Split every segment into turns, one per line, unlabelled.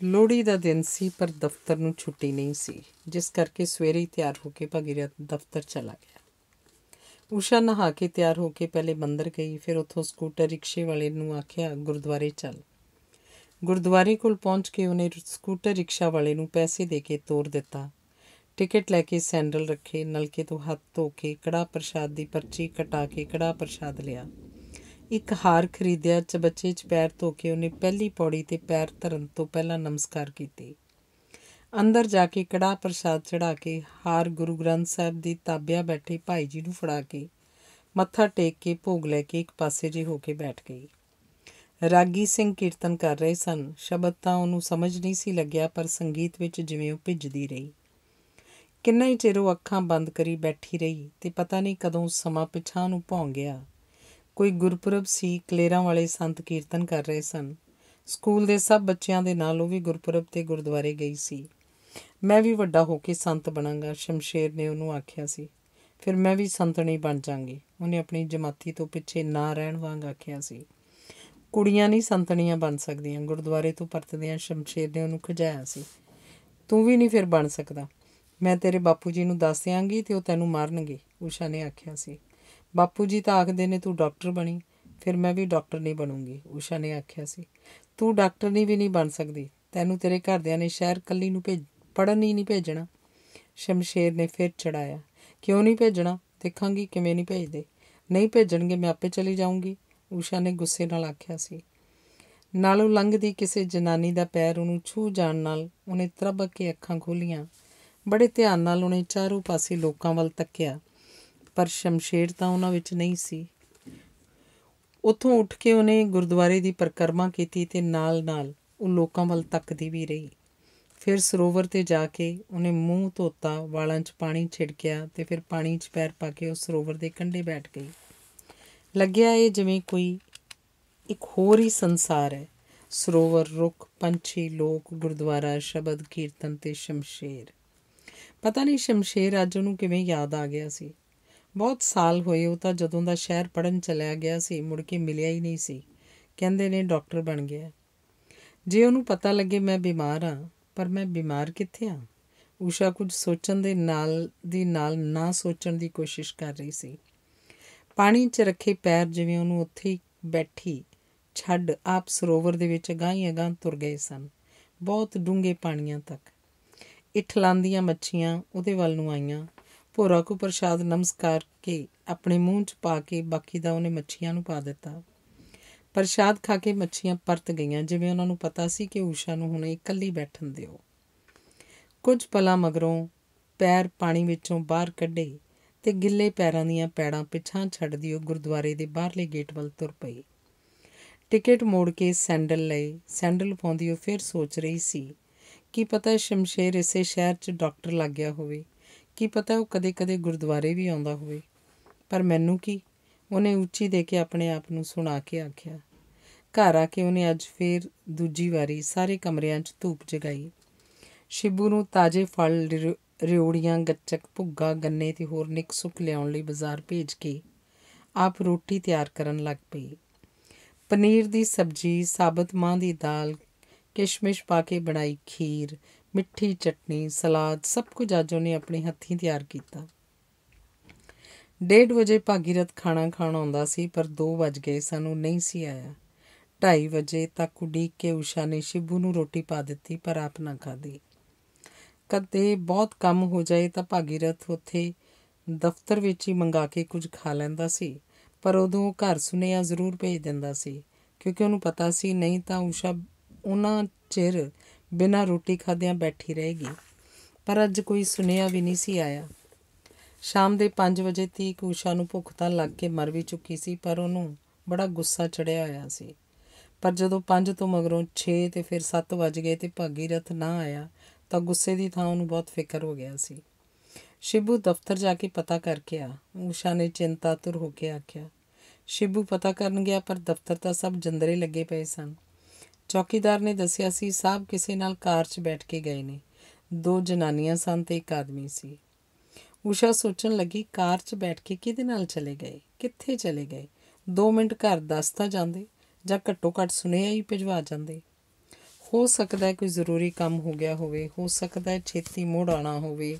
ਲੋਹੜੀ ਦਾ ਦਿਨ ਸੀ ਪਰ ਦਫ਼ਤਰ ਨੂੰ ਛੁੱਟੀ ਨਹੀਂ ਸੀ, ਜਿਸ ਕਰਕੇ ਸਵੇਰੇ ਹੀ ਤਿਆਰ ਹੋ ਕੇ ਭਗੀਰਥ ਦਫ਼ਤਰ ਚਲਾ ਗਿਆ। ਊਸ਼ਾ ਨਹਾ ਕੇ ਤਿਆਰ ਹੋ ਕੇ ਪਹਿਲੇ ਮੰਦਰ ਗਈ, ਫਿਰ ਉੱਥੋਂ ਸਕੂਟਰ ਰਿਕਸ਼ੇ ਵਾਲੇ ਨੂੰ ਆਖਿਆ ਗੁਰਦੁਆਰੇ ਚੱਲ। ਗੁਰਦੁਆਰੇ ਕੋਲ ਪਹੁੰਚ ਕੇ ਉਹਨੇ ਸਕੂਟਰ ਰਿਕਸ਼ਾ ਵਾਲੇ ਨੂੰ ਪੈਸੇ ਦੇ ਕੇ ਤੋਰ ਦਿੱਤਾ। ਟਿਕਟ ਲੈ ਕੇ ਸੈਂਡਲ ਰੱਖੇ, ਨਲਕੇ ਤੋਂ ਹੱਥ ਧੋ ਕੇ ਕੜਾਹ ਪ੍ਰਸ਼ਾਦ ਦੀ ਪਰਚੀ ਕਟਾ ਕੇ ਕੜਾਹ ਪ੍ਰਸ਼ਾਦ ਲਿਆ। ਇੱਕ ਹਾਰ ਖਰੀਦਿਆ, ਚਬੱਚੇ 'ਚ ਪੈਰ ਧੋ ਕੇ ਉਹਨੇ ਪਹਿਲੀ ਪੌੜੀ 'ਤੇ ਪੈਰ ਧਰਨ ਤੋਂ ਪਹਿਲਾਂ ਨਮਸਕਾਰ ਕੀਤੀ। ਅੰਦਰ ਜਾ ਕੇ ਕੜਾਹ ਪ੍ਰਸ਼ਾਦ ਚੜ੍ਹਾ ਕੇ ਹਾਰ ਗੁਰੂ ਗ੍ਰੰਥ ਸਾਹਿਬ ਦੀ ਤਾਬਿਆ ਬੈਠੇ ਭਾਈ ਜੀ ਨੂੰ ਫੜਾ ਕੇ ਮੱਥਾ ਟੇਕ ਕੇ ਭੋਗ ਲੈ ਕੇ ਇੱਕ ਪਾਸੇ ਜਿਹੇ ਹੋ ਕੇ ਬੈਠ ਗਈ। ਰਾਗੀ ਸਿੰਘ ਕੀਰਤਨ ਕਰ ਰਹੇ ਸਨ। ਸ਼ਬਦ ਤਾਂ ਉਹਨੂੰ ਸਮਝ ਨਹੀਂ ਸੀ ਲੱਗਿਆ, ਪਰ ਸੰਗੀਤ ਵਿੱਚ ਜਿਵੇਂ ਉਹ ਭਿੱਜਦੀ ਰਹੀ। ਕਿੰਨਾ ਹੀ ਚਿਰ ਉਹ ਅੱਖਾਂ ਬੰਦ ਕਰੀ ਬੈਠੀ ਰਹੀ ਤੇ ਪਤਾ ਨਹੀਂ ਕਦੋਂ ਸਮਾਂ ਪਿਛਾਂਹ ਨੂੰ ਭੌਂ ਗਿਆ। ਕੋਈ ਗੁਰਪੁਰਬ ਸੀ, ਕਲੇਰਾਂ ਵਾਲੇ ਸੰਤ ਕੀਰਤਨ ਕਰ ਰਹੇ ਸਨ। ਸਕੂਲ ਦੇ ਸਭ ਬੱਚਿਆਂ ਦੇ ਨਾਲ ਉਹ ਵੀ ਗੁਰਪੁਰਬ 'ਤੇ ਗੁਰਦੁਆਰੇ ਗਈ ਸੀ। ਮੈਂ ਵੀ ਵੱਡਾ ਹੋ ਕੇ ਸੰਤ ਬਣਾਂਗਾ, ਸ਼ਮਸ਼ੇਰ ਨੇ ਉਹਨੂੰ ਆਖਿਆ ਸੀ। ਫਿਰ ਮੈਂ ਵੀ ਸੰਤਣੀ ਬਣ ਜਾਂਗੀ, ਉਹਨੇ ਆਪਣੀ ਜਮਾਤੀ ਤੋਂ ਪਿੱਛੇ ਨਾ ਰਹਿਣ ਵਾਂਗ ਆਖਿਆ ਸੀ। ਕੁੜੀਆਂ ਨਹੀਂ ਸੰਤਣੀਆਂ ਬਣ ਸਕਦੀਆਂ। ਗੁਰਦੁਆਰੇ ਤੋਂ ਪਰਤਦਿਆਂ ਸ਼ਮਸ਼ੇਰ ਨੇ ਉਹਨੂੰ ਖਿਜਾਇਆ ਸੀ। ਤੂੰ ਵੀ ਨਹੀਂ ਫਿਰ ਬਣ ਸਕਦਾ। ਮੈਂ ਤੇਰੇ ਬਾਪੂ ਜੀ ਨੂੰ ਦੱਸ ਦਿਆਂਗੀ ਤੇ ਉਹ ਤੈਨੂੰ ਮਾਰਨਗੇ, ਊਸ਼ਾ ਨੇ ਆਖਿਆ ਸੀ। ਬਾਪੂ ਜੀ ਤਾਂ ਆਖਦੇ ਨੇ ਤੂੰ ਡਾਕਟਰ ਬਣੀ। ਫਿਰ ਮੈਂ ਵੀ ਡਾਕਟਰ ਨਹੀਂ ਬਣੂੰਗੀ, ਊਸ਼ਾ ਨੇ ਆਖਿਆ ਸੀ। ਤੂੰ ਡਾਕਟਰਨੀ ਵੀ ਨਹੀਂ ਬਣ ਸਕਦੀ। ਤੈਨੂੰ ਤੇਰੇ ਘਰਦਿਆਂ ਨੇ ਸ਼ਹਿਰ ਇਕੱਲੀ ਨੂੰ ਪੜ੍ਹਨ ਹੀ ਨਹੀਂ ਭੇਜਣਾ। ਸ਼ਮਸ਼ੇਰ ਨੇ ਫਿਰ ਚੜਾਇਆ। ਕਿਉਂ ਨਹੀਂ ਭੇਜਣਾ? ਦੇਖਾਂਗੀ ਕਿਵੇਂ ਨਹੀਂ ਭੇਜਦੇ। ਨਹੀਂ ਭੇਜਣਗੇ ਮੈਂ ਆਪੇ ਚਲੀ ਜਾਊਂਗੀ, ਊਸ਼ਾ ਨੇ ਗੁੱਸੇ ਨਾਲ ਆਖਿਆ ਸੀ। ਨਾਲੋਂ ਲੰਘਦੀ ਕਿਸੇ ਜਨਾਨੀ ਦਾ ਪੈਰ ਉਹਨੂੰ ਛੂਹ ਜਾਣ ਨਾਲ ਉਹਨੇ ਤਰਬਕ ਕੇ ਅੱਖਾਂ ਖੋਲ੍ਹੀਆਂ। ਬੜੇ ਧਿਆਨ ਨਾਲ ਉਹਨੇ ਚਾਰੋਂ ਪਾਸੇ ਲੋਕਾਂ ਵੱਲ ਤੱਕਿਆ, ਪਰ ਸ਼ਮਸ਼ੇਰ ਤਾਂ ਉਹਨਾਂ ਵਿੱਚ ਨਹੀਂ ਸੀ। ਉੱਥੋਂ ਉੱਠ ਕੇ ਉਹਨੇ ਗੁਰਦੁਆਰੇ ਦੀ ਪਰਿਕਰਮਾ ਕੀਤੀ ਤੇ ਨਾਲ ਨਾਲ ਉਹ ਲੋਕਾਂ ਵੱਲ ਤੱਕਦੀ ਵੀ ਰਹੀ। ਫਿਰ ਸਰੋਵਰ 'ਤੇ ਜਾ ਕੇ ਉਹਨੇ ਮੂੰਹ ਧੋਤਾ, ਵਾਲਾਂ 'ਚ ਪਾਣੀ ਛਿੜਕਿਆ ਤੇ ਫਿਰ ਪਾਣੀ 'ਚ ਪੈਰ ਪਾ ਕੇ ਉਹ ਸਰੋਵਰ ਦੇ ਕੰਢੇ ਬੈਠ ਗਈ। ਲੱਗਿਆ ਇਹ ਜਿਵੇਂ ਕੋਈ ਇੱਕ ਹੋਰ ਹੀ ਸੰਸਾਰ ਹੈ। ਸਰੋਵਰ, ਰੁੱਖ, ਪੰਛੀ, ਲੋਕ, ਗੁਰਦੁਆਰਾ, ਸ਼ਬਦ, ਕੀਰਤਨ ਤੇ ਸ਼ਮਸ਼ੇਰ। ਪਤਾ ਨਹੀਂ ਸ਼ਮਸ਼ੇਰ ਅੱਜ ਉਹਨੂੰ ਕਿਵੇਂ ਯਾਦ ਆ ਗਿਆ ਸੀ। ਬਹੁਤ ਸਾਲ ਹੋਏ ਉਹ ਤਾਂ ਜਦੋਂ ਦਾ ਸ਼ਹਿਰ ਪੜ੍ਹਨ ਚਲਿਆ ਗਿਆ ਸੀ, ਮੁੜ ਕੇ ਮਿਲਿਆ ਹੀ ਨਹੀਂ ਸੀ। ਕਹਿੰਦੇ ਨੇ ਡਾਕਟਰ ਬਣ ਗਿਆ। ਜੇ ਉਹਨੂੰ ਪਤਾ ਲੱਗੇ ਮੈਂ ਬਿਮਾਰ ਹਾਂ, ਪਰ ਮੈਂ ਬਿਮਾਰ ਕਿੱਥੇ ਹਾਂ? ਊਸ਼ਾ ਕੁਝ ਸੋਚਣ ਦੇ ਨਾਲ ਨਾ ਸੋਚਣ ਦੀ ਕੋਸ਼ਿਸ਼ ਕਰ ਰਹੀ ਸੀ। ਪਾਣੀ 'ਚ ਰੱਖੇ ਪੈਰ ਜਿਵੇਂ ਉਹਨੂੰ ਉੱਥੇ ਹੀ ਬੈਠੀ ਛੱਡ ਆਪ ਸਰੋਵਰ ਦੇ ਵਿੱਚ ਅਗਾਂਹ ਹੀ ਅਗਾਂਹ ਤੁਰ ਗਏ ਸਨ, ਬਹੁਤ ਡੂੰਘੇ ਪਾਣੀਆਂ ਤੱਕ। ਇਠਲਾਂਦੀਆਂ ਮੱਛੀਆਂ ਉਹਦੇ ਵੱਲ ਨੂੰ ਆਈਆਂ। ਭੋਰਾ ਕੁ ਪ੍ਰਸ਼ਾਦ ਨਮਸਕਾਰ ਕੇ ਆਪਣੇ ਮੂੰਹ 'ਚ ਪਾ ਕੇ ਬਾਕੀ ਦਾ ਉਹਨੇ ਮੱਛੀਆਂ ਨੂੰ ਪਾ ਦਿੱਤਾ। ਪ੍ਰਸ਼ਾਦ ਖਾ ਕੇ ਮੱਛੀਆਂ ਪਰਤ ਗਈਆਂ, ਜਿਵੇਂ ਉਹਨਾਂ ਨੂੰ ਪਤਾ ਸੀ ਕਿ ਊਸ਼ਾ ਨੂੰ ਹੁਣ ਇਕੱਲੀ ਬੈਠਣ ਦਿਓ। ਕੁਝ ਪਲਾਂ ਮਗਰੋਂ ਪੈਰ ਪਾਣੀ ਵਿੱਚੋਂ ਬਾਹਰ ਕੱਢੇ ਤੇ ਗਿੱਲੇ ਪੈਰਾਂ ਦੀਆਂ ਪੈੜਾਂ ਪਿਛਾਂਹ ਛੱਡਦੀ ਉਹ ਗੁਰਦੁਆਰੇ ਦੇ ਬਾਹਰਲੇ ਗੇਟ ਵੱਲ ਤੁਰ ਪਈ। ਟਿਕਟ ਮੋੜ ਕੇ ਸੈਂਡਲ ਲਏ। ਸੈਂਡਲ ਪਾਉਂਦੀ ਉਹ ਫਿਰ ਸੋਚ ਰਹੀ ਸੀ, ਕੀ ਪਤਾ ਸ਼ਮਸ਼ੇਰ ਇਸੇ ਸ਼ਹਿਰ 'ਚ ਡਾਕਟਰ ਲੱਗ ਗਿਆ ਹੋਵੇ। ਕੀ ਪਤਾ ਉਹ ਕਦੇ ਕਦੇ ਗੁਰਦੁਆਰੇ ਵੀ ਆਉਂਦਾ ਹੋਵੇ। ਪਰ ਮੈਨੂੰ ਕੀ? ਉਹਨੇ ਉੱਚੀ ਦੇ ਕੇ ਆਪਣੇ ਆਪ ਨੂੰ ਸੁਣਾ ਕੇ ਆਖਿਆ। ਘਰ ਆ ਕੇ ਉਹਨੇ ਅੱਜ ਫੇਰ ਦੂਜੀ ਵਾਰੀ ਸਾਰੇ ਕਮਰਿਆਂ 'ਚ ਧੂਪ ਜਗਾਈ। ਸ਼ਿਬੂ ਨੂੰ ਤਾਜ਼ੇ ਫਲ, ਰਿਓੜੀਆਂ, ਗੱਚਕ, ਭੁੱਗਾ, ਗੰਨੇ ਤੇ ਹੋਰ ਨਿੱਕ ਸੁੱਕ ਲਿਆਉਣ ਲਈ ਬਾਜ਼ਾਰ ਭੇਜ ਕੇ ਆਪ ਰੋਟੀ ਤਿਆਰ ਕਰਨ ਲੱਗ ਪਈ। ਪਨੀਰ ਦੀ ਸਬਜ਼ੀ, ਸਾਬਤ ਮਾਂਹ ਦੀ ਦਾਲ, ਕਿਸ਼ਮਿਸ਼ ਪਾ ਕੇ ਬਣਾਈ ਖੀਰ, ਮਿੱਠੀ ਚਟਨੀ, ਸਲਾਦ, ਸਭ ਕੁਝ ਅੱਜ ਉਹਨੇ ਆਪਣੇ ਹੱਥੀਂ ਤਿਆਰ ਕੀਤਾ। 1:30 ਵਜੇ ਭਾਗੀਰਥ ਖਾਣਾ ਖਾਣ ਆਉਂਦਾ ਸੀ, ਪਰ 2 ਵੱਜ ਗਏ ਸਨ, ਉਹ ਨਹੀਂ ਸੀ ਆਇਆ। 2:30 ਵਜੇ ਤੱਕ ਉਡੀਕ ਕੇ ਊਸ਼ਾ ਨੇ ਸ਼ਿਬੂ ਨੂੰ ਰੋਟੀ ਪਾ ਦਿੱਤੀ, ਪਰ ਆਪ ਨਾ ਖਾਧੀ। ਕਦੇ ਬਹੁਤ ਕੰਮ ਹੋ ਜਾਏ ਤਾਂ ਭਾਗੀਰਥ ਉੱਥੇ ਦਫ਼ਤਰ ਵਿੱਚ ਹੀ ਮੰਗਾ ਕੇ ਕੁਝ ਖਾ ਲੈਂਦਾ ਸੀ, ਪਰ ਉਦੋਂ ਉਹ ਘਰ ਸੁਨੇਹਾ ਜ਼ਰੂਰ ਭੇਜ ਦਿੰਦਾ ਸੀ, ਕਿਉਂਕਿ ਉਹਨੂੰ ਪਤਾ ਸੀ ਨਹੀਂ ਤਾਂ ਊਸ਼ਾ ਉਹਨਾਂ ਚਿਰ ਬਿਨਾਂ ਰੋਟੀ ਖਾਧਿਆਂ ਬੈਠੀ ਰਹੇਗੀ। ਪਰ ਅੱਜ ਕੋਈ ਸੁਨੇਹਾ ਵੀ ਨਹੀਂ ਸੀ ਆਇਆ। ਸ਼ਾਮ ਦੇ 5 ਵਜੇ ਤੀਕ ਊਸ਼ਾ ਨੂੰ ਭੁੱਖ ਤਾਂ ਲੱਗ ਕੇ ਮਰ ਵੀ ਚੁੱਕੀ ਸੀ, ਪਰ ਉਹਨੂੰ ਬੜਾ ਗੁੱਸਾ ਚੜ੍ਹਿਆ ਹੋਇਆ ਸੀ। ਪਰ ਜਦੋਂ 5 ਤੋਂ ਮਗਰੋਂ 6 ਤੇ ਫਿਰ 7 ਵੱਜ ਗਏ ਤੇ ਭਾਗੀਰਥ ਨਾ ਆਇਆ ਤਾਂ ਗੁੱਸੇ ਦੀ ਥਾਂ ਉਹਨੂੰ ਬਹੁਤ ਫਿਕਰ ਹੋ ਗਿਆ ਸੀ। ਸ਼ਿਬੂ ਦਫ਼ਤਰ ਜਾ ਕੇ ਪਤਾ ਕਰਕੇ ਆ, ਊਸ਼ਾ ਨੇ ਚਿੰਤਾਤੁਰ ਹੋ ਕੇ ਆਖਿਆ। ਸ਼ਿਬੂ ਪਤਾ ਕਰਨ ਗਿਆ, ਪਰ ਦਫ਼ਤਰ ਤਾਂ ਸਭ ਜੰਦਰੇ ਲੱਗੇ ਪਏ ਸਨ। ਚੌਕੀਦਾਰ ਨੇ ਦੱਸਿਆ ਸੀ ਸਾਹਿਬ ਕਿਸੇ ਨਾਲ ਕਾਰ 'ਚ ਬੈਠ ਕੇ ਗਏ ਨੇ। 2 ਜਨਾਨੀਆਂ ਸਨ ਤੇ ਇੱਕ ਆਦਮੀ ਸੀ। ਊਸ਼ਾ ਸੋਚਣ ਲੱਗੀ, ਕਾਰ 'ਚ ਬੈਠ ਕੇ ਕਿਹਦੇ ਨਾਲ ਚਲੇ ਗਏ? ਕਿੱਥੇ ਚਲੇ ਗਏ? 2 ਮਿੰਟ ਘਰ ਦੱਸ ਤਾਂ ਜਾਂਦੇ, ਜਾਂ ਘੱਟੋ ਘੱਟ ਸੁਨੇਹਾ ਹੀ ਭਿਜਵਾ ਜਾਂਦੇ। ਹੋ ਸਕਦਾ ਹੈ ਕੋਈ ਜ਼ਰੂਰੀ ਕੰਮ ਹੋ ਗਿਆ ਹੋਵੇ, ਹੋ ਸਕਦਾ ਹੈ ਛੇਤੀ ਮੁੜ ਆਉਣਾ ਹੋਵੇ,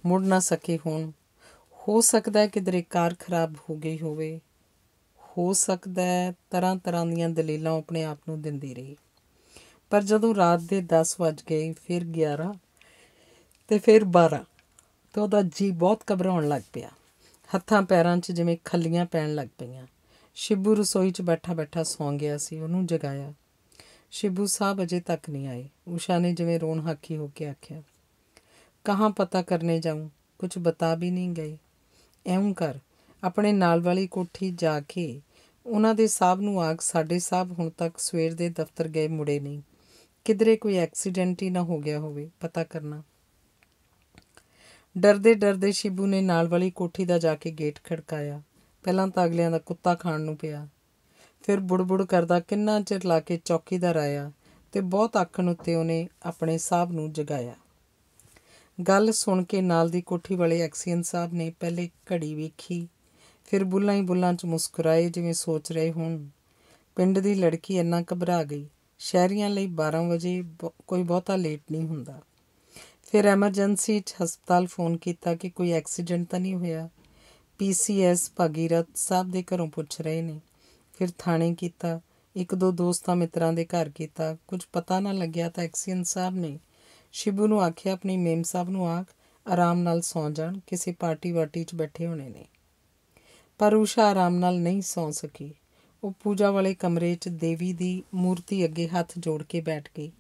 ਮੁੜ ਨਾ ਸਕੇ ਹੋ ਸਕਦਾ ਹੈ ਕਿਧਰੇ ਕਾਰ ਖਰਾਬ ਹੋ ਗਈ ਹੋਵੇ, ਹੋ ਸਕਦਾ ਹੈ ਤਰ੍ਹਾਂ ਤਰ੍ਹਾਂ ਦੀਆਂ ਦਲੀਲਾਂ ਉਹ ਆਪਣੇ ਆਪ ਨੂੰ ਦਿੰਦੀ ਰਹੀ। ਪਰ ਜਦੋਂ ਰਾਤ ਦੇ 10 ਵੱਜ ਗਏ, ਫਿਰ 11 ਅਤੇ ਫਿਰ 12 ਤਾਂ ਉਹਦਾ ਜੀਅ ਬਹੁਤ ਘਬਰਾਉਣ ਲੱਗ ਪਿਆ। ਹੱਥਾਂ ਪੈਰਾਂ 'ਚ ਜਿਵੇਂ ਖੱਲੀਆਂ ਪੈਣ ਲੱਗ ਪਈਆਂ। ਸ਼ਿਬੂ ਰਸੋਈ 'ਚ ਬੈਠਾ ਬੈਠਾ ਸੌਂ ਗਿਆ ਸੀ। ਉਹਨੂੰ ਜਗਾਇਆ। शिबू साहब अजय तक नहीं आए। उषा ने जिवें रोन हाकी होके आख्या, कहाँ पता करने जाऊँ, कुछ बता भी नहीं गए। ਐਉਂ ਕਰ, ਆਪਣੇ ਨਾਲ ਵਾਲੀ ਕੋਠੀ ਜਾ ਕੇ ਉਹਨਾਂ ਦੇ ਸਾਹਿਬ ਨੂੰ ਆਖ, ਸਾਡੇ ਸਾਹਿਬ ਹੁਣ ਤੱਕ ਸਵੇਰ ਦੇ ਦਫ਼ਤਰ ਗਏ ਮੁੜੇ ਨਹੀਂ, ਕਿਧਰੇ ਕੋਈ ਐਕਸੀਡੈਂਟ ਹੀ ਨਾ ਹੋ ਗਿਆ ਹੋਵੇ, ਪਤਾ ਕਰਨਾ। ਡਰਦੇ ਡਰਦੇ ਸ਼ਿਬੂ ਨੇ ਨਾਲ ਵਾਲੀ ਕੋਠੀ ਦਾ ਜਾ ਕੇ ਗੇਟ ਖੜਕਾਇਆ। ਪਹਿਲਾਂ ਤਾਂ ਅਗਲਿਆਂ ਦਾ ਕੁੱਤਾ ਖਾਣ ਨੂੰ ਪਿਆ। ਫਿਰ ਬੁੜਬੁੜ ਕਰਦਾ ਕਿੰਨਾ ਚਿਰ ਲਾ ਕੇ ਚੌਕੀਦਾਰ ਆਇਆ ਅਤੇ ਬਹੁਤ ਆਖਣ ਉੱਤੇ ਉਹਨੇ ਆਪਣੇ ਸਾਹਿਬ ਨੂੰ ਜਗਾਇਆ। ਗੱਲ ਸੁਣ ਕੇ ਨਾਲ ਦੀ ਕੋਠੀ ਵਾਲੇ ਐਕਸੀਅਨ ਸਾਹਿਬ ਨੇ ਪਹਿਲੇ ਘੜੀ ਵੇਖੀ, ਫਿਰ ਬੁੱਲਾਂ ਹੀ ਬੁੱਲਾਂ 'ਚ ਮੁਸਕਰਾਏ, ਜਿਵੇਂ ਸੋਚ ਰਹੇ ਹੋਣ ਪਿੰਡ ਦੀ ਲੜਕੀ ਇੰਨਾ ਘਬਰਾ ਗਈ। ਸ਼ਹਿਰੀਆਂ ਲਈ 12 ਵਜੇ ਕੋਈ ਬਹੁਤਾ ਲੇਟ ਨਹੀਂ ਹੁੰਦਾ। ਫਿਰ ਐਮਰਜੈਂਸੀ 'ਚ ਹਸਪਤਾਲ ਫੋਨ ਕੀਤਾ ਕਿ ਕੋਈ ਐਕਸੀਡੈਂਟ ਤਾਂ ਨਹੀਂ ਹੋਇਆ। PCS ਭਾਗੀਰਥ ਸਾਹਿਬ ਦੇ ਘਰੋਂ ਪੁੱਛ ਰਹੇ ਨੇ। ਫਿਰ ਥਾਣੇ ਕੀਤਾ, ਇੱਕ ਦੋ ਦੋਸਤਾਂ ਮਿੱਤਰਾਂ ਦੇ ਘਰ ਕੀਤਾ। ਕੁਝ ਪਤਾ ਨਾ ਲੱਗਿਆ ਤਾਂ ਐਕਸੀਅਨ ਸਾਹਿਬ ਨੇ ਸ਼ਿਬੂ ਨੂੰ ਆਖਿਆ, ਆਪਣੀ ਮੇਮ ਸਾਹਿਬ ਨੂੰ ਆਖ ਆਰਾਮ ਨਾਲ ਸੌਂ ਜਾਣ, ਕਿਸੇ ਪਾਰਟੀ ਵਾਰਟੀ 'ਚ ਬੈਠੇ ਹੋਣੇ ਨੇ। ਪਰ ਊਸ਼ਾ ਆਰਾਮ ਨਾਲ ਨਹੀਂ ਸੌਂ ਸਕੀ। ਉਹ ਪੂਜਾ ਵਾਲੇ ਕਮਰੇ 'ਚ ਦੇਵੀ ਦੀ ਮੂਰਤੀ ਅੱਗੇ ਹੱਥ ਜੋੜ ਕੇ ਬੈਠ ਗਈ।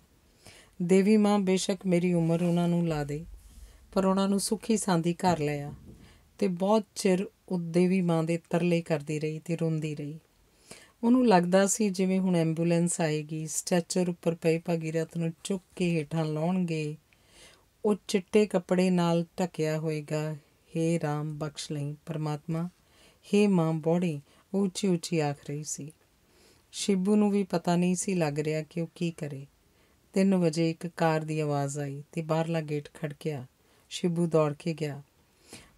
ਦੇਵੀ ਮਾਂ, ਬੇਸ਼ੱਕ ਮੇਰੀ ਉਮਰ ਉਹਨਾਂ ਨੂੰ ਲਾ ਦੇ, ਪਰ ਉਹਨਾਂ ਨੂੰ ਸੁੱਖੀ ਸਾਂਦੀ ਘਰ ਲਿਆ। ਅਤੇ ਬਹੁਤ ਚਿਰ ਉਹ ਦੇਵੀ ਮਾਂ ਦੇ ਤਰਲੇ ਕਰਦੀ ਰਹੀ ਅਤੇ ਰੋਂਦੀ ਰਹੀ। ਉਹਨੂੰ ਲੱਗਦਾ ਸੀ ਜਿਵੇਂ ਹੁਣ ਐਂਬੂਲੈਂਸ ਆਏਗੀ, ਸਟੈਚਰ ਉੱਪਰ ਪਏ ਭਾਗੀਰਥ ਨੂੰ ਚੁੱਕ ਕੇ ਹੇਠਾਂ ਲਾਉਣਗੇ, ਉਹ ਚਿੱਟੇ ਕੱਪੜੇ ਨਾਲ ਢੱਕਿਆ ਹੋਏਗਾ। ਹੇ ਰਾਮ ਬਖਸ਼ ਲਈ ਪਰਮਾਤਮਾ, ਹੇ ਮਾਂ ਬੋੜੀ, ਉਹ ਉੱਚੀ ਉੱਚੀ ਆਖ ਰਹੀ ਸੀ। ਸ਼ਿਬੂ ਨੂੰ ਵੀ ਪਤਾ ਨਹੀਂ ਸੀ ਲੱਗ ਰਿਹਾ ਕਿ ਉਹ ਕੀ ਕਰੇ। 3 ਵਜੇ ਇੱਕ ਕਾਰ ਦੀ ਆਵਾਜ਼ ਆਈ ਅਤੇ ਬਾਹਰਲਾ ਗੇਟ ਖੜਕਿਆ। ਸ਼ਿਬੂ ਦੌੜ ਕੇ ਗਿਆ।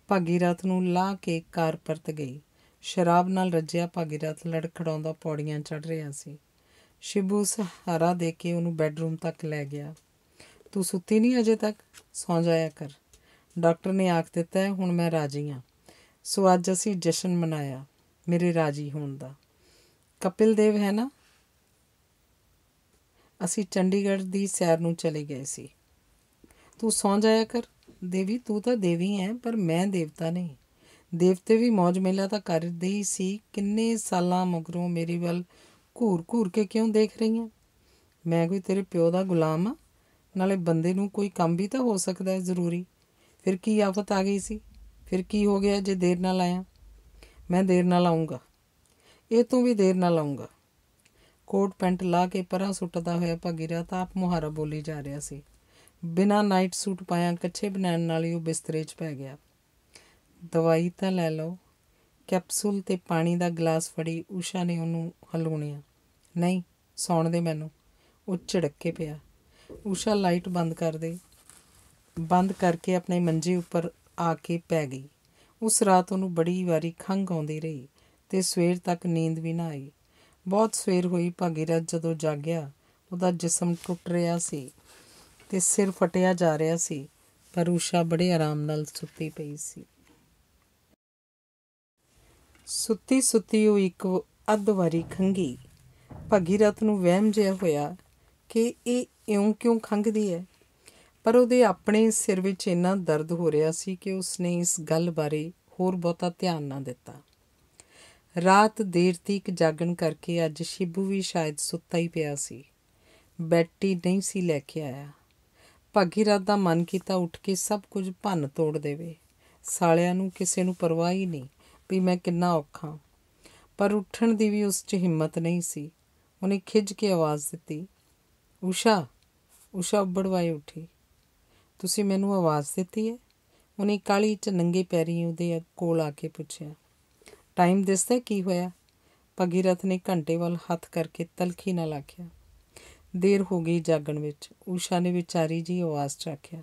ਭਾਗੀਰਥ ਨੂੰ ਲਾਹ ਕੇ ਕਾਰ ਪਰਤ ਗਈ। ਸ਼ਰਾਬ ਨਾਲ ਰੱਜਿਆ ਭਾਗੀਰਥ ਲੜਖੜਾਉਂਦਾ ਪੌੜੀਆਂ ਚੜ੍ਹ ਰਿਹਾ ਸੀ। ਸ਼ਿਬੂ ਸਹਾਰਾ ਦੇ ਕੇ ਉਹਨੂੰ ਬੈੱਡਰੂਮ ਤੱਕ ਲੈ ਗਿਆ। ਤੂੰ ਸੁੱਤੀ ਨਹੀਂ ਅਜੇ ਤੱਕ? ਸੌਂ ਜਾਇਆ ਕਰ। ਡਾਕਟਰ ਨੇ ਆਖ ਦਿੱਤਾ ਹੈ ਹੁਣ ਮੈਂ ਰਾਜੀ ਹਾਂ, ਸੋ ਅੱਜ ਅਸੀਂ ਜਸ਼ਨ ਮਨਾਇਆ ਮੇਰੇ ਰਾਜੀ ਹੋਣ ਦਾ। ਕਪਿਲ ਦੇਵ ਹੈ ਨਾ? ਅਸੀਂ ਚੰਡੀਗੜ੍ਹ ਦੀ ਸੈਰ ਨੂੰ ਚਲੇ ਗਏ ਸੀ। ਤੂੰ ਸੌਂ ਜਾਇਆ ਕਰ। ਦੇਵੀ, ਤੂੰ ਤਾਂ ਦੇਵੀ ਹੈ, ਪਰ ਮੈਂ ਦੇਵਤਾ ਨਹੀਂ। ਦੇਵਤੇ ਵੀ ਮੌਜ ਮੇਲਾ ਤਾਂ ਕਰਦੇ ਹੀ ਸੀ। ਕਿੰਨੇ ਸਾਲਾਂ ਮਗਰੋਂ ਮੇਰੇ ਵੱਲ ਘੂਰ ਘੂਰ ਕੇ ਕਿਉਂ ਦੇਖ ਰਹੀ ਹਾਂ? ਮੈਂ ਕੋਈ ਤੇਰੇ ਪਿਓ ਦਾ ਗੁਲਾਮ ਹਾਂ? ਨਾਲੇ ਬੰਦੇ ਨੂੰ ਕੋਈ ਕੰਮ ਵੀ ਤਾਂ ਹੋ ਸਕਦਾ ਹੈ ਜ਼ਰੂਰੀ। ਫਿਰ ਕੀ ਆਫਤ ਆ ਗਈ ਸੀ? ਫਿਰ ਕੀ ਹੋ ਗਿਆ ਜੇ ਦੇਰ ਨਾਲ ਆਇਆ? ਮੈਂ ਦੇਰ ਨਾਲ ਆਊਂਗਾ, ਇਹ ਤੋਂ ਵੀ ਦੇਰ ਨਾਲ ਆਊਂਗਾ। ਕੋਟ ਪੈਂਟ ਲਾ ਕੇ ਪਰਾਂ ਸੁੱਟਦਾ ਹੋਇਆ ਭਾਗੀਰਥ ਆਪ ਮੁਹਾਰਾ ਬੋਲੀ ਜਾ ਰਿਹਾ ਸੀ। ਬਿਨਾਂ ਨਾਈਟ ਸੂਟ ਪਾਇਆ ਕੱਛੇ ਬਣਾਉਣ ਨਾਲ ਹੀ ਉਹ ਬਿਸਤਰੇ 'ਚ ਪੈ ਗਿਆ। ਦਵਾਈ ਤਾਂ ਲੈ ਲਓ। ਕੈਪਸੂਲ ਅਤੇ ਪਾਣੀ ਦਾ ਗਲਾਸ ਫੜੀ ਊਸ਼ਾ ਨੇ ਉਹਨੂੰ ਹਲੂਣਿਆ। ਨਹੀਂ, ਸੌਣ ਦੇ ਮੈਨੂੰ। ਉਹ ਝਿੜਕ ਕੇ ਪਿਆ। ਊਸ਼ਾ ਲਾਈਟ ਬੰਦ ਕਰਕੇ ਆਪਣੇ ਮੰਜੇ ਉੱਪਰ ਆ ਕੇ ਪੈ ਗਈ। ਉਸ ਰਾਤ ਉਹਨੂੰ ਬੜੀ ਵਾਰੀ ਖੰਘ ਆਉਂਦੀ ਰਹੀ ਅਤੇ ਸਵੇਰ ਤੱਕ ਨੀਂਦ ਵੀ ਨਾ ਆਈ। ਬਹੁਤ ਸਵੇਰ ਹੋਈ। ਭਾਗੀਰਥ ਜਦੋਂ ਜਾਗਿਆ, ਉਹਦਾ ਜਿਸਮ ਟੁੱਟ ਰਿਹਾ ਸੀ ਅਤੇ ਸਿਰ ਫਟਿਆ ਜਾ ਰਿਹਾ ਸੀ, ਪਰ ਊਸ਼ਾ ਬੜੇ ਆਰਾਮ ਨਾਲ ਸੁੱਤੀ ਪਈ ਸੀ। ਸੁੱਤੀ ਸੁੱਤੀ ਉਹ ਇੱਕ ਅੱਧ ਵਾਰੀ ਖੰਘੀ। ਭਾਗੀਰਥ ਨੂੰ ਵਹਿਮ ਜਿਹਾ ਹੋਇਆ ਕਿ ਇਹ ਇਉਂ ਕਿਉਂ ਖੰਘਦੀ ਹੈ, ਪਰ ਉਹਦੇ ਆਪਣੇ ਸਿਰ ਵਿੱਚ ਇੰਨਾ ਦਰਦ ਹੋ ਰਿਹਾ ਸੀ ਕਿ ਉਸਨੇ ਇਸ ਗੱਲ ਬਾਰੇ ਹੋਰ ਬਹੁਤਾ ਧਿਆਨ ਨਾ ਦਿੱਤਾ। ਰਾਤ ਦੇਰ ਤੀਕ ਜਾਗਣ ਕਰਕੇ ਅੱਜ ਸ਼ਿਬੂ ਵੀ ਸ਼ਾਇਦ ਸੁੱਤਾ ਹੀ ਪਿਆ ਸੀ। ਬੈਟੀ ਨਹੀਂ ਸੀ ਲੈ ਕੇ ਆਇਆ। ਭਾਗੀਰਥ ਦਾ ਮਨ ਕੀਤਾ ਉੱਠ ਕੇ ਸਭ ਕੁਝ ਭੰਨ ਤੋੜ ਦੇਵੇ। ਸਾਲਿਆਂ ਨੂੰ ਕਿਸੇ ਨੂੰ ਪਰਵਾਹ ਹੀ ਨਹੀਂ ਵੀ ਮੈਂ ਕਿੰਨਾ ਔਖਾ, ਪਰ ਉੱਠਣ ਦੀ ਵੀ ਉਸ 'ਚ ਹਿੰਮਤ ਨਹੀਂ ਸੀ। ਉਹਨੇ ਖਿੱਝ ਕੇ ਆਵਾਜ਼ ਦਿੱਤੀ, ਊਸ਼ਾ। ਊਸ਼ਾ ਉੱਬੜਵਾਏ ਉੱਠੀ। ਤੁਸੀਂ ਮੈਨੂੰ ਆਵਾਜ਼ ਦਿੱਤੀ ਹੈ? ਉਹਨੇ ਕਾਹਲੀ 'ਚ ਨੰਗੇ ਪੈਰੀਂ ਉਹਦੇ ਕੋਲ ਆ ਕੇ ਪੁੱਛਿਆ। ਟਾਈਮ ਦਿਸਦਾ ਕੀ ਹੋਇਆ? ਭਾਗੀਰਥ ਨੇ ਘੰਟੇ ਵੱਲ ਹੱਥ ਕਰਕੇ ਤਲਖੀ ਨਾਲ ਆਖਿਆ। ਦੇਰ ਹੋ ਗਈ ਜਾਗਣ ਵਿੱਚ। ਊਸ਼ਾ ਨੇ ਵਿਚਾਰੀ ਜਿਹੀ ਆਵਾਜ਼ 'ਚ ਆਖਿਆ।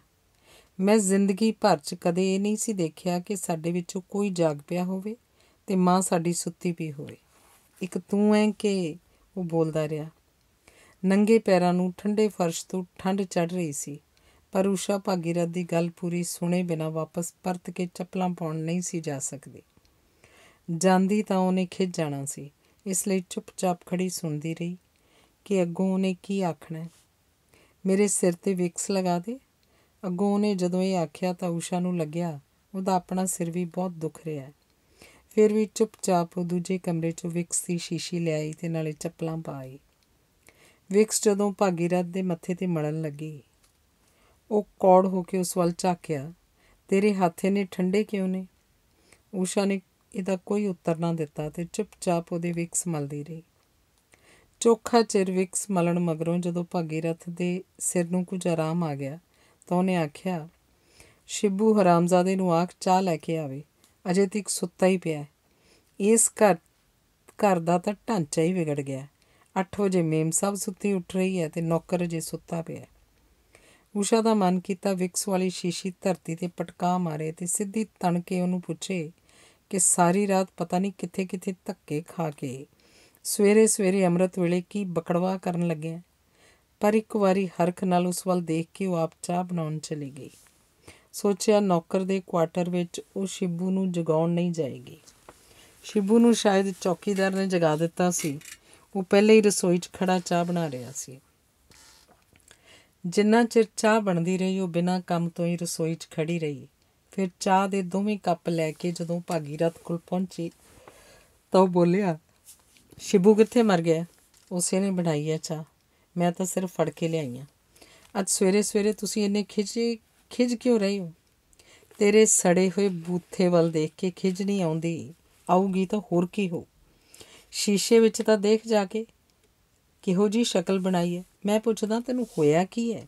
ਮੈਂ ਜ਼ਿੰਦਗੀ ਭਰ 'ਚ ਕਦੇ ਇਹ ਨਹੀਂ ਸੀ ਦੇਖਿਆ ਕਿ ਸਾਡੇ ਵਿੱਚੋਂ ਕੋਈ ਜਾਗ ਪਿਆ ਹੋਵੇ ਅਤੇ ਮਾਂ ਸਾਡੀ ਸੁੱਤੀ ਪਈ ਹੋਵੇ। ਇੱਕ ਤੂੰ ਹੈ ਕਿ? ਉਹ ਬੋਲਦਾ ਰਿਹਾ। ਨੰਗੇ ਪੈਰਾਂ ਨੂੰ ਠੰਡੇ ਫਰਸ਼ ਤੋਂ ਠੰਡ ਚੜ੍ਹ ਰਹੀ ਸੀ, ਪਰ ਊਸ਼ਾ ਭਾਗੀਰਥ ਦੀ ਗੱਲ ਪੂਰੀ ਸੁਣੇ ਬਿਨਾਂ ਵਾਪਸ ਪਰਤ ਕੇ ਚੱਪਲਾਂ ਪਾਉਣ ਨਹੀਂ ਸੀ ਜਾ ਸਕਦੀ। ਜਾਂਦੀ ਤਾਂ ਉਹਨੇ ਖਿਝ ਜਾਣਾ ਸੀ, ਇਸ ਲਈ ਚੁੱਪਚਾਪ ਖੜੀ ਸੁਣਦੀ ਰਹੀ ਕਿ ਅੱਗੋਂ ਉਹਨੇ ਕੀ ਆਖਣਾ। ਮੇਰੇ ਸਿਰ 'ਤੇ ਵਿਕਸ ਲਗਾ ਦੇ। ਅੱਗੋਂ ਉਹਨੇ ਜਦੋਂ ਇਹ ਆਖਿਆ ਤਾਂ ਊਸ਼ਾ ਨੂੰ ਲੱਗਿਆ ਉਹਦਾ ਆਪਣਾ ਸਿਰ ਵੀ ਬਹੁਤ ਦੁਖ ਰਿਹਾ। ਫਿਰ ਵੀ ਚੁੱਪਚਾਪ ਉਹ ਦੂਜੇ ਕਮਰੇ 'ਚੋਂ ਵਿਕਸ ਦੀ ਸ਼ੀਸ਼ੀ ਲਿਆਈ ਅਤੇ ਨਾਲੇ ਚੱਪਲਾਂ ਪਾ ਆਈ। ਵਿਕਸ ਜਦੋਂ ਭਾਗੀਰਥ ਦੇ ਮੱਥੇ 'ਤੇ ਮਲਣ ਲੱਗੀ, ਉਹ ਕੌੜ ਹੋ ਕੇ ਉਸ ਵੱਲ ਝਾਕਿਆ। ਤੇਰੇ ਹੱਥ ਇੰਨੇ ਠੰਡੇ ਕਿਉਂ ਨੇ? ਊਸ਼ਾ ਨੇ ਇਹਦਾ ਕੋਈ ਉੱਤਰ ਨਾ ਦਿੱਤਾ ਅਤੇ ਚੁੱਪਚਾਪ ਉਹਦੇ ਵਿਕਸ ਮਲਦੀ ਰਹੀ। ਚੋਖਾ ਚਿਰ ਵਿਕਸ ਮਲਣ ਮਗਰੋਂ ਜਦੋਂ ਭਾਗੀਰਥ ਦੇ ਸਿਰ ਨੂੰ ਕੁਝ ਆਰਾਮ ਆ ਗਿਆ ਤਾਂ ਉਹਨੇ ਆਖਿਆ, ਸ਼ਿਬੂ ਹਰਾਮਜ਼ਾਦੇ ਨੂੰ ਆਖ ਚਾਹ ਲੈ ਕੇ ਆਵੇ, ਅਜੇ ਤੱਕ ਸੁੱਤਾ ਹੀ ਪਿਆ। ਇਸ ਘਰ ਦਾ ਤਾਂ ਢਾਂਚਾ ਹੀ ਵਿਗੜ ਗਿਆ। 8 ਵਜੇ ਮੇਮ ਸਾਹਿਬ ਸੁੱਤੀ ਉੱਠ ਰਹੀ ਹੈ ਅਤੇ ਨੌਕਰ ਅਜੇ ਸੁੱਤਾ ਪਿਆ। ਊਸ਼ਾ ਦਾ ਮਨ ਕੀਤਾ ਵਿਕਸ ਵਾਲੀ ਸ਼ੀਸ਼ੀ ਧਰਤੀ 'ਤੇ ਪਟਕਾ ਮਾਰੇ ਅਤੇ ਸਿੱਧੀ ਤਣ ਕੇ ਉਹਨੂੰ ਪੁੱਛੇ ਕਿ ਸਾਰੀ ਰਾਤ ਪਤਾ ਨਹੀਂ ਕਿੱਥੇ ਕਿੱਥੇ ਧੱਕੇ ਖਾ ਕੇ ਸਵੇਰੇ ਸਵੇਰੇ ਅੰਮ੍ਰਿਤ ਵੇਲੇ ਕੀ ਬਕੜਵਾ ਕਰਨ ਲੱਗਿਆ। ਪਰ ਇੱਕ ਵਾਰੀ ਹਰਖ ਨਾਲ ਉਸ ਵੱਲ ਦੇਖ ਕੇ ਉਹ ਆਪ ਚਾਹ ਬਣਾਉਣ ਚਲੀ ਗਈ। ਸੋਚਿਆ ਨੌਕਰ ਦੇ ਕੁਆਟਰ ਵਿੱਚ ਉਹ ਸ਼ਿਬੂ ਨੂੰ ਜਗਾਉਣ ਨਹੀਂ ਜਾਏਗੀ। ਸ਼ਿਬੂ ਨੂੰ ਸ਼ਾਇਦ ਚੌਕੀਦਾਰ ਨੇ ਜਗਾ ਦਿੱਤਾ ਸੀ। ਉਹ ਪਹਿਲੇ ਹੀ ਰਸੋਈ 'ਚ ਖੜਾ ਚਾਹ ਬਣਾ ਰਿਹਾ ਸੀ। ਜਿੰਨਾ ਚਿਰ ਚਾਹ ਬਣਦੀ ਰਹੀ ਉਹ ਬਿਨਾਂ ਕੰਮ ਤੋਂ ਹੀ ਰਸੋਈ 'ਚ ਖੜੀ ਰਹੀ। ਫਿਰ ਚਾਹ ਦੇ ਦੋਵੇਂ ਕੱਪ ਲੈ ਕੇ ਜਦੋਂ ਭਾਗੀਰਥ ਕੋਲ ਪਹੁੰਚੀ ਤਾਂ ਉਹ ਬੋਲਿਆ, ਸ਼ਿਬੂ ਕਿੱਥੇ ਮਰ ਗਿਆ? ਉਸੇ ਨੇ ਬਣਾਈ ਹੈ ਚਾਹ, ਮੈਂ ਤਾਂ ਸਿਰਫ ਫੜ ਕੇ ਲਿਆਈ ਹਾਂ। ਅੱਜ ਸਵੇਰੇ ਸਵੇਰੇ ਤੁਸੀਂ ਇੰਨੇ ਖਿਝ ਕਿਉਂ ਰਹੇ ਹੋ? ਤੇਰੇ ਸੜੇ ਹੋਏ ਬੂਥੇ ਵੱਲ ਦੇਖ ਕੇ ਖਿਝ ਨਹੀਂ ਆਉਂਦੀ, ਆਊਗੀ ਤਾਂ ਹੋਰ ਕੀ ਹੋ। ਸ਼ੀਸ਼ੇ ਵਿੱਚ ਤਾਂ ਦੇਖ ਜਾ ਕੇ ਕਿਹੋ ਜਿਹੀ ਸ਼ਕਲ ਬਣਾਈ ਹੈ। ਮੈਂ ਪੁੱਛਦਾ ਤੈਨੂੰ ਹੋਇਆ ਕੀ ਹੈ?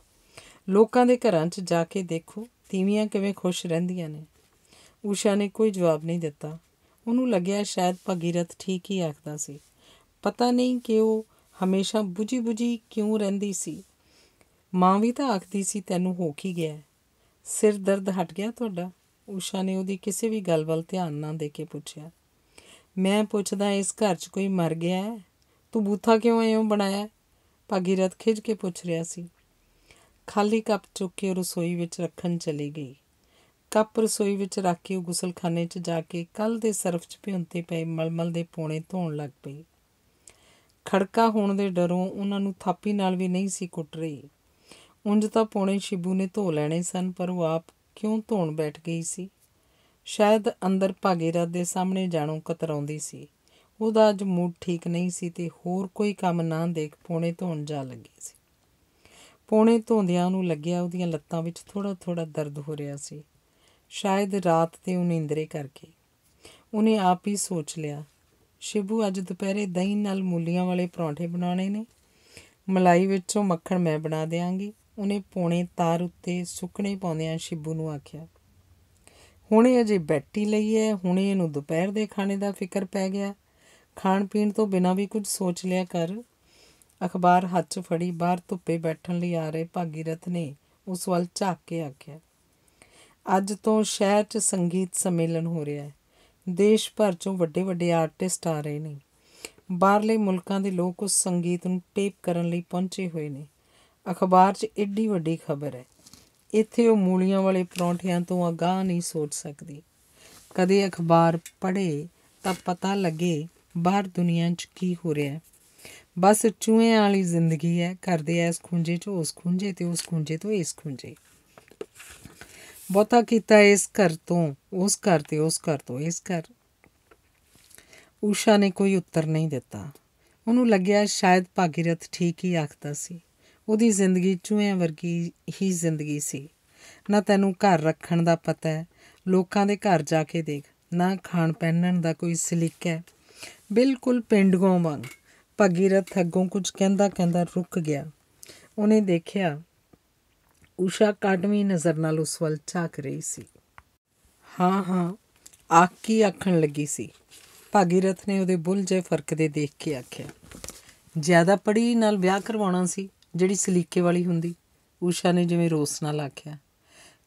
ਲੋਕਾਂ ਦੇ ਘਰਾਂ 'ਚ ਜਾ ਕੇ ਦੇਖੋ, ਤੀਵੀਆਂ ਕਿਵੇਂ ਖੁਸ਼ ਰਹਿੰਦੀਆਂ ਨੇ। ਊਸ਼ਾ ਨੇ ਕੋਈ ਜਵਾਬ ਨਹੀਂ ਦਿੱਤਾ। ਉਹਨੂੰ ਲੱਗਿਆ ਸ਼ਾਇਦ ਭਾਗੀਰਥ ਠੀਕ ਹੀ ਆਖਦਾ ਸੀ। ਪਤਾ ਨਹੀਂ ਕਿ ਉਹ ਹਮੇਸ਼ਾ ਬੁਝੀ ਕਿਉਂ ਰਹਿੰਦੀ ਸੀ। ਮਾਂ ਵੀ ਤਾਂ ਆਖਦੀ ਸੀ ਤੈਨੂੰ ਹੋ ਕੀ ਗਿਆ? ਸਿਰ ਦਰਦ ਹਟ ਗਿਆ ਤੁਹਾਡਾ? ਊਸ਼ਾ ਨੇ ਉਹਦੀ ਕਿਸੇ ਵੀ ਗੱਲ ਵੱਲ ਧਿਆਨ ਨਾ ਦੇ ਕੇ ਪੁੱਛਿਆ। ਮੈਂ ਪੁੱਛਦਾ ਇਸ ਘਰ 'ਚ ਕੋਈ ਮਰ ਗਿਆ ਹੈ? ਤੂੰ ਬੂਥਾ ਕਿਉਂ ਇਉਂ ਬਣਾਇਆ? ਭਾਗੀਰਥ ਖਿਝ ਕੇ ਪੁੱਛ ਰਿਹਾ ਸੀ। ਖਾਲੀ ਕੱਪ ਚੁੱਕ ਕੇ ਉਹ ਰਸੋਈ ਵਿੱਚ ਰੱਖਣ ਚਲੀ ਗਈ। ਕੱਪ ਰਸੋਈ ਵਿੱਚ ਰੱਖ ਕੇ ਉਹ ਗੁਸਲਖਾਨੇ 'ਚ ਜਾ ਕੇ ਕੱਲ੍ਹ ਦੇ ਸਰਫ 'ਚ ਭਿਉਂਤੇ ਪਏ ਮਲਮਲ ਦੇ ਪੌਣੇ ਧੋਣ ਲੱਗ ਪਈ। ਖੜਕਾ ਹੋਣ ਦੇ ਡਰੋਂ ਉਹਨਾਂ ਨੂੰ ਥਾਪੀ ਨਾਲ ਵੀ ਨਹੀਂ ਸੀ ਕੁੱਟ ਰਹੀ। ਉਂਝ ਤਾਂ ਪੌਣੇ ਸ਼ਿਬੂ ਨੇ ਧੋ ਲੈਣੇ ਸਨ, ਪਰ ਉਹ ਆਪ ਕਿਉਂ ਧੋਣ ਬੈਠ ਗਈ ਸੀ? ਸ਼ਾਇਦ ਅੰਦਰ ਭਾਗੀਰਥ ਦੇ ਸਾਹਮਣੇ ਜਾਣੋਂ ਕਤਰਾਉਂਦੀ ਸੀ। ਉਹਦਾ ਅੱਜ ਮੂਡ ਠੀਕ ਨਹੀਂ ਸੀ ਅਤੇ ਹੋਰ ਕੋਈ ਕੰਮ ਨਾ ਦੇਖ ਪੌਣੇ ਧੋਣ ਜਾ ਲੱਗੀ ਸੀ। ਪੌਣੇ ਧੋਂਦਿਆਂ ਉਹਨੂੰ ਲੱਗਿਆ ਉਹਦੀਆਂ ਲੱਤਾਂ ਵਿੱਚ ਥੋੜ੍ਹਾ ਦਰਦ ਹੋ ਰਿਹਾ ਸੀ, ਸ਼ਾਇਦ ਰਾਤ ਦੇ ਉਨੀਂਦਰੇ ਕਰਕੇ। ਉਹਨੇ ਆਪ ਹੀ ਸੋਚ ਲਿਆ, ਸ਼ਿਬੂ ਅੱਜ ਦੁਪਹਿਰੇ ਦਹੀਂ ਨਾਲ ਮੂਲੀਆਂ ਵਾਲੇ ਪਰੌਂਠੇ ਬਣਾਉਣੇ ਨੇ, ਮਲਾਈ ਵਿੱਚੋਂ ਮੱਖਣ ਮੈਂ ਬਣਾ ਦਿਆਂਗੀ। ਉਹਨੇ ਪੌਣੇ ਤਾਰ ਉੱਤੇ ਸੁੱਕਣੇ ਪਾਉਂਦਿਆਂ ਸ਼ਿਬੂ ਨੂੰ ਆਖਿਆ। ਹੁਣੇ ਅਜੇ ਬੈਠੀ ਲਈ ਹੈ, ਹੁਣੇ ਇਹਨੂੰ ਦੁਪਹਿਰ ਦੇ ਖਾਣੇ ਦਾ ਫਿਕਰ ਪੈ ਗਿਆ। ਖਾਣ ਪੀਣ ਤੋਂ ਬਿਨਾਂ ਵੀ ਕੁਝ ਸੋਚ ਲਿਆ ਕਰ। ਅਖਬਾਰ ਹੱਥ 'ਚ ਫੜੀ ਬਾਹਰ ਧੁੱਪੇ ਬੈਠਣ ਲਈ ਆ ਰਹੇ ਭਾਗੀਰਥ ਨੇ ਉਸ ਵੱਲ ਝਾਕ ਕੇ ਆਖਿਆ, ਅੱਜ ਤੋਂ ਸ਼ਹਿਰ 'ਚ ਸੰਗੀਤ ਸੰਮੇਲਨ ਹੋ ਰਿਹਾ ਹੈ। ਦੇਸ਼ ਭਰ 'ਚੋਂ ਵੱਡੇ ਆਰਟਿਸਟ ਆ ਰਹੇ ਨੇ। ਬਾਹਰਲੇ ਮੁਲਕਾਂ ਦੇ ਲੋਕ ਉਸ ਸੰਗੀਤ ਨੂੰ ਟੇਪ ਕਰਨ ਲਈ ਪਹੁੰਚੇ ਹੋਏ ਨੇ। ਅਖਬਾਰ 'ਚ ਏਡੀ ਵੱਡੀ ਖਬਰ ਹੈ। ਇੱਥੇ ਉਹ ਮੂਲੀਆਂ ਵਾਲੇ ਪਰੌਂਠਿਆਂ ਤੋਂ ਅਗਾਂਹ ਨਹੀਂ ਸੋਚ ਸਕਦੀ। ਕਦੇ ਅਖਬਾਰ ਪੜ੍ਹੇ ਤਾਂ ਪਤਾ ਲੱਗੇ ਬਾਹਰ ਦੁਨੀਆ 'ਚ ਕੀ ਹੋ ਰਿਹਾ। ਬਸ ਚੂਹਿਆਂ ਵਾਲੀ ਜ਼ਿੰਦਗੀ ਹੈ, ਕਰਦੇ ਐ ਇਸ ਖੂੰਜੇ 'ਚੋਂ ਉਸ ਖੂੰਜੇ ਅਤੇ ਉਸ ਖੂੰਜੇ ਤੋਂ ਇਸ ਖੂੰਜੇ। ਬਹੁਤਾ ਕੀਤਾ ਇਸ ਘਰ ਤੋਂ ਉਸ ਘਰ ਅਤੇ ਉਸ ਘਰ ਤੋਂ ਇਸ ਘਰ। ਊਸ਼ਾ ਨੇ ਕੋਈ ਉੱਤਰ ਨਹੀਂ ਦਿੱਤਾ। ਉਹਨੂੰ ਲੱਗਿਆ ਸ਼ਾਇਦ ਭਾਗੀਰਥ ਠੀਕ ਹੀ ਆਖਦਾ ਸੀ। ਉਹਦੀ ਜ਼ਿੰਦਗੀ ਚੂਹਿਆਂ ਵਰਗੀ ਹੀ ਜ਼ਿੰਦਗੀ ਸੀ। ਨਾ ਤੈਨੂੰ ਘਰ ਰੱਖਣ ਦਾ ਪਤਾ ਹੈ, ਲੋਕਾਂ ਦੇ ਘਰ ਜਾ ਕੇ ਦੇਖ, ਨਾ ਖਾਣ ਪਹਿਨਣ ਦਾ ਕੋਈ ਸਲੀਕਾ ਹੈ, ਬਿਲਕੁਲ ਪੇਂਡੂਆਂ ਵਾਂਗ। ਭਾਗੀਰਥ ਅੱਗੋਂ ਕੁਝ ਕਹਿੰਦਾ ਰੁਕ ਗਿਆ। ਉਹਨੇ ਦੇਖਿਆ ਊਸ਼ਾ ਕਾਢਵੀਂ ਨਜ਼ਰ ਨਾਲ ਉਸ ਵੱਲ ਝਾਕ ਰਹੀ ਸੀ। ਹਾਂ ਆਖ ਕੀ ਆਖਣ ਲੱਗੀ ਸੀ? ਭਾਗੀਰਥ ਨੇ ਉਹਦੇ ਬੁੱਲ੍ਹ ਜਿਹੇ ਫਰਕਦੇ ਦੇਖ ਕੇ ਆਖਿਆ। ਜ਼ਿਆਦਾ ਪੜ੍ਹੀ ਨਾਲ ਵਿਆਹ ਕਰਵਾਉਣਾ ਸੀ, ਜਿਹੜੀ ਸਲੀਕੇ ਵਾਲੀ ਹੁੰਦੀ। ਊਸ਼ਾ ਨੇ ਜਿਵੇਂ ਰੋਸ ਨਾਲ ਆਖਿਆ।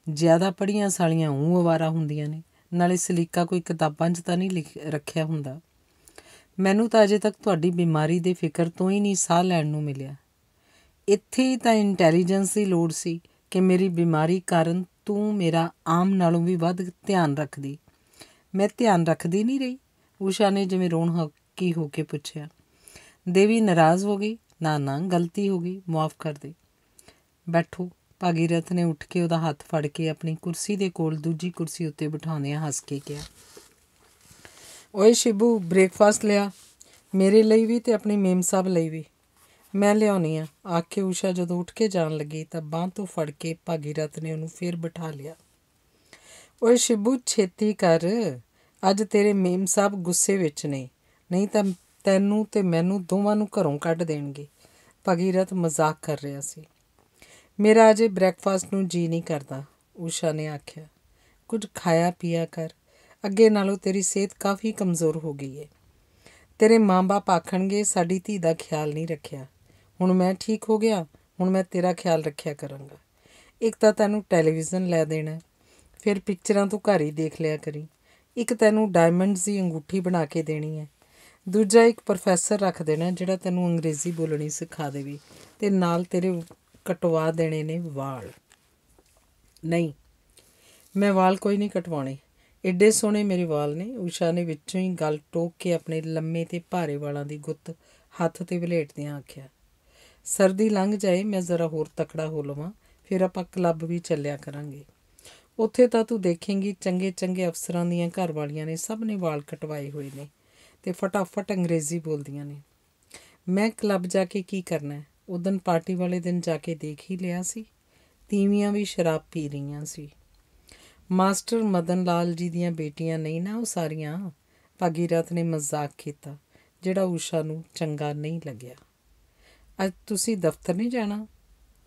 ਜ਼ਿਆਦਾ ਪੜ੍ਹੀਆਂ ਸਾਲੀਆਂ ਅਵਾਰਾ ਹੁੰਦੀਆਂ ਨੇ, ਨਾਲੇ ਸਲੀਕਾ ਕੋਈ ਕਿਤਾਬਾਂ 'ਚ ਤਾਂ ਨਹੀਂ ਰੱਖਿਆ ਹੁੰਦਾ। ਮੈਨੂੰ ਤਾਂ ਅਜੇ ਤੱਕ ਤੁਹਾਡੀ ਬਿਮਾਰੀ ਦੇ ਫਿਕਰ ਤੋਂ ਹੀ ਨਹੀਂ ਸਾਹ ਲੈਣ ਨੂੰ ਮਿਲਿਆ। ਇੱਥੇ ਹੀ ਤਾਂ ਇੰਟੈਲੀਜੈਂਸ ਦੀ ਲੋੜ ਸੀ ਕਿ ਮੇਰੀ ਬਿਮਾਰੀ ਕਾਰਨ ਤੂੰ ਮੇਰਾ ਆਮ ਨਾਲੋਂ ਵੀ ਵੱਧ ਧਿਆਨ ਰੱਖਦੀ। ਮੈਂ ਧਿਆਨ ਰੱਖਦੀ ਨਹੀਂ ਰਹੀ, ਊਸ਼ਾ ਨੇ ਜਿਵੇਂ ਰੋਣ ਹੱਕੀ ਹੋ ਕੇ ਪੁੱਛਿਆ। ਦੇਵੀ ਨਾਰਾਜ਼ ਹੋ ਗਈ। ਨਾ ਨਾ, ਗਲਤੀ ਹੋ ਗਈ, ਮੁਆਫ਼ ਕਰ ਦੇ। ਬੈਠੋ। ਭਾਗੀਰਥ ਨੇ ਉੱਠ ਕੇ ਉਹਦਾ ਹੱਥ ਫੜ ਕੇ ਆਪਣੀ ਕੁਰਸੀ ਦੇ ਕੋਲ ਦੂਜੀ ਕੁਰਸੀ ਉੱਤੇ ਬਿਠਾਉਂਦਿਆਂ ਹੱਸ ਕੇ ਕਿਹਾ, ਓਏ ਸ਼ਿਬੂ, ਬ੍ਰੇਕਫਾਸਟ ਲਿਆ, ਮੇਰੇ ਲਈ ਵੀ ਅਤੇ ਆਪਣੀ ਮੇਮ ਸਾਹਿਬ ਲਈ ਵੀ। ਮੈਂ ਲਿਆਉਣੀ ਆ, ਆਖ ਕੇ ਊਸ਼ਾ ਜਦੋਂ ਉੱਠ ਕੇ ਜਾਣ ਲੱਗੀ ਤਾਂ ਬਾਂਹ ਤੋਂ ਫੜ ਕੇ ਭਾਗੀਰਥ ਨੇ ਉਹਨੂੰ ਫਿਰ ਬਿਠਾ ਲਿਆ। ਓਏ ਸ਼ਿਬੂ, ਛੇਤੀ ਕਰ, ਅੱਜ ਤੇਰੇ ਮੇਮ ਸਾਹਿਬ ਗੁੱਸੇ ਵਿੱਚ ਨੇ, ਨਹੀਂ ਤਾਂ ਤੈਨੂੰ ਤੇ ਮੈਨੂੰ ਦੋਵਾਂ ਨੂੰ ਘਰੋਂ ਕੱਢ ਦੇਣਗੇ। ਭਾਗੀਰਥ ਮਜ਼ਾਕ ਕਰ ਰਿਹਾ ਸੀ। ਮੇਰਾ ਅਜੇ ਬ੍ਰੇਕਫਾਸਟ ਨੂੰ ਜੀਅ ਨਹੀਂ ਕਰਦਾ, ਊਸ਼ਾ ਨੇ ਆਖਿਆ। ਕੁਝ ਖਾਇਆ ਪੀਆ ਕਰ, ਅੱਗੇ ਨਾਲੋਂ ਤੇਰੀ ਸਿਹਤ ਕਾਫੀ ਕਮਜ਼ੋਰ ਹੋ ਗਈ ਹੈ। ਤੇਰੇ ਮਾਂ ਬਾਪ ਆਖਣਗੇ ਸਾਡੀ ਧੀ ਦਾ ਖਿਆਲ ਨਹੀਂ ਰੱਖਿਆ। ਹੁਣ ਮੈਂ ਠੀਕ ਹੋ ਗਿਆ, ਹੁਣ ਮੈਂ ਤੇਰਾ ਖਿਆਲ ਰੱਖਿਆ ਕਰਾਂਗਾ। ਇੱਕ ਤਾਂ ਤੈਨੂੰ ਟੈਲੀਵਿਜ਼ਨ ਲੈ ਦੇਣਾ, ਫਿਰ ਪਿਕਚਰਾਂ ਤੂੰ ਘਰ ਹੀ ਦੇਖ ਲਿਆ ਕਰੀ। ਇੱਕ ਤੈਨੂੰ ਡਾਇਮੰਡਸ ਦੀ ਅੰਗੂਠੀ ਬਣਾ ਕੇ ਦੇਣੀ ਹੈ। ਦੂਜਾ ਇੱਕ ਪ੍ਰੋਫੈਸਰ ਰੱਖ ਦੇਣਾ ਜਿਹੜਾ ਤੈਨੂੰ ਅੰਗਰੇਜ਼ੀ ਬੋਲਣੀ ਸਿਖਾ ਦੇਵੇ ਅਤੇ ਨਾਲ ਤੇਰੇ ਕਟਵਾ ਦੇਣੇ ਨੇ ਵਾਲ। ਨਹੀਂ, ਮੈਂ ਵਾਲ ਕੋਈ ਨਹੀਂ ਕਟਵਾਉਣੇ, ਐਡੇ ਸੋਹਣੇ ਮੇਰੇ ਵਾਲ ਨੇ। ਊਸ਼ਾ ਨੇ ਵਿੱਚੋਂ ਹੀ ਗੱਲ ਟੋਕ ਕੇ ਆਪਣੇ ਲੰਮੇ ਅਤੇ ਭਾਰੇ ਵਾਲਾਂ ਦੀ ਗੁੱਤ ਹੱਥ 'ਤੇ ਵਲੇਟਦਿਆਂ ਆਖਿਆ। ਸਰਦੀ ਲੰਘ ਜਾਏ, ਮੈਂ ਜ਼ਰਾ ਹੋਰ ਤਕੜਾ ਹੋ ਲਵਾਂ, ਫਿਰ ਆਪਾਂ ਕਲੱਬ ਵੀ ਚੱਲਿਆ ਕਰਾਂਗੇ। ਉੱਥੇ ਤਾਂ ਤੂੰ ਦੇਖੇਂਗੀ ਚੰਗੇ ਚੰਗੇ ਅਫਸਰਾਂ ਦੀਆਂ ਘਰ ਵਾਲੀਆਂ ਨੇ ਸਭ ਨੇ ਵਾਲ ਕਟਵਾਏ ਹੋਏ ਨੇ ਅਤੇ ਫਟਾਫਟ ਅੰਗਰੇਜ਼ੀ ਬੋਲਦੀਆਂ ਨੇ। ਮੈਂ ਕਲੱਬ ਜਾ ਕੇ ਕੀ ਕਰਨਾ? ਉਦਣ ਪਾਰਟੀ ਵਾਲੇ ਦਿਨ ਜਾ ਕੇ ਦੇਖ ਹੀ ਲਿਆ ਸੀ, ਤੀਵੀਆਂ ਵੀ ਸ਼ਰਾਬ ਪੀ ਰਹੀਆਂ ਸੀ। ਮਾਸਟਰ ਮਦਨ ਲਾਲ ਜੀ ਦੀਆਂ ਬੇਟੀਆਂ ਨਹੀਂ ਨਾ ਉਹ ਸਾਰੀਆਂ? ਭਾਗੀਰਥ ਨੇ ਮਜ਼ਾਕ ਕੀਤਾ, ਜਿਹੜਾ ਊਸ਼ਾ ਨੂੰ ਚੰਗਾ ਨਹੀਂ ਲੱਗਿਆ। ਅੱਜ ਤੁਸੀਂ ਦਫ਼ਤਰ ਨਹੀਂ ਜਾਣਾ?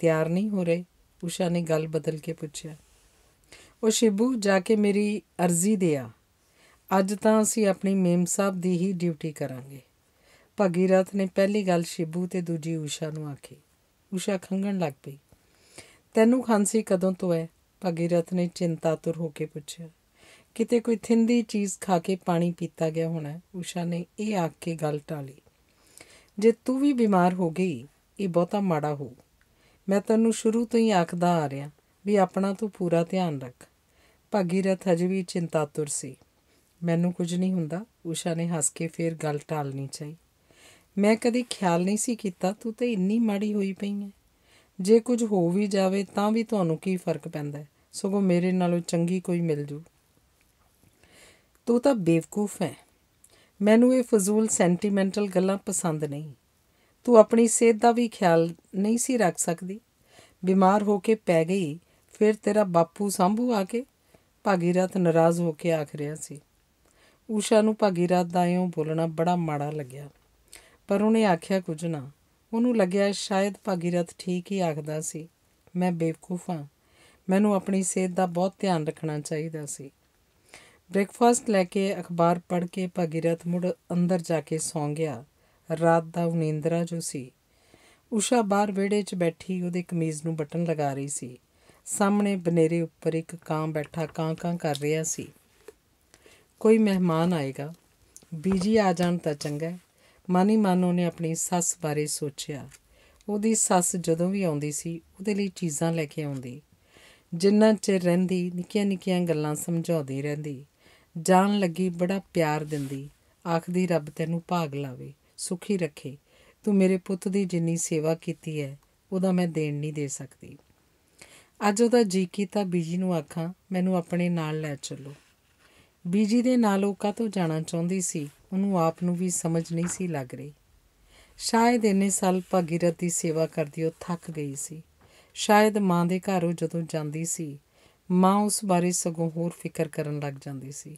ਤਿਆਰ ਨਹੀਂ ਹੋ ਰਹੇ? ਊਸ਼ਾ ਨੇ ਗੱਲ ਬਦਲ ਕੇ ਪੁੱਛਿਆ। ਉਹ ਸ਼ਿਬੂ, ਜਾ ਕੇ ਮੇਰੀ ਅਰਜ਼ੀ ਦੇ ਆ। ਅੱਜ ਤਾਂ ਅਸੀਂ ਆਪਣੀ ਮੇਮ ਸਾਹਿਬ ਦੀ ਹੀ ਡਿਊਟੀ ਕਰਾਂਗੇ। ਭਾਗੀਰਥ ਨੇ ਪਹਿਲੀ ਗੱਲ ਸ਼ਿਬੂ ਅਤੇ ਦੂਜੀ ਊਸ਼ਾ ਨੂੰ ਆਖੀ। ਊਸ਼ਾ ਖੰਘਣ ਲੱਗ ਪਈ। ਤੈਨੂੰ ਖਾਂਸੀ ਕਦੋਂ ਤੋਂ ਹੈ? ਭਾਗੀਰਥ ਨੇ ਚਿੰਤਾਤੁਰ ਹੋ ਕੇ ਪੁੱਛਿਆ। ਕਿਤੇ ਕੋਈ ਥਿੰਦੀ ਚੀਜ਼ ਖਾ ਕੇ ਪਾਣੀ ਪੀਤਾ ਗਿਆ ਹੋਣਾ, ਊਸ਼ਾ ਨੇ ਇਹ ਆਖ ਕੇ ਗੱਲ ਟਾਲੀ। ਜੇ ਤੂੰ ਵੀ ਬਿਮਾਰ ਹੋ ਗਈ, ਇਹ ਬਹੁਤਾ ਮਾੜਾ ਹੋਊ। ਮੈਂ ਤੈਨੂੰ ਸ਼ੁਰੂ ਤੋਂ ਹੀ ਆਖਦਾ ਆ ਰਿਹਾ ਵੀ ਆਪਣਾ ਤੂੰ ਪੂਰਾ ਧਿਆਨ ਰੱਖ। ਭਾਗੀਰਥ ਅਜੇ ਵੀ ਚਿੰਤਾਤੁਰ ਸੀ। ਮੈਨੂੰ ਕੁਝ ਨਹੀਂ ਹੁੰਦਾ, ਊਸ਼ਾ ਨੇ ਹੱਸ ਕੇ ਫਿਰ ਗੱਲ ਟਾਲਣੀ ਚਾਹੀ। ਮੈਂ ਕਦੇ ਖਿਆਲ ਨਹੀਂ ਸੀ ਕੀਤਾ, ਤੂੰ ਤਾਂ ਇੰਨੀ ਮਾੜੀ ਹੋਈ ਪਈ ਹੈ। ਜੇ ਕੁਝ ਹੋ ਵੀ ਜਾਵੇ ਤਾਂ ਵੀ ਤੁਹਾਨੂੰ ਕੀ ਫਰਕ ਪੈਂਦਾ? ਸਗੋਂ ਮੇਰੇ ਨਾਲੋਂ ਚੰਗੀ ਕੋਈ ਮਿਲ ਜੂ। ਤੂੰ ਤਾਂ ਬੇਵਕੂਫ ਹੈ। ਮੈਨੂੰ ਇਹ ਫਜ਼ੂਲ ਸੈਂਟੀਮੈਂਟਲ ਗੱਲਾਂ ਪਸੰਦ ਨਹੀਂ। ਤੂੰ ਆਪਣੀ ਸਿਹਤ ਦਾ ਵੀ ਖਿਆਲ ਨਹੀਂ ਸੀ ਰੱਖ ਸਕਦੀ? ਬਿਮਾਰ ਹੋ ਕੇ ਪੈ ਗਈ, ਫਿਰ ਤੇਰਾ ਬਾਪੂ ਸਾਂਭੂ ਆ ਕੇ? ਭਾਗੀਰਥ ਨਾਰਾਜ਼ ਹੋ ਕੇ ਆਖ ਰਿਹਾ ਸੀ। ਊਸ਼ਾ ਨੂੰ ਭਾਗੀਰਥ ਦਾ ਇਉਂ ਬੋਲਣਾ ਬੜਾ ਮਾੜਾ ਲੱਗਿਆ, ਪਰ ਉਹਨੇ ਆਖਿਆ ਕੁਝ ਨਾ। ਉਹਨੂੰ ਲੱਗਿਆ ਸ਼ਾਇਦ ਭਾਗੀਰਥ ਠੀਕ ਹੀ ਆਖਦਾ ਸੀ। ਮੈਂ ਬੇਵਕੂਫ ਹਾਂ, ਮੈਨੂੰ ਆਪਣੀ ਸਿਹਤ ਦਾ ਬਹੁਤ ਧਿਆਨ ਰੱਖਣਾ ਚਾਹੀਦਾ ਸੀ। ਬ੍ਰੇਕਫਾਸਟ ਲੈ ਕੇ ਅਖਬਾਰ ਪੜ੍ਹ ਕੇ ਭਾਗੀਰਥ ਮੁੜ ਅੰਦਰ ਜਾ ਕੇ ਸੌਂ ਗਿਆ। ਰਾਤ ਦਾ ਉਨੀਂਦਰਾ ਜੋ ਸੀ। ਊਸ਼ਾ ਬਾਹਰ ਵਿਹੜੇ 'ਚ ਬੈਠੀ ਉਹਦੇ ਕਮੀਜ਼ ਨੂੰ ਬਟਨ ਲਗਾ ਰਹੀ ਸੀ। ਸਾਹਮਣੇ ਬਨੇਰੇ ਉੱਪਰ ਇੱਕ ਕਾਂ ਬੈਠਾ ਕਾਂ ਕਾਂ ਕਰ ਰਿਹਾ ਸੀ। ਕੋਈ ਮਹਿਮਾਨ ਆਏਗਾ, ਬੀਜੀ ਆ ਜਾਣ ਤਾਂ ਚੰਗਾ। ਮਨ ਹੀ ਮਨ ਉਹਨੇ ਆਪਣੀ ਸੱਸ ਬਾਰੇ ਸੋਚਿਆ। ਉਹਦੀ ਸੱਸ ਜਦੋਂ ਵੀ ਆਉਂਦੀ ਸੀ ਉਹਦੇ ਲਈ ਚੀਜ਼ਾਂ ਲੈ ਕੇ ਆਉਂਦੀ। ਜਿੰਨਾ ਚਿਰ ਰਹਿੰਦੀ ਨਿੱਕੀਆਂ ਨਿੱਕੀਆਂ ਗੱਲਾਂ ਸਮਝਾਉਂਦੀ ਰਹਿੰਦੀ। ਜਾਣ ਲੱਗੀ ਬੜਾ ਪਿਆਰ ਦਿੰਦੀ, ਆਖਦੀ ਰੱਬ ਤੈਨੂੰ ਭਾਗ ਲਾਵੇ, ਸੁਖੀ ਰੱਖੇ। ਤੂੰ ਮੇਰੇ ਪੁੱਤ ਦੀ ਜਿੰਨੀ ਸੇਵਾ ਕੀਤੀ ਹੈ ਉਹਦਾ ਮੈਂ ਦੇਣ ਨਹੀਂ ਦੇ ਸਕਦੀ। ਅੱਜ ਉਹਦਾ ਜੀਅ ਕੀਤਾ ਬੀਜੀ ਨੂੰ ਆਖਾਂ ਮੈਨੂੰ ਆਪਣੇ ਨਾਲ ਲੈ ਚੱਲੋ। ਬੀਜੀ ਦੇ ਨਾਲ ਉਹ ਕਾਹਤੋਂ ਜਾਣਾ ਚਾਹੁੰਦੀ ਸੀ, ਉਹਨੂੰ ਆਪ ਨੂੰ ਵੀ ਸਮਝ ਨਹੀਂ ਸੀ ਲੱਗ ਰਹੀ। ਸ਼ਾਇਦ ਇੰਨੇ ਸਾਲ ਭਾਗੀਰਥ ਦੀ ਸੇਵਾ ਕਰਦੀ ਉਹ ਥੱਕ ਗਈ ਸੀ। ਸ਼ਾਇਦ ਮਾਂ ਦੇ ਘਰ ਉਹ ਜਦੋਂ ਜਾਂਦੀ ਸੀ, ਮਾਂ ਉਸ ਬਾਰੇ ਸਗੋਂ ਹੋਰ ਫਿਕਰ ਕਰਨ ਲੱਗ ਜਾਂਦੀ ਸੀ।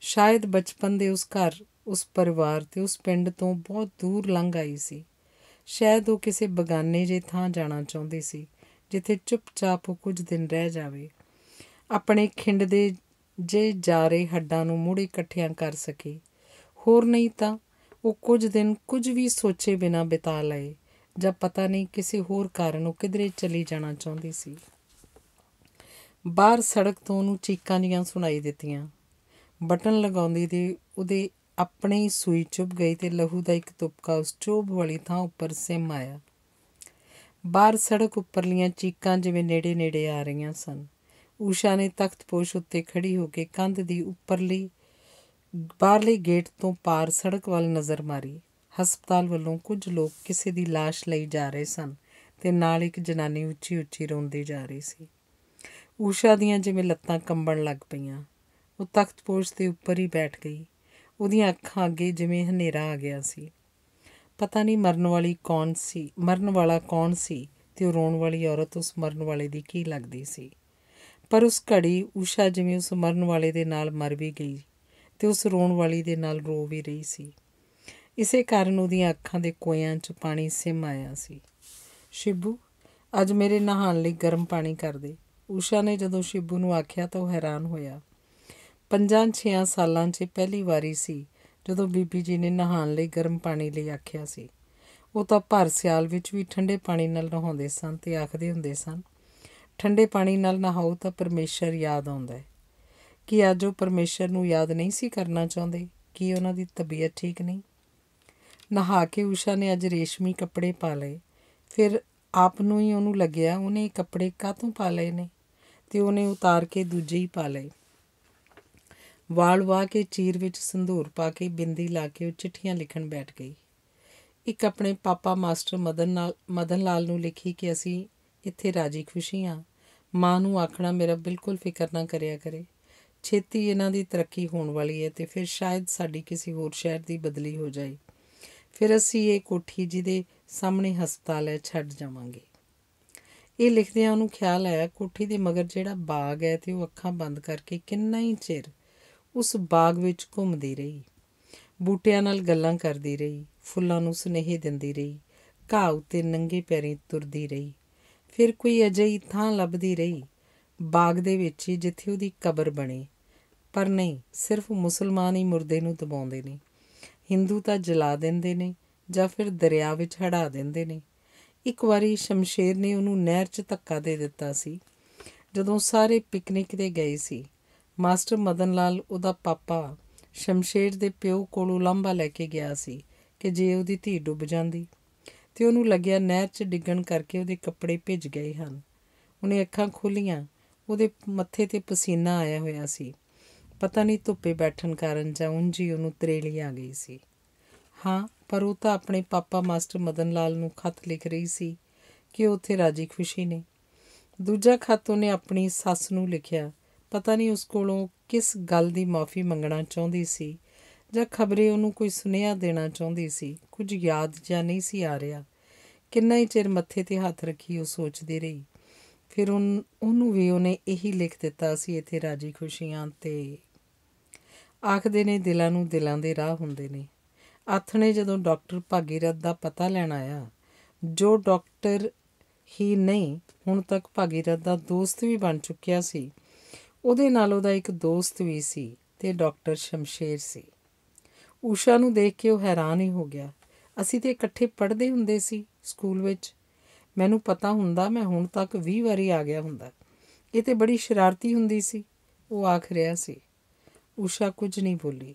ਸ਼ਾਇਦ ਬਚਪਨ ਦੇ ਉਸ ਘਰ, ਉਸ ਪਰਿਵਾਰ ਅਤੇ ਉਸ ਪਿੰਡ ਤੋਂ ਬਹੁਤ ਦੂਰ ਲੰਘ ਆਈ ਸੀ। ਸ਼ਾਇਦ ਉਹ ਕਿਸੇ ਬਗਾਨੇ ਜਿਹੇ ਥਾਂ ਜਾਣਾ ਚਾਹੁੰਦੀ ਸੀ, ਜਿੱਥੇ ਚੁੱਪਚਾਪ ਉਹ ਕੁਝ ਦਿਨ ਰਹਿ ਜਾਵੇ, ਆਪਣੇ ਖਿੰਡਦੇ ਜੇ ਜਾ ਰਹੇ ਹੱਡਾਂ ਨੂੰ ਮੁੜ ਇਕੱਠਿਆਂ ਕਰ ਸਕੇ। ਹੋਰ ਨਹੀਂ ਤਾਂ ਉਹ ਕੁਝ ਦਿਨ ਕੁਝ ਵੀ ਸੋਚੇ ਬਿਨਾਂ ਬਿਤਾ ਲਏ, ਜਾਂ ਪਤਾ ਨਹੀਂ ਕਿਸੇ ਹੋਰ ਕਾਰਨ ਉਹ ਕਿਧਰੇ ਚਲੀ ਜਾਣਾ ਚਾਹੁੰਦੀ ਸੀ। ਬਾਹਰ ਸੜਕ ਤੋਂ ਉਹਨੂੰ ਚੀਕਾਂ ਜਿਹੀਆਂ ਸੁਣਾਈ ਦਿੱਤੀਆਂ। ਬਟਨ ਲਗਾਉਂਦੀ ਤੇ ਉਹਦੇ ਆਪਣੇ ਹੀ ਸੂਈ ਚੁੱਭ ਗਈ ਅਤੇ ਲਹੂ ਦਾ ਇੱਕ ਤੁਪਕਾ ਉਸ ਚੋਭ ਵਾਲੀ ਥਾਂ ਉੱਪਰ ਸਿਮ ਆਇਆ। ਬਾਹਰ ਸੜਕ ਉੱਪਰਲੀਆਂ ਚੀਕਾਂ ਜਿਵੇਂ ਨੇੜੇ ਨੇੜੇ ਆ ਰਹੀਆਂ ਸਨ। ਊਸ਼ਾ ਨੇ ਤਖਤਪੋਸ਼ ਉੱਤੇ ਖੜੀ ਹੋ ਕੇ ਕੰਧ ਦੀ ਉੱਪਰਲੀ ਬਾਹਰਲੇ ਗੇਟ ਤੋਂ ਪਾਰ ਸੜਕ ਵੱਲ ਨਜ਼ਰ ਮਾਰੀ। ਹਸਪਤਾਲ ਵੱਲੋਂ ਕੁਝ ਲੋਕ ਕਿਸੇ ਦੀ ਲਾਸ਼ ਲਈ ਜਾ ਰਹੇ ਸਨ ਅਤੇ ਨਾਲ ਇੱਕ ਜਨਾਨੀ ਉੱਚੀ ਉੱਚੀ ਰੋਂਦੀ ਜਾ ਰਹੀ ਸੀ। ਊਸ਼ਾ ਦੀਆਂ ਜਿਵੇਂ ਲੱਤਾਂ ਕੰਬਣ ਲੱਗ ਪਈਆਂ। ਉਹ ਤਖਤਪੋਸ਼ ਦੇ ਉੱਪਰ ਹੀ ਬੈਠ ਗਈ। ਉਹਦੀਆਂ ਅੱਖਾਂ ਅੱਗੇ ਜਿਵੇਂ ਹਨੇਰਾ ਆ ਗਿਆ ਸੀ। ਪਤਾ ਨਹੀਂ ਮਰਨ ਵਾਲਾ ਕੌਣ ਸੀ ਅਤੇ ਉਹ ਰੋਣ ਵਾਲੀ ਔਰਤ ਉਸ ਮਰਨ ਵਾਲੇ ਦੀ ਕੀ ਲੱਗਦੀ ਸੀ। ਪਰ ਉਸ ਘੜੀ ਊਸ਼ਾ ਜਿਵੇਂ ਉਸ ਮਰਨ ਵਾਲੇ ਦੇ ਨਾਲ ਮਰ ਵੀ ਗਈ ਅਤੇ ਉਸ ਰੋਣ ਵਾਲੀ ਦੇ ਨਾਲ ਰੋ ਵੀ ਰਹੀ ਸੀ। ਇਸੇ ਕਾਰਨ ਉਹਦੀਆਂ ਅੱਖਾਂ ਦੇ ਕੋਇਆਂ 'ਚ ਪਾਣੀ ਸਿਮ ਆਇਆ ਸੀ। ਸ਼ਿਬੂ, ਅੱਜ ਮੇਰੇ ਨਹਾਉਣ ਲਈ ਗਰਮ ਪਾਣੀ ਕਰ ਦੇ। ਊਸ਼ਾ ਨੇ ਜਦੋਂ ਸ਼ਿਬੂ ਨੂੰ ਆਖਿਆ ਤਾਂ ਉਹ ਹੈਰਾਨ ਹੋਇਆ। 5-6 ਸਾਲਾਂ 'ਚ ਪਹਿਲੀ ਵਾਰੀ ਸੀ ਜਦੋਂ ਬੀਬੀ ਜੀ ਨੇ ਨਹਾਉਣ ਲਈ ਗਰਮ ਪਾਣੀ ਲਈ ਆਖਿਆ ਸੀ। ਉਹ ਤਾਂ ਭਰ ਸਿਆਲ ਵਿੱਚ ਵੀ ਠੰਡੇ ਪਾਣੀ ਨਾਲ ਨਹਾਉਂਦੇ ਸਨ ਅਤੇ ਆਖਦੇ ਹੁੰਦੇ ਸਨ, ਠੰਡੇ ਪਾਣੀ ਨਾਲ ਨਹਾਓ ਤਾਂ ਪਰਮੇਸ਼ਰ ਯਾਦ ਆਉਂਦਾ ਹੈ। ਕੀ ਅੱਜ ਉਹ ਪਰਮੇਸ਼ਰ ਨੂੰ ਯਾਦ ਨਹੀਂ ਸੀ ਕਰਨਾ ਚਾਹੁੰਦੇ? ਕੀ ਉਹਨਾਂ ਦੀ ਤਬੀਅਤ ਠੀਕ ਨਹੀਂ? ਨਹਾ ਕੇ ਊਸ਼ਾ ਨੇ ਅੱਜ ਰੇਸ਼ਮੀ ਕੱਪੜੇ ਪਾ ਲਏ। ਫਿਰ ਆਪ ਨੂੰ ਹੀ ਉਹਨੂੰ ਲੱਗਿਆ ਉਹਨੇ ਇਹ ਕੱਪੜੇ ਕਾਹਤੋਂ ਪਾ ਲਏ ਨੇ, ਅਤੇ ਉਹਨੇ ਉਤਾਰ ਕੇ ਦੂਜੇ ਹੀ ਪਾ ਲਏ। ਵਾਲ ਵਾਹ ਕੇ, ਚੀਰ ਵਿੱਚ ਸੰਧੂਰ ਪਾ ਕੇ, ਬਿੰਦੀ ਲਾ ਕੇ ਉਹ ਚਿੱਠੀਆਂ ਲਿਖਣ ਬੈਠ ਗਈ। ਇੱਕ ਆਪਣੇ ਪਾਪਾ ਮਾਸਟਰ ਮਦਨ ਲਾਲ ਨੂੰ ਲਿਖੀ ਕਿ ਅਸੀਂ ਇੱਥੇ ਰਾਜੀ ਖੁਸ਼ੀ ਹਾਂ। ਮਾਂ ਨੂੰ ਆਖਣਾ ਮੇਰਾ ਬਿਲਕੁਲ ਫਿਕਰ ਨਾ ਕਰਿਆ ਕਰੇ। ਛੇਤੀ ਇਹਨਾਂ ਦੀ ਤਰੱਕੀ ਹੋਣ ਵਾਲੀ ਹੈ ਅਤੇ ਫਿਰ ਸ਼ਾਇਦ ਸਾਡੀ ਕਿਸੇ ਹੋਰ ਸ਼ਹਿਰ ਦੀ ਬਦਲੀ ਹੋ ਜਾਏ। ਫਿਰ ਅਸੀਂ ਇਹ ਕੋਠੀ ਜਿਹਦੇ ਸਾਹਮਣੇ ਹਸਪਤਾਲ ਹੈ ਛੱਡ ਜਾਵਾਂਗੇ। ਇਹ ਲਿਖਦਿਆਂ ਉਹਨੂੰ ਖਿਆਲ ਆਇਆ ਕੋਠੀ ਦੇ ਮਗਰ ਜਿਹੜਾ ਬਾਗ ਹੈ ਅਤੇ ਉਹ ਅੱਖਾਂ ਬੰਦ ਕਰਕੇ ਕਿੰਨਾ ਹੀ ਚਿਰ ਉਸ ਬਾਗ ਵਿੱਚ ਘੁੰਮਦੀ ਰਹੀ, ਬੂਟਿਆਂ ਨਾਲ ਗੱਲਾਂ ਕਰਦੀ ਰਹੀ, ਫੁੱਲਾਂ ਨੂੰ ਸੁਨੇਹੇ ਦਿੰਦੀ ਰਹੀ, ਘਾਹ ਉੱਤੇ ਨੰਗੇ ਪੈਰੀਂ ਤੁਰਦੀ ਰਹੀ। ਫਿਰ ਕੋਈ ਅਜਿਹੀ ਥਾਂ ਲੱਭਦੀ ਰਹੀ ਬਾਗ ਦੇ ਵਿੱਚ ਹੀ ਜਿੱਥੇ ਉਹਦੀ ਕਬਰ ਬਣੇ। ਪਰ ਨਹੀਂ, ਸਿਰਫ ਮੁਸਲਮਾਨ ਹੀ ਮੁਰਦੇ ਨੂੰ ਦਬਾਉਂਦੇ ਨੇ, ਹਿੰਦੂ ਤਾਂ ਜਲਾ ਦਿੰਦੇ ਨੇ ਜਾਂ ਫਿਰ ਦਰਿਆ ਵਿੱਚ ਹੜਾ ਦਿੰਦੇ ਨੇ। ਇੱਕ ਵਾਰੀ ਸ਼ਮਸ਼ੇਰ ਨੇ ਉਹਨੂੰ ਨਹਿਰ 'ਚ ਧੱਕਾ ਦੇ ਦਿੱਤਾ ਸੀ ਜਦੋਂ ਸਾਰੇ ਪਿਕਨਿਕ 'ਤੇ ਗਏ ਸੀ। ਮਾਸਟਰ ਮਦਨ ਲਾਲ ਉਹਦਾ ਪਾਪਾ ਸ਼ਮਸ਼ੇਰ ਦੇ ਪਿਓ ਕੋਲੋਂ ਉਲਾਂਭਾ ਲੈ ਕੇ ਗਿਆ ਸੀ ਕਿ ਜੇ ਉਹਦੀ ਧੀ ਡੁੱਬ ਜਾਂਦੀ, ਅਤੇ ਉਹਨੂੰ ਲੱਗਿਆ ਨਹਿਰ 'ਚ ਡਿੱਗਣ ਕਰਕੇ ਉਹਦੇ ਕੱਪੜੇ ਭਿੱਜ ਗਏ ਹਨ। ਉਹਨੇ ਅੱਖਾਂ ਖੋਲ੍ਹੀਆਂ, ਉਹਦੇ ਮੱਥੇ 'ਤੇ ਪਸੀਨਾ ਆਇਆ ਹੋਇਆ ਸੀ। ਪਤਾ ਨਹੀਂ ਧੁੱਪੇ ਬੈਠਣ ਕਾਰਨ ਜਾਂ ਉਂਝ ਹੀ ਉਹਨੂੰ ਤਰੇਲੀ ਆ ਗਈ ਸੀ। ਹਾਂ, ਪਰ ਉਹ ਤਾਂ ਆਪਣੇ ਪਾਪਾ ਮਾਸਟਰ ਮਦਨ ਲਾਲ ਨੂੰ ਖੱਤ ਲਿਖ ਰਹੀ ਸੀ ਕਿ ਉਹ ਉੱਥੇ ਰਾਜੀ ਖੁਸ਼ੀ ਨੇ। ਦੂਜਾ ਖੱਤ ਉਹਨੇ ਆਪਣੀ ਸੱਸ ਨੂੰ ਲਿਖਿਆ। ਪਤਾ ਨਹੀਂ ਉਸ ਕੋਲੋਂ ਕਿਸ ਗੱਲ ਦੀ ਮਾਫ਼ੀ ਮੰਗਣਾ ਚਾਹੁੰਦੀ ਸੀ ਜਾਂ ਖਬਰੇ ਉਹਨੂੰ ਕੋਈ ਸੁਨੇਹਾ ਦੇਣਾ ਚਾਹੁੰਦੀ ਸੀ। ਕੁਝ ਯਾਦ ਜਾਂ ਨਹੀਂ ਸੀ ਆ ਰਿਹਾ। ਕਿੰਨਾ ਹੀ ਚਿਰ ਮੱਥੇ 'ਤੇ ਹੱਥ ਰੱਖੀ ਉਹ ਸੋਚਦੀ ਰਹੀ। ਫਿਰ ਉਹਨੂੰ ਵੀ ਉਹਨੇ ਇਹੀ ਲਿਖ ਦਿੱਤਾ ਸੀ, ਇੱਥੇ ਰਾਜੀ ਖੁਸ਼ੀਆਂ। ਅਤੇ ਆਖਦੇ ਨੇ ਦਿਲਾਂ ਨੂੰ ਦਿਲਾਂ ਦੇ ਰਾਹ ਹੁੰਦੇ ਨੇ। ਆਥਣੇ ਜਦੋਂ ਡਾਕਟਰ ਭਾਗੀਰਥ ਦਾ ਪਤਾ ਲੈਣ ਆਇਆ, ਜੋ ਡਾਕਟਰ ਹੀ ਨਹੀਂ ਹੁਣ ਤੱਕ ਭਾਗੀਰਥ ਦਾ ਦੋਸਤ ਵੀ ਬਣ ਚੁੱਕਿਆ ਸੀ, ਉਹਦੇ ਨਾਲ ਉਹਦਾ ਇੱਕ ਦੋਸਤ ਵੀ ਸੀ ਅਤੇ ਡਾਕਟਰ ਸ਼ਮਸ਼ੇਰ ਸੀ। ਊਸ਼ਾ ਨੂੰ ਦੇਖ ਕੇ ਉਹ ਹੈਰਾਨ ਹੀ ਹੋ ਗਿਆ। ਅਸੀਂ ਤਾਂ ਇਕੱਠੇ ਪੜ੍ਹਦੇ ਹੁੰਦੇ ਸੀ ਸਕੂਲ ਵਿੱਚ। ਮੈਨੂੰ ਪਤਾ ਹੁੰਦਾ ਮੈਂ ਹੁਣ ਤੱਕ 20 ਵਾਰੀ ਆ ਗਿਆ ਹੁੰਦਾ। ਇਹ ਤਾਂ ਬੜੀ ਸ਼ਰਾਰਤੀ ਹੁੰਦੀ ਸੀ, ਉਹ ਆਖ ਰਿਹਾ ਸੀ। ਊਸ਼ਾ ਕੁਝ ਨਹੀਂ ਬੋਲੀ।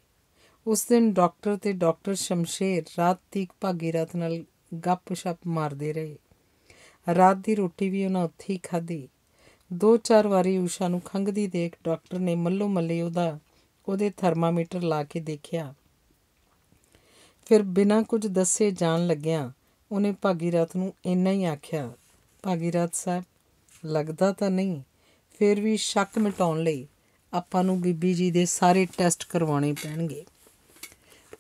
ਉਸ ਦਿਨ ਡਾਕਟਰ ਅਤੇ ਡਾਕਟਰ ਸ਼ਮਸ਼ੇਰ ਰਾਤ ਤੀਕ ਭਾਗੀਰਥ ਨਾਲ ਗੱਪ ਸ਼ੱਪ ਮਾਰਦੇ ਰਹੇ। ਰਾਤ ਦੀ ਰੋਟੀ ਵੀ ਉਹਨਾਂ ਉੱਥੇ ਹੀ ਖਾਧੀ। 2-4 ਵਾਰੀ ਊਸ਼ਾ ਨੂੰ ਖੰਘਦੀ ਦੇਖ ਡਾਕਟਰ ਨੇ ਮੱਲੋ ਮੱਲੀ ਉਹਦੇ ਥਰਮਾਮੀਟਰ ਲਾ ਕੇ ਦੇਖਿਆ। ਫਿਰ ਬਿਨਾਂ ਕੁਝ ਦੱਸੇ ਜਾਣ ਲੱਗਿਆਂ ਉਹਨੇ ਭਾਗੀਰਥ ਨੂੰ ਇੰਨਾ ਹੀ ਆਖਿਆ, ਭਾਗੀਰਥ ਸਾਹਿਬ, ਲੱਗਦਾ ਤਾਂ ਨਹੀਂ, ਫਿਰ ਵੀ ਸ਼ੱਕ ਮਿਟਾਉਣ ਲਈ ਆਪਾਂ ਨੂੰ ਬੀਬੀ ਜੀ ਦੇ ਸਾਰੇ ਟੈਸਟ ਕਰਵਾਉਣੇ ਪੈਣਗੇ।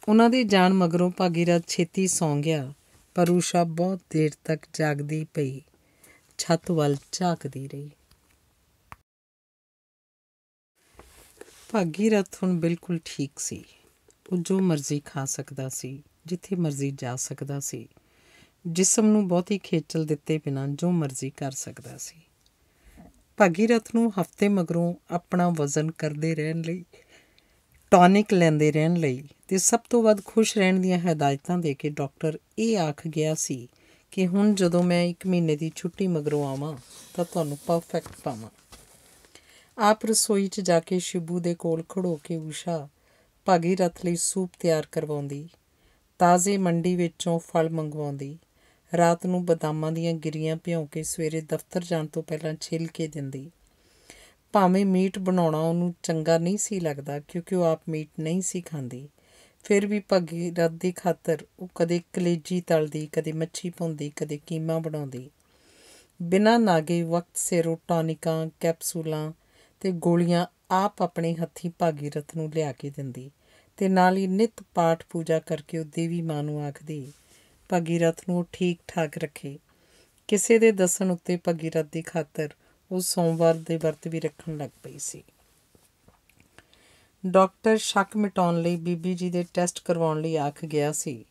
ਉਹਨਾਂ ਦੇ ਜਾਣ ਮਗਰੋਂ ਭਾਗੀਰਥ ਛੇਤੀ ਸੌਂ ਗਿਆ, ਪਰ ਊਸ਼ਾ ਬਹੁਤ ਦੇਰ ਤੱਕ ਜਾਗਦੀ ਪਈ, ਛੱਤ ਵੱਲ ਝਾਕਦੀ ਰਹੀ। ਭਾਗੀਰਥ ਹੁਣ ਬਿਲਕੁਲ ਠੀਕ ਸੀ। ਉਹ ਜੋ ਮਰਜ਼ੀ ਖਾ ਸਕਦਾ ਸੀ, ਜਿੱਥੇ ਮਰਜ਼ੀ ਜਾ ਸਕਦਾ ਸੀ, ਜਿਸਮ ਨੂੰ ਬਹੁਤੀ ਖੇਚਲ ਦਿੱਤੇ ਬਿਨਾਂ ਜੋ ਮਰਜ਼ੀ ਕਰ ਸਕਦਾ ਸੀ। ਭਾਗੀਰਥ ਨੂੰ ਹਫ਼ਤੇ ਮਗਰੋਂ ਆਪਣਾ ਵਜ਼ਨ ਕਰਦੇ ਰਹਿਣ ਲਈ, ਟੌਨਿਕ ਲੈਂਦੇ ਰਹਿਣ ਲਈ ਅਤੇ ਸਭ ਤੋਂ ਵੱਧ ਖੁਸ਼ ਰਹਿਣ ਦੀਆਂ ਹਦਾਇਤਾਂ ਦੇ ਕੇ ਡਾਕਟਰ ਇਹ ਆਖ ਗਿਆ ਸੀ ਕਿ ਹੁਣ ਜਦੋਂ ਮੈਂ 1 ਮਹੀਨੇ ਦੀ ਛੁੱਟੀ ਮਗਰੋਂ ਆਵਾਂ ਤਾਂ ਤੁਹਾਨੂੰ ਪਰਫੈਕਟ ਪਾਵਾਂ। ਆਪ ਰਸੋਈ 'ਚ ਜਾ ਕੇ ਸ਼ਿਬੂ ਦੇ ਕੋਲ ਖੜੋ ਕੇ ਊਸ਼ਾ ਭਾਗੀਰਥ ਲਈ ਸੂਪ ਤਿਆਰ ਕਰਵਾਉਂਦੀ, ਤਾਜ਼ੇ ਮੰਡੀ ਵਿੱਚੋਂ ਫਲ ਮੰਗਵਾਉਂਦੀ, ਰਾਤ ਨੂੰ ਬਦਾਮਾਂ ਦੀਆਂ ਗਿਰੀਆਂ ਭਿਉਂ ਕੇ ਸਵੇਰੇ ਦਫ਼ਤਰ ਜਾਣ ਤੋਂ ਪਹਿਲਾਂ ਛਿੱਲ ਕੇ ਦਿੰਦੀ। ਭਾਵੇਂ ਮੀਟ ਬਣਾਉਣਾ ਉਹਨੂੰ ਚੰਗਾ ਨਹੀਂ ਸੀ ਲੱਗਦਾ, ਕਿਉਂਕਿ ਉਹ ਆਪ ਮੀਟ ਨਹੀਂ ਸੀ ਖਾਂਦੀ, ਫਿਰ ਵੀ ਭਗੀਰਥ ਦੀ ਖਾਤਰ ਉਹ ਕਦੇ ਕਲੇਜੀ ਤਲਦੀ, ਕਦੇ ਮੱਛੀ ਭੁੰਦੀ, ਕਦੇ ਕੀਮਾ ਬਣਾਉਂਦੀ। ਬਿਨਾਂ ਨਾਗੇ ਵਕਤ ਸਿਰ ਉਹ ਟੌਨਿਕਾਂ, ਕੈਪਸੂਲਾਂ ਅਤੇ ਗੋਲੀਆਂ ਆਪ ਆਪਣੇ ਹੱਥੀਂ ਭਾਗੀਰਥ ਨੂੰ ਲਿਆ ਕੇ ਦਿੰਦੀ ਅਤੇ ਨਾਲ ਹੀ ਨਿੱਤ ਪਾਠ ਪੂਜਾ ਕਰਕੇ ਉਹ ਦੇਵੀ ਮਾਂ ਨੂੰ ਆਖਦੀ ਭਾਗੀਰਥ ਨੂੰ ਉਹ ਠੀਕ ਠਾਕ ਰੱਖੇ। ਕਿਸੇ ਦੇ ਦੱਸਣ ਉੱਤੇ ਭਾਗੀਰਥ ਦੀ ਖਾਤਰ ਉਹ ਸੋਮਵਾਰ ਦੇ ਵਰਤ ਵੀ ਰੱਖਣ ਲੱਗ ਪਈ ਸੀ। ਡਾਕਟਰ ਸ਼ੱਕ ਮਿਟਾਉਣ ਲਈ ਬੀਬੀ ਜੀ ਦੇ ਟੈਸਟ ਕਰਵਾਉਣ ਲਈ ਆਖ ਗਿਆ ਸੀ।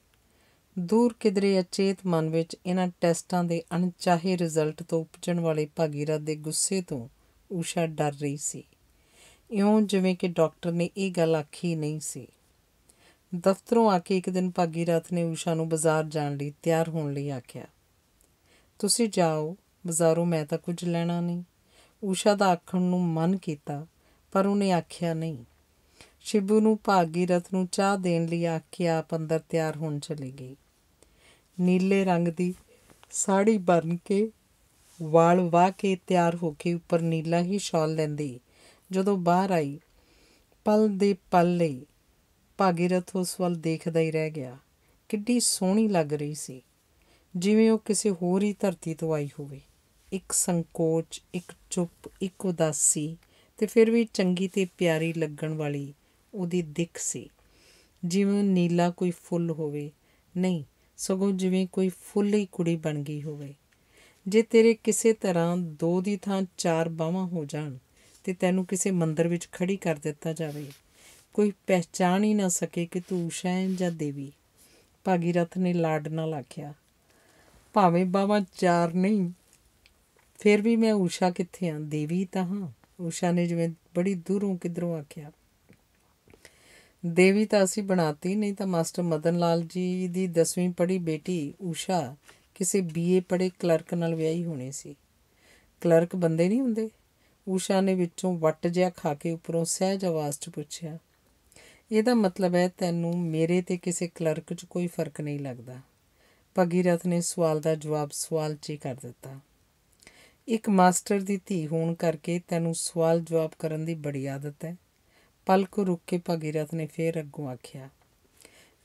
ਦੂਰ ਕਿਧਰੇ ਅਚੇਤ ਮਨ ਵਿੱਚ ਇਹਨਾਂ ਟੈਸਟਾਂ ਦੇ ਅਣਚਾਹੇ ਰਿਜ਼ਲਟ ਤੋਂ ਉਪਜਣ ਵਾਲੇ ਭਾਗੀਰਥ ਦੇ ਗੁੱਸੇ ਤੋਂ ਊਸ਼ਾ ਡਰ ਰਹੀ ਸੀ, ਇਉਂ ਜਿਵੇਂ ਕਿ ਡਾਕਟਰ ਨੇ ਇਹ ਗੱਲ ਆਖੀ ਨਹੀਂ ਸੀ। ਦਫ਼ਤਰੋਂ ਆ ਕੇ ਇੱਕ ਦਿਨ ਭਾਗੀਰਥ ਨੇ ਊਸ਼ਾ ਨੂੰ ਬਾਜ਼ਾਰ ਜਾਣ ਲਈ ਤਿਆਰ ਹੋਣ ਲਈ ਆਖਿਆ। ਤੁਸੀਂ ਜਾਓ ਬਾਜ਼ਾਰੋਂ, ਮੈਂ ਤਾਂ ਕੁਝ ਲੈਣਾ ਨਹੀਂ। ਊਸ਼ਾ ਦਾ ਆਖਣ ਨੂੰ ਮਨ ਕੀਤਾ, ਪਰ ਉਹਨੇ ਆਖਿਆ ਨਹੀਂ। ਸ਼ਿਬੂ ਨੂੰ ਭਾਗੀਰਥ ਨੂੰ ਚਾਹ ਦੇਣ ਲਈ ਆਖ ਕੇ ਆਪ ਅੰਦਰ ਤਿਆਰ ਹੋਣ ਚਲੀ ਗਈ। ਨੀਲੇ ਰੰਗ ਦੀ ਸਾੜੀ ਬੰਨ੍ਹ ਕੇ, ਵਾਲ ਵਾਹ ਕੇ ਤਿਆਰ ਹੋ ਕੇ ਉੱਪਰ ਨੀਲਾ ਹੀ ਸ਼ਾਲ ਲੈਂਦੀ ਜਦੋਂ ਬਾਹਰ ਆਈ, ਪਲ ਦੇ ਪਲ ਲਈ ਭਾਗੀਰਥ ਉਸ ਵੱਲ ਦੇਖਦਾ ਹੀ ਰਹਿ ਗਿਆ। ਕਿੱਡੀ ਸੋਹਣੀ ਲੱਗ ਰਹੀ ਸੀ, ਜਿਵੇਂ ਉਹ ਕਿਸੇ ਹੋਰ ਹੀ ਧਰਤੀ ਤੋਂ ਆਈ ਹੋਵੇ। ਇੱਕ ਸੰਕੋਚ, ਇੱਕ ਚੁੱਪ, ਇੱਕ ਉਦਾਸੀ ਅਤੇ ਫਿਰ ਵੀ ਚੰਗੀ ਅਤੇ ਪਿਆਰੀ ਲੱਗਣ ਵਾਲੀ ਉਹਦੀ ਦਿੱਖ ਸੀ, ਜਿਵੇਂ ਨੀਲਾ ਕੋਈ ਫੁੱਲ ਹੋਵੇ। ਨਹੀਂ, ਸਗੋਂ ਜਿਵੇਂ ਕੋਈ ਫੁੱਲ ਹੀ ਕੁੜੀ ਬਣ ਗਈ ਹੋਵੇ। ਜੇ ਤੇਰੇ ਕਿਸੇ ਤਰ੍ਹਾਂ ਦੋ ਦੀ ਥਾਂ ਚਾਰ ਬਾਹਾਂ ਹੋ ਜਾਣ ਅਤੇ ਤੈਨੂੰ ਕਿਸੇ ਮੰਦਰ ਵਿੱਚ ਖੜੀ ਕਰ ਦਿੱਤਾ ਜਾਵੇ, ਕੋਈ ਪਹਿਚਾਣ ਹੀ ਨਾ ਸਕੇ ਕਿ ਤੂੰ ਊਸ਼ਾ ਹੈ ਜਾਂ ਦੇਵੀ। ਭਾਗੀਰਥ ਨੇ ਲਾਡ ਨਾਲ ਆਖਿਆ। ਭਾਵੇਂ ਬਾਹਾਂ ਚਾਰ ਨਹੀਂ, ਫਿਰ ਵੀ ਮੈਂ ਊਸ਼ਾ ਕਿੱਥੇ ਹਾਂ, ਦੇਵੀ ਤਾਂ ਹਾਂ। ਊਸ਼ਾ ਨੇ ਜਿਵੇਂ ਬੜੀ ਦੂਰੋਂ ਕਿੱਧਰੋਂ ਆਖਿਆ। ਦੇਵੀ ਤਾਂ ਅਸੀਂ ਬਣਾਤੀ, ਨਹੀਂ ਤਾਂ ਮਾਸਟਰ ਮਦਨ ਲਾਲ ਜੀ ਦੀ 10ਵੀਂ ਪੜ੍ਹੀ ਬੇਟੀ ਊਸ਼ਾ ਕਿਸੇ BA ਪੜ੍ਹੇ ਕਲਰਕ ਨਾਲ ਵਿਆਹੀ ਹੋਣੀ ਸੀ। ਕਲਰਕ ਬੰਦੇ ਨਹੀਂ ਹੁੰਦੇ? ਊਸ਼ਾ ਨੇ ਵਿੱਚੋਂ ਵੱਟ ਜਿਹਾ ਖਾ ਕੇ ਉੱਪਰੋਂ ਸਹਿਜ ਆਵਾਜ਼ 'ਚ ਪੁੱਛਿਆ। ਇਹਦਾ ਮਤਲਬ ਹੈ ਤੈਨੂੰ ਮੇਰੇ ਅਤੇ ਕਿਸੇ ਕਲਰਕ 'ਚ ਕੋਈ ਫਰਕ ਨਹੀਂ ਲੱਗਦਾ। ਭਾਗੀਰਥ ਨੇ ਸਵਾਲ ਦਾ ਜਵਾਬ ਸਵਾਲ 'ਚ ਹੀ ਕਰ ਦਿੱਤਾ। ਇੱਕ ਮਾਸਟਰ ਦੀ ਧੀ ਹੋਣ ਕਰਕੇ ਤੈਨੂੰ ਸਵਾਲ ਜਵਾਬ ਕਰਨ ਦੀ ਬੜੀ ਆਦਤ ਹੈ। ਪਲ ਕੁ ਰੁਕ ਕੇ ਭਾਗੀਰਥ ਨੇ ਫੇਰ ਅੱਗੋਂ ਆਖਿਆ।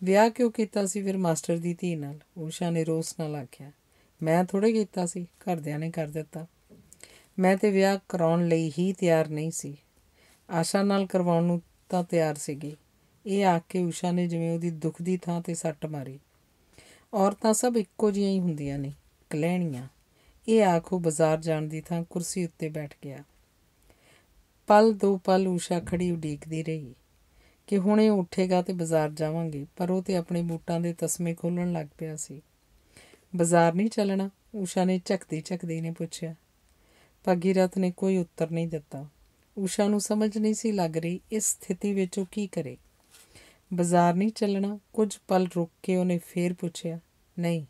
ਵਿਆਹ ਕਿਉਂ ਕੀਤਾ ਸੀ ਫਿਰ ਮਾਸਟਰ ਦੀ ਧੀ ਨਾਲ? ਊਸ਼ਾ ਨੇ ਰੋਸ ਨਾਲ ਆਖਿਆ। ਮੈਂ ਥੋੜ੍ਹੇ ਕੀਤਾ ਸੀ, ਘਰਦਿਆਂ ਨੇ ਕਰ ਦਿੱਤਾ। ਮੈਂ ਤਾਂ ਵਿਆਹ ਕਰਾਉਣ ਲਈ ਹੀ ਤਿਆਰ ਨਹੀਂ ਸੀ, ਆਸ਼ਾ ਨਾਲ ਕਰਵਾਉਣ ਨੂੰ ਤਾਂ ਤਿਆਰ ਸੀਗੀ। ਇਹ ਆਖ ਕੇ ਊਸ਼ਾ ਨੇ ਜਿਵੇਂ ਉਹਦੀ ਦੁੱਖ ਦੀ ਥਾਂ 'ਤੇ ਸੱਟ ਮਾਰੀ। ਔਰਤਾਂ ਸਭ ਇੱਕੋ ਜਿਹੀਆਂ ਹੀ ਹੁੰਦੀਆਂ ਨੇ, ਕਲਹਿਣੀਆਂ। ਇਹ ਆਖ ਉਹ ਬਾਜ਼ਾਰ ਜਾਣ ਦੀ ਥਾਂ ਕੁਰਸੀ ਉੱਤੇ ਬੈਠ ਗਿਆ। ਪਲ ਦੋ ਪਲ ਊਸ਼ਾ ਖੜੀ ਉਡੀਕਦੀ ਰਹੀ ਕਿ ਹੁਣੇ ਉੱਠੇਗਾ ਤੇ ਬਾਜ਼ਾਰ ਜਾਵਾਂਗੇ, ਪਰ ਉਹ ਤੇ ਆਪਣੇ ਬੂਟਾਂ ਦੇ ਤਸਮੇ ਖੋਲ੍ਹਣ ਲੱਗ ਪਿਆ ਸੀ। ਬਾਜ਼ਾਰ ਨਹੀਂ ਚੱਲਣਾ? ਊਸ਼ਾ ਨੇ ਝਕਦੀ ਨੇ ਪੁੱਛਿਆ। ਭਾਗੀਰਥ ਨੇ ਕੋਈ ਉੱਤਰ ਨਹੀਂ ਦਿੱਤਾ। ਊਸ਼ਾ ਨੂੰ ਸਮਝ ਨਹੀਂ ਸੀ ਲੱਗ ਰਹੀ ਇਸ ਸਥਿਤੀ ਵਿੱਚ ਉਹ ਕੀ ਕਰੇ। ਬਾਜ਼ਾਰ ਨਹੀਂ ਚੱਲਣਾ? ਕੁਝ ਪਲ ਰੁਕ ਕੇ ਉਹਨੇ ਫੇਰ ਪੁੱਛਿਆ। ਨਹੀਂ।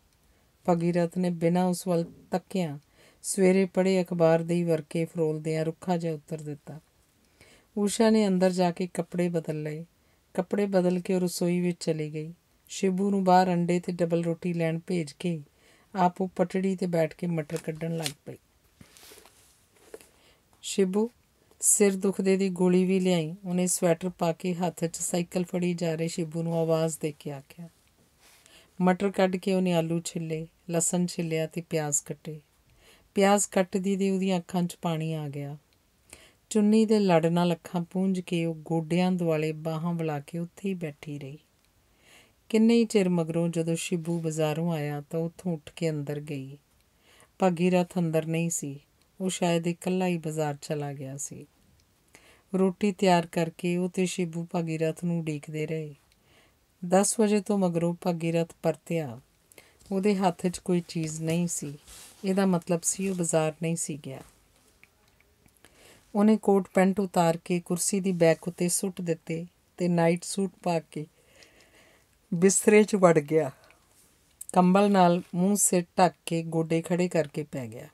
ਭਾਗੀਰਥ ਨੇ ਬਿਨਾਂ ਉਸ ਵੱਲ ਤੱਕਿਆਂ ਸਵੇਰੇ ਪੜ੍ਹੇ ਅਖਬਾਰ ਦੇ ਹੀ ਵਰਕੇ ਫਰੋਲਦਿਆਂ ਰੁੱਖਾ ਜਿਹਾ ਉੱਤਰ ਦਿੱਤਾ। ਊਸ਼ਾ ਨੇ ਅੰਦਰ ਜਾ ਕੇ ਕੱਪੜੇ ਬਦਲ ਲਏ। ਕੱਪੜੇ ਬਦਲ ਕੇ ਉਹ ਰਸੋਈ ਵਿੱਚ ਚਲੀ ਗਈ। ਸ਼ਿਬੂ ਨੂੰ ਬਾਹਰ ਅੰਡੇ ਤੇ ਡਬਲ ਰੋਟੀ ਲੈਣ ਭੇਜ ਕੇ ਆਪ ਉਹ ਪਟੜੀ 'ਤੇ ਬੈਠ ਕੇ ਮਟਰ ਕੱਢਣ ਲੱਗ ਪਈ। ਸ਼ਿਬੂ, ਸਿਰ ਦੁਖਦੇ ਦੀ ਗੋਲੀ ਵੀ ਲਿਆਈ। ਉਹਨੇ ਸਵੈਟਰ ਪਾ ਕੇ ਹੱਥ 'ਚ ਸਾਈਕਲ ਫੜੀ ਜਾ ਰਹੇ ਸ਼ਿਬੂ ਨੂੰ ਆਵਾਜ਼ ਦੇ ਕੇ ਆਖਿਆ। ਮਟਰ ਕੱਢ ਕੇ ਉਹਨੇ ਆਲੂ ਛਿੱਲੇ, ਲਸਣ ਛਿੱਲਿਆ ਅਤੇ ਪਿਆਜ਼ ਕੱਟੇ। ਪਿਆਜ਼ ਕੱਟਦੀ ਦੇ ਉਹਦੀਆਂ ਅੱਖਾਂ 'ਚ ਪਾਣੀ ਆ ਗਿਆ। ਚੁੰਨੀ ਦੇ ਲੜ ਨਾਲ ਅੱਖਾਂ ਪੂੰਝ ਕੇ ਉਹ ਗੋਡਿਆਂ ਦੁਆਲੇ ਬਾਹਾਂ ਵਲਾ ਕੇ ਉੱਥੇ ਹੀ ਬੈਠੀ ਰਹੀ। ਕਿੰਨੇ ਹੀ ਚਿਰ ਮਗਰੋਂ ਜਦੋਂ ਸ਼ਿਬੂ ਬਾਜ਼ਾਰੋਂ ਆਇਆ ਤਾਂ ਉੱਥੋਂ ਉੱਠ ਕੇ ਅੰਦਰ ਗਈ। ਭਾਗੀਰਥ ਅੰਦਰ ਨਹੀਂ ਸੀ। ਉਹ ਸ਼ਾਇਦ ਇਕੱਲਾ ਹੀ ਬਾਜ਼ਾਰ ਚਲਾ ਗਿਆ ਸੀ। ਰੋਟੀ ਤਿਆਰ ਕਰਕੇ ਉਹ ਤੇ ਸ਼ਿਬੂ ਭਾਗੀਰਥ ਨੂੰ ਉਡੀਕਦੇ ਰਹੇ। 10 ਵਜੇ ਤੋਂ ਮਗਰੋਂ ਭਾਗੀਰਥ ਪਰਤਿਆ। ਉਹਦੇ ਹੱਥ 'ਚ ਕੋਈ ਚੀਜ਼ ਨਹੀਂ ਸੀ। ਇਹਦਾ ਮਤਲਬ ਸੀ ਉਹ ਬਾਜ਼ਾਰ ਨਹੀਂ ਸੀ ਗਿਆ। ਉਹਨੇ ਕੋਟ ਪੈਂਟ ਉਤਾਰ ਕੇ ਕੁਰਸੀ ਦੀ ਬੈਕ ਉੱਤੇ ਸੁੱਟ ਦਿੱਤੇ ਅਤੇ ਨਾਈਟ ਸੂਟ ਪਾ ਕੇ ਬਿਸਤਰੇ 'ਚ ਵੜ ਗਿਆ। ਕੰਬਲ ਨਾਲ ਮੂੰਹ ਸਿਰ ਢੱਕ ਕੇ ਗੋਡੇ ਖੜ੍ਹੇ ਕਰਕੇ ਪੈ ਗਿਆ।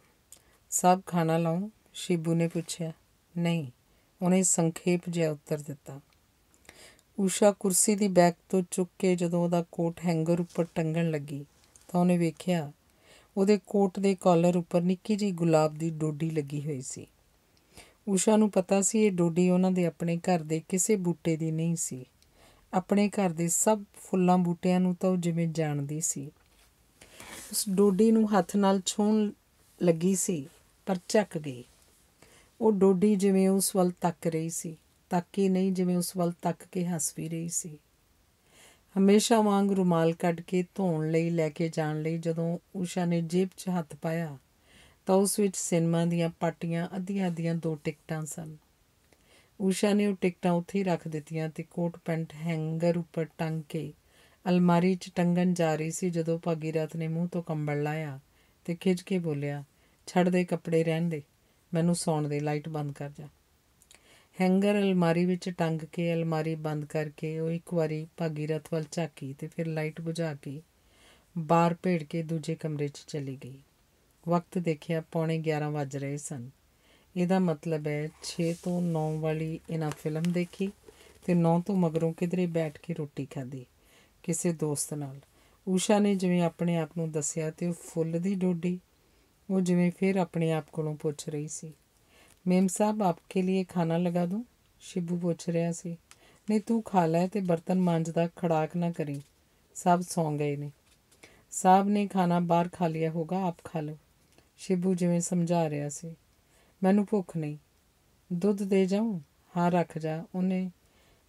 ਸਭ ਖਾਣਾ ਲਾਉਂ? ਸ਼ਿਬੂ ਨੇ ਪੁੱਛਿਆ। ਨਹੀਂ, ਉਹਨੇ ਸੰਖੇਪ ਜਿਹਾ ਉੱਤਰ ਦਿੱਤਾ। ਊਸ਼ਾ ਕੁਰਸੀ ਦੀ ਬੈਕ ਤੋਂ ਚੁੱਕ ਕੇ ਜਦੋਂ ਉਹਦਾ ਕੋਟ ਹੈਂਗਰ ਉੱਪਰ ਟੰਗਣ ਲੱਗੀ ਤਾਂ ਉਹਨੇ ਵੇਖਿਆ ਉਹਦੇ ਕੋਟ ਦੇ ਕਾਲਰ ਉੱਪਰ ਨਿੱਕੀ ਜਿਹੀ ਗੁਲਾਬ ਦੀ ਡੋਡੀ ਲੱਗੀ ਹੋਈ ਸੀ। ਊਸ਼ਾ ਨੂੰ ਪਤਾ ਸੀ ਇਹ ਡੋਡੀ ਉਹਨਾਂ ਦੇ ਆਪਣੇ ਘਰ ਦੇ ਕਿਸੇ ਬੂਟੇ ਦੀ ਨਹੀਂ ਸੀ। ਆਪਣੇ ਘਰ ਦੇ ਸਭ ਫੁੱਲਾਂ ਬੂਟਿਆਂ ਨੂੰ ਤਾਂ ਉਹ ਜਿਵੇਂ ਜਾਣਦੀ ਸੀ। ਉਸ ਡੋਡੀ ਨੂੰ ਹੱਥ ਨਾਲ ਛੂਹਣ ਲੱਗੀ ਸੀ, ਪਰ ਝੱਕ ਗਈ। ਉਹ ਡੋਡੀ ਜਿਵੇਂ ਉਸ ਵੱਲ ਤੱਕ ਰਹੀ ਸੀ, ਤੱਕ ਹੀ ਨਹੀਂ, ਜਿਵੇਂ ਉਸ ਵੱਲ ਤੱਕ ਕੇ ਹੱਸ ਵੀ ਰਹੀ ਸੀ। ਹਮੇਸ਼ਾ ਵਾਂਗ ਰੁਮਾਲ ਕੱਢ ਕੇ ਧੋਣ ਲਈ ਲੈ ਕੇ ਜਾਣ ਲਈ ਜਦੋਂ ਊਸ਼ਾ ਨੇ ਜੇਬ 'ਚ ਹੱਥ ਪਾਇਆ ਤਾਂ ਉਸ ਵਿੱਚ ਸਿਨੇਮਾ ਦੀਆਂ ਪਾਟੀਆਂ ਅੱਧੀਆਂ 2 ਟਿਕਟਾਂ ਸਨ। ਊਸ਼ਾ ਨੇ ਉਹ ਟਿਕਟਾਂ ਉੱਥੇ ਹੀ ਰੱਖ ਦਿੱਤੀਆਂ ਅਤੇ ਕੋਟ ਪੈਂਟ ਹੈਂਗਰ ਉੱਪਰ ਟੰਗ ਕੇ ਅਲਮਾਰੀ 'ਚ ਟੰਗਣ ਜਾ ਰਹੀ ਸੀ ਜਦੋਂ ਭਾਗੀਰਥ ਨੇ ਮੂੰਹ ਤੋਂ ਕੰਬਲ ਲਾਇਆ ਅਤੇ ਖਿੱਝ ਕੇ ਬੋਲਿਆ, ਛੱਡ ਦੇ, ਕੱਪੜੇ ਰਹਿਣ ਦੇ, ਮੈਨੂੰ ਸੌਣ ਦੇ, ਲਾਈਟ ਬੰਦ ਕਰ ਜਾ। ਹੈਂਗਰ ਅਲਮਾਰੀ ਵਿੱਚ ਟੰਗ ਕੇ ਅਲਮਾਰੀ ਬੰਦ ਕਰਕੇ ਉਹ ਇੱਕ ਵਾਰੀ ਭਾਗੀਰਥ ਵੱਲ ਝਾਕੀ ਅਤੇ ਫਿਰ ਲਾਈਟ ਬੁਝਾ ਕੇ ਬਾਹਰ ਭੇੜ ਕੇ ਦੂਜੇ ਕਮਰੇ 'ਚ ਚਲੀ ਗਈ। ਵਕਤ ਦੇਖਿਆ 11:15 ਵੱਜ ਰਹੇ ਸਨ। ਇਹਦਾ ਮਤਲਬ ਹੈ 6 ਤੋਂ 9 ਵਾਲੀ ਇਹਨਾਂ ਫਿਲਮ ਦੇਖੀ ਅਤੇ 9 ਤੋਂ ਮਗਰੋਂ ਕਿਧਰੇ ਬੈਠ ਕੇ ਰੋਟੀ ਖਾਧੀ ਕਿਸੇ ਦੋਸਤ ਨਾਲ। ਊਸ਼ਾ ਨੇ ਜਿਵੇਂ ਆਪਣੇ ਆਪ ਨੂੰ ਦੱਸਿਆ ਅਤੇ ਉਹ ਫੁੱਲ ਦੀ ਡੋਡੀ, ਉਹ ਜਿਵੇਂ ਫਿਰ ਆਪਣੇ ਆਪ ਕੋਲੋਂ ਪੁੱਛ ਰਹੀ ਸੀ। ਮੇਮ ਸਾਹਬ, ਆਪਕੇ लिए ਖਾਣਾ ਲਗਾ ਦੂੰ? ਸ਼ਿਬੂ ਪੁੱਛ ਰਿਹਾ ਸੀ। ਨਹੀਂ, ਤੂੰ ਖਾ ਲੈ ਅਤੇ ਬਰਤਨ ਮਾਂਜਦਾ ਖੜਾਕ ਨਾ ਕਰੀ, ਸਭ ਸੌਂ ਗਏ ਨੇ। ਸਾਹਬ ਨੇ ਖਾਣਾ ਬਾਹਰ ਖਾ ਲਿਆ ਹੋਗਾ, ਆਪ ਖਾ ਲਓ, ਸ਼ਿਬੂ ਜਿਵੇਂ ਸਮਝਾ ਰਿਹਾ ਸੀ। ਮੈਨੂੰ ਭੁੱਖ ਨਹੀਂ, ਦੁੱਧ ਦੇ ਜਾਊਂ? ਹਾਂ ਰੱਖ ਜਾ, ਉਹਨੇ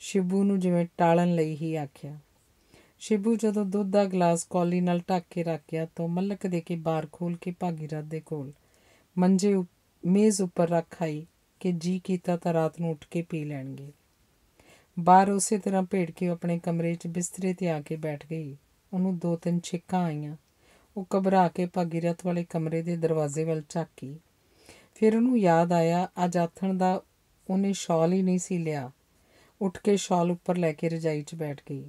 ਸ਼ਿਬੂ ਨੂੰ ਜਿਵੇਂ ਟਾਲਣ ਲਈ ਹੀ ਆਖਿਆ। ਸ਼ਿਬੂ ਜਦੋਂ ਦੁੱਧ ਦਾ ਗਲਾਸ ਕੌਲੀ ਨਾਲ ਢੱਕ ਕੇ ਰੱਖ ਗਿਆ ਤਾਂ ਮਲਕ ਦੇ ਕੇ ਬਾਹਰ ਖੋਲ੍ਹ ਕੇ ਭਾਗੀਰਥ ਦੇ ਕੋਲ ਮੇਜ਼ ਉੱਪਰ ਰੱਖ ਆਈ ਕਿ ਜੀ ਕੀਤਾ ਤਾਂ ਰਾਤ ਨੂੰ ਉੱਠ ਕੇ ਪੀ ਲੈਣਗੇ। ਬਾਹਰ ਉਸੇ ਤਰ੍ਹਾਂ ਭੇੜ ਕੇ ਆਪਣੇ ਕਮਰੇ 'ਚ ਬਿਸਤਰੇ 'ਤੇ ਆ ਕੇ ਬੈਠ ਗਈ। ਉਹਨੂੰ 2-3 ਛਿੱਕਾਂ ਆਈਆਂ। ਉਹ ਘਬਰਾ ਕੇ ਭਾਗੀਰਥ ਵਾਲੇ ਕਮਰੇ ਦੇ ਦਰਵਾਜ਼ੇ ਵੱਲ ਝਾਕੀ। ਫਿਰ ਉਹਨੂੰ ਯਾਦ ਆਇਆ ਅੱਜ ਆਥਣ ਦਾ ਉਹਨੇ ਸ਼ਾਲ ਹੀ ਨਹੀਂ ਸੀ ਲਿਆ। ਉੱਠ ਕੇ ਸ਼ਾਲ ਉੱਪਰ ਲੈ ਕੇ ਰਜਾਈ 'ਚ ਬੈਠ ਗਈ।